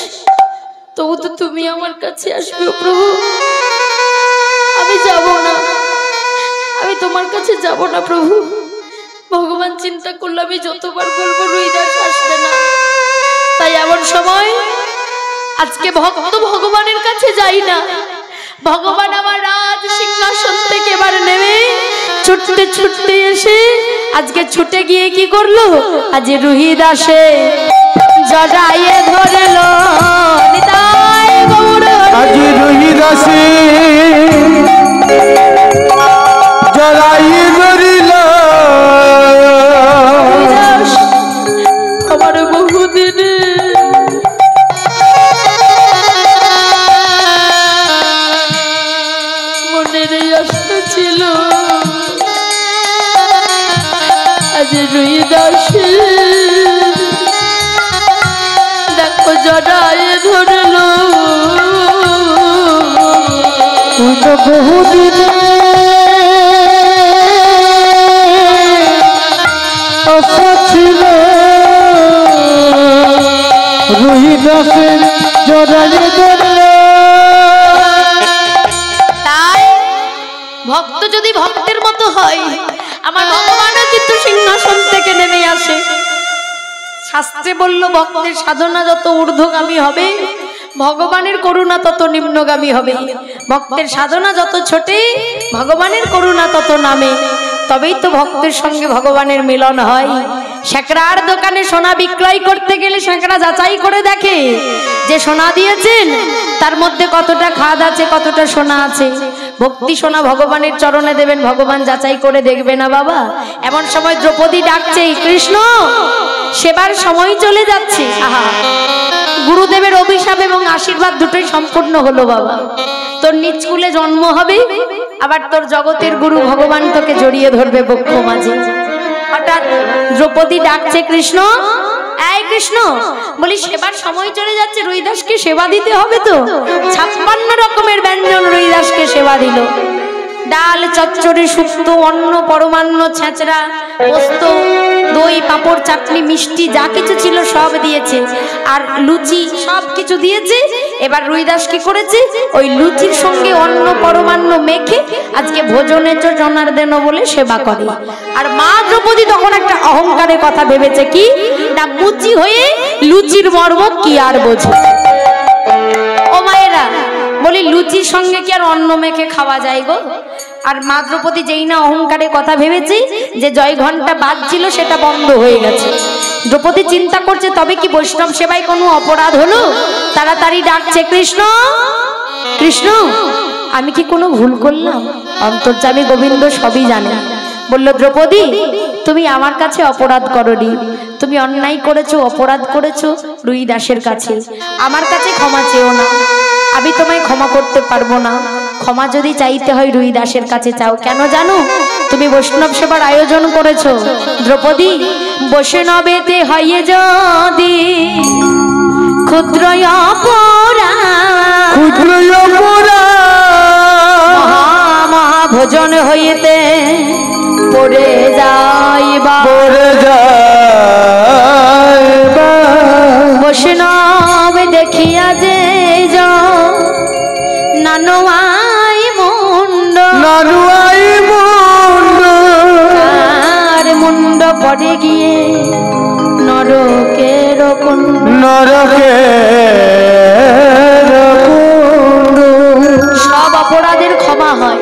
তবু তো তুমি আমার কাছে আসবে প্রভু। আমি যাব না, আমি তোমার কাছে যাব না প্রভু। ভগবান চিন্তা করলো আমি যতবার বলবো রুইদাস আসবে না। তাই এমন সময় আজকে ভক্ত ভগবানের কাছে যাই না, ভগবান আমার রাজ সিংহাসন থেকে এবার নেমে ছুটতে ছুটতে এসে আজকে ছুটে গিয়ে কি করলো? আজ রুইদাসে জড়াইয়ে ধরলো। নিতাই গৌর আজ রুইদাসে জড়াইয়ে ধরিল। আমার বহুদিন মনের আশা ছিল, আজ রুইদাসে দেখো জড়াইয়ে ধরলো। বহুদিন আশা ছিল, রুইদাসের জড়াইয়ে ধরল। তাই ভক্ত যদি ভক্তের মতো হয়, আমার ভগবানও কিন্তু সিংহাসন থেকে নেমে আসে। শাস্ত্রে বলল ভক্তের সাধনা যত ঊর্ধ্বগামী হবে, ভগবানের করুণা তত নিম্নগামী হবে। ভক্তের সাধনা যত ছোটে, ভগবানের করুণা তত নামে। তবেই তো ভক্তের সঙ্গে ভগবানের মিলন হয়। শেকড়ার দোকানে সোনা বিক্রয় করতে গেলে শেকড়া যাচাই করে দেখে যে সোনা দিয়েছেন তার মধ্যে কতটা খাদ আছে, কতটা সোনা আছে। ভক্তি সোনা ভগবানের চরণে দেবেন, ভগবান যাচাই করে দেখবে না বাবা? এমন সময় দ্রৌপদী ডাকছে, কৃষ্ণ সেবার সময় চলে যাচ্ছে। আহা, গুরুদেবের অভিশাপ এবং আশীর্বাদ দুটোই সম্পূর্ণ হলো বাবা। তোর নিজ কুলে জন্ম হবে, আবার তোর জগতের গুরু ভগবান তোকে জড়িয়ে ধরবে বক্ষ মাঝে। হঠাৎ দ্রৌপদী ডাকছে, কৃষ্ণ এই কৃষ্ণ, বলি সেবার সময় চলে যাচ্ছে, রুইদাসকে সেবা দিতে হবে তো। 56 রকমের ব্যঞ্জন রুইদাসকে সেবা দিল। ডাল, চচ্চড়ি, শুক্তো, অন্ন, পরমান্ন, ছেঁচড়া, পোস্ত, দই, পাঁপড়, চাটনি, মিষ্টি যা কিছু ছিল সব দিয়েছে, আর লুচি সব কিছু দিয়েছে। এবার রুইদাস কি করেছে? ওই লুচির সঙ্গে অন্ন পরমান্ন মেখে আজকে ভোজনে জনার্দন বলে সেবা করে। আর মা দ্রৌপদী তখন একটা অহংকারের কথা ভেবেছে, কি না মুচি হয়ে লুচির মর্ম কি আর বোঝে। ও মায়েরা, বলি লুচির সঙ্গে কি আর অন্ন মেখে খাওয়া যায় গো? আর মা দ্রৌপদী যেই না অহংকারে কথা ভেবেছি যে জয় ঘন্টা বাজছিল সেটা বন্ধ হয়ে গেছে, দ্রৌপদী চিন্তা করছে তবে কি বৈষ্ণব সেবায় কোনো অপরাধ হলো? তাড়াতাড়ি ডাকছে, কৃষ্ণ কৃষ্ণ, আমি কি কোনো ভুল করলাম? অন্তর্যামী গোবিন্দ সবই জানে। বলল, দ্রৌপদী তুমি আমার কাছে অপরাধ করনি, তুমি অন্যায় করেছো, অপরাধ করেছো রুই দাসের কাছে, আমার কাছে ক্ষমা চেও না, আমি তোমায় ক্ষমা করতে পারবো না। ক্ষমা যদি চাইতে হয় রুই দাসের কাছে চাও। কেন জানো? তুমি বৈষ্ণব সেবার আয়োজন করেছো। দ্রৌপদী বৈষ্ণবেতে হইয়ে যদি ক্ষুদ্র অপরাধ, ক্ষুদ্র অপরাধ মহাভোজন হইতে পড়ে যাইবা, পড়ে যাইবা, বৈষ্ণব দেখিয়া যে নানুয়াই মুন্ড, নানুয়াই মুন্ড, আর মুন্ড পড়ে গিয়ে নরকের কুণ্ড, নরকের কুণ্ড। সব অপরাধের ক্ষমা হয়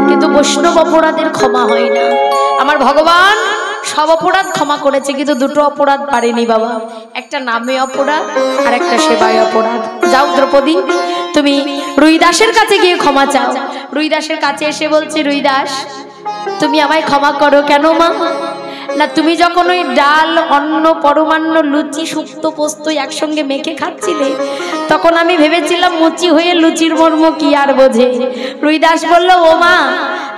কিন্তু বৈষ্ণব অপরাধের ক্ষমা হয় না। আমার ভগবান সব অপরাধ ক্ষমা করেছে কিন্তু দুটো অপরাধ পারেনি বাবা, একটা নামে অপরাধ আর একটা সেবায় অপরাধ। যাও দ্রৌপদী, তুমি রুই দাসের কাছে গিয়ে ক্ষমা চাও। রুই দাসের কাছে এসে বলছে, রুই দাস তুমি আমায় ক্ষমা করো। কেন মা? না তুমি যখন ওই ডাল অন্ন পরমান্ন লুচি শুক্তো পোস্ত একসঙ্গে মেখে খাচ্ছিলে তখন আমি ভেবেছিলাম মুচি হয়ে লুচির মর্ম কি আর বোঝে। রুই দাস বলল, ও মা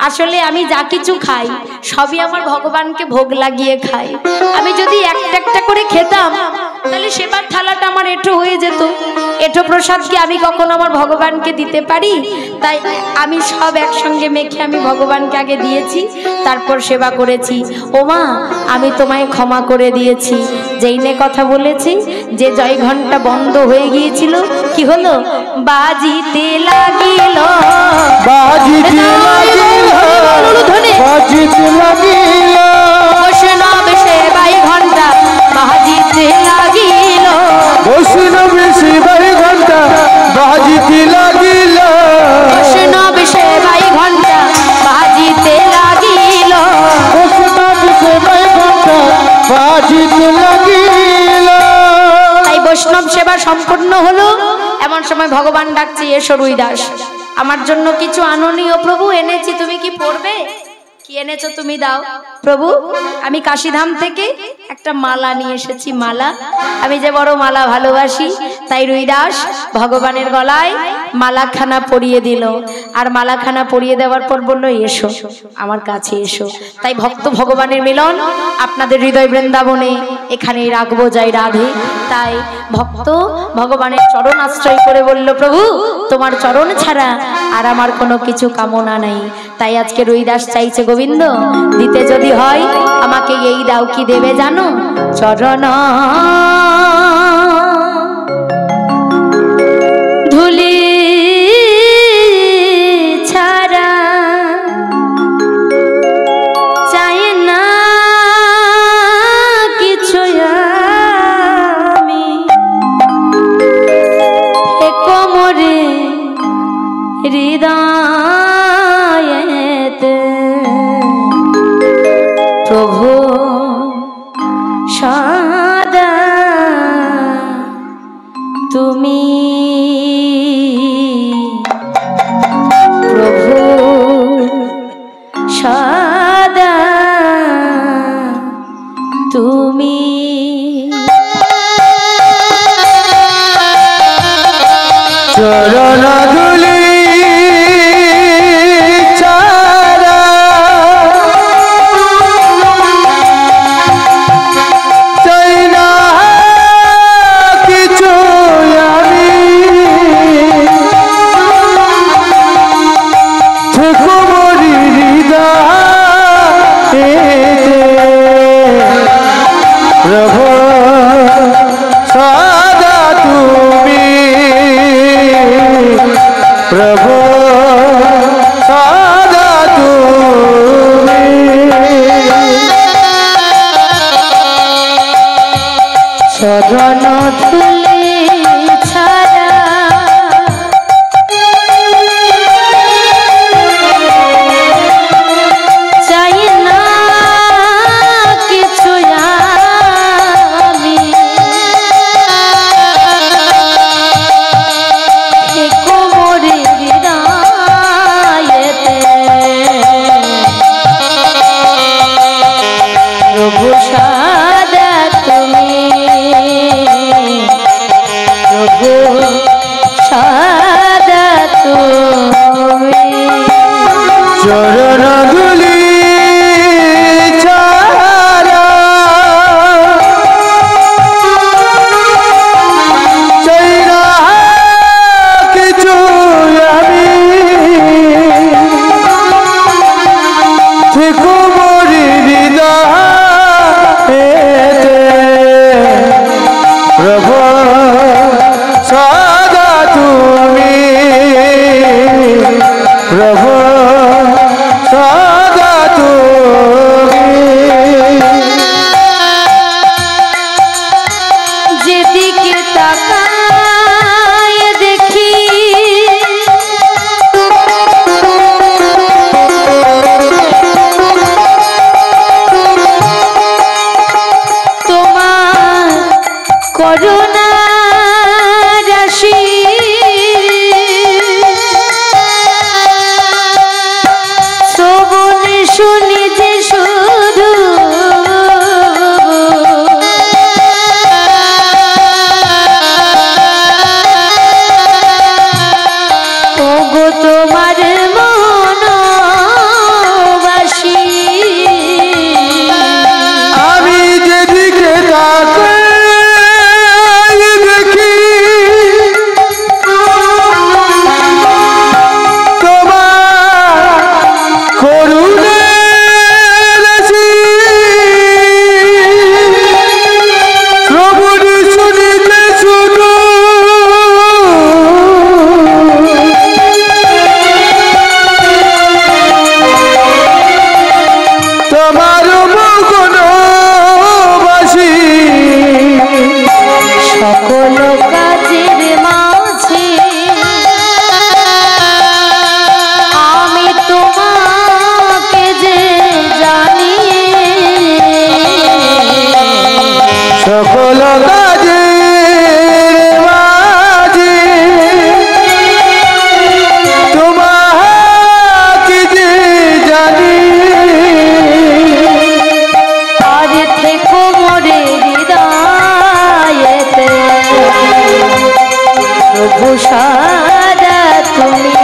আসলে আমি যা কিছু খাই সবই আমার ভগবানকে ভোগ লাগিয়ে খাই, আমি যদি একটা একটা করে খেতাম তাহলে সেবার থালাটা আমার এঁঠো হয়ে যেত, এঁঠো প্রসাদ কি আমি কখনো আমার ভগবানকে দিতে পারি? তাই আমি সব একসঙ্গে মেখে আমি ভগবানকে আগে দিয়েছি, তারপর সেবা করেছি। ও মা আমি তোমায় ক্ষমা করে দিয়েছি। যেই নে কথা বলেছি, যে জয় ঘন্টা বন্ধ হয়ে গিয়েছিল কি হলো? বাজিতে লাগিল, বাজিতে লাগিল, বাজিতে লাগিল, বৈষ্ণব সেবাই ঘন্টা বাজিতে লাগিল, বৈষ্ণব সেবাই ঘন্টা বাজিতে লাগিল, বৈষ্ণব সেবাই ঘন্টা বাজিতে লাগিল, বৈষ্ণব সেবাই ঘন্টা বাজিতে লাগিল। তাই বৈষ্ণব সেবা সম্পূর্ণ হলো। এমন সময় ভগবান ডাকছে, এসো রুই দাস, আমার জন্য কিছু আননি ও প্রভু, এনেছি, তুমি কি পড়বে? কি এনেছো তুমি দাও। প্রভু আমি কাশীধাম থেকে একটা মালা নিয়ে এসেছি, মালা, আমি যে বড় মালা ভালোবাসি। তাই রুই দাস ভগবানের গলায় মালাখানা পরিয়ে দিল, আর মালাখানা পরিয়ে দেওয়ার পর বলল, এসো আমার কাছে এসো। তাই ভক্ত ভগবানের মিলন আপনাদের হৃদয় বৃন্দাবনে এখানেই রাখবো যাই রাধে। তাই ভক্ত ভগবানের চরণ আশ্রয় করে বলল, প্রভু তোমার চরণ ছাড়া আর আমার কোনো কিছু কামনা নেই। তাই আজকে রুই দাস চাইছে, গোবিন্দ দিতে যদি হয় আমাকে এই দাও। কি দেবে জানো? চরণ ধুলি ছাড়া চাই না কিছু আমি, হে কোমরে হৃদয়েতে প্রভু সদা তুমি, প্রভু সদা তুমি। চরণ ধুলি ছাড়া চাই না কিছু আমি, থেকো মরি হৃদয়েতে প্রভু সদা তুমি, চরণ ধুলি ছাড়া চাই না কিছু আমি থেকো মরি হৃদয়েতে প্রভু সদা তুমি প্রভু সদা তুমি যেদিকে তাকায় দেখি তোমার করুণা রাশি শ্রবণ শুনি যে শুধু ওগো তোমার মনবাসী আমি যেদিকে তাকাই দেখি তোমার করুণার রাশি শ্রবণ শুনিতে শুনো তোমার মগনবাসী সকল কাজের মাঝে আমি তোমাকে যে জানি সকল কাজের মাঝে তোমাকে যে জানি আর থেকো মোরে হৃদয়েতে প্রভু সদা তুমি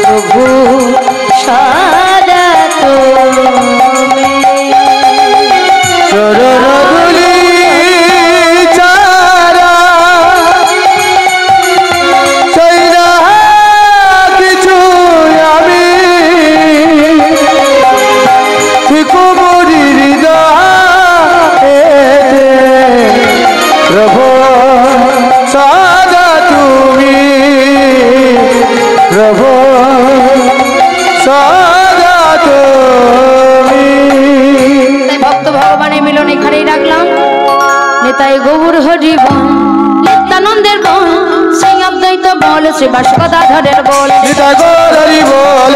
প্রভু সদা তুমি চরণ ধুলি ছাড়া চাই না কিছু আমি থেকো মরি হৃদয়েতে প্রভু সদা তুমি প্রভু সদা তুমি তাই ভক্ত ভগবানের মিলন এখানেই রাখলাম। নেতাই গৌর হরি বল, নিত্যানন্দের বল, শ্রী অদ্বৈত বল, শ্রী বাসগদাধরের বল। গীতা গৌরী বল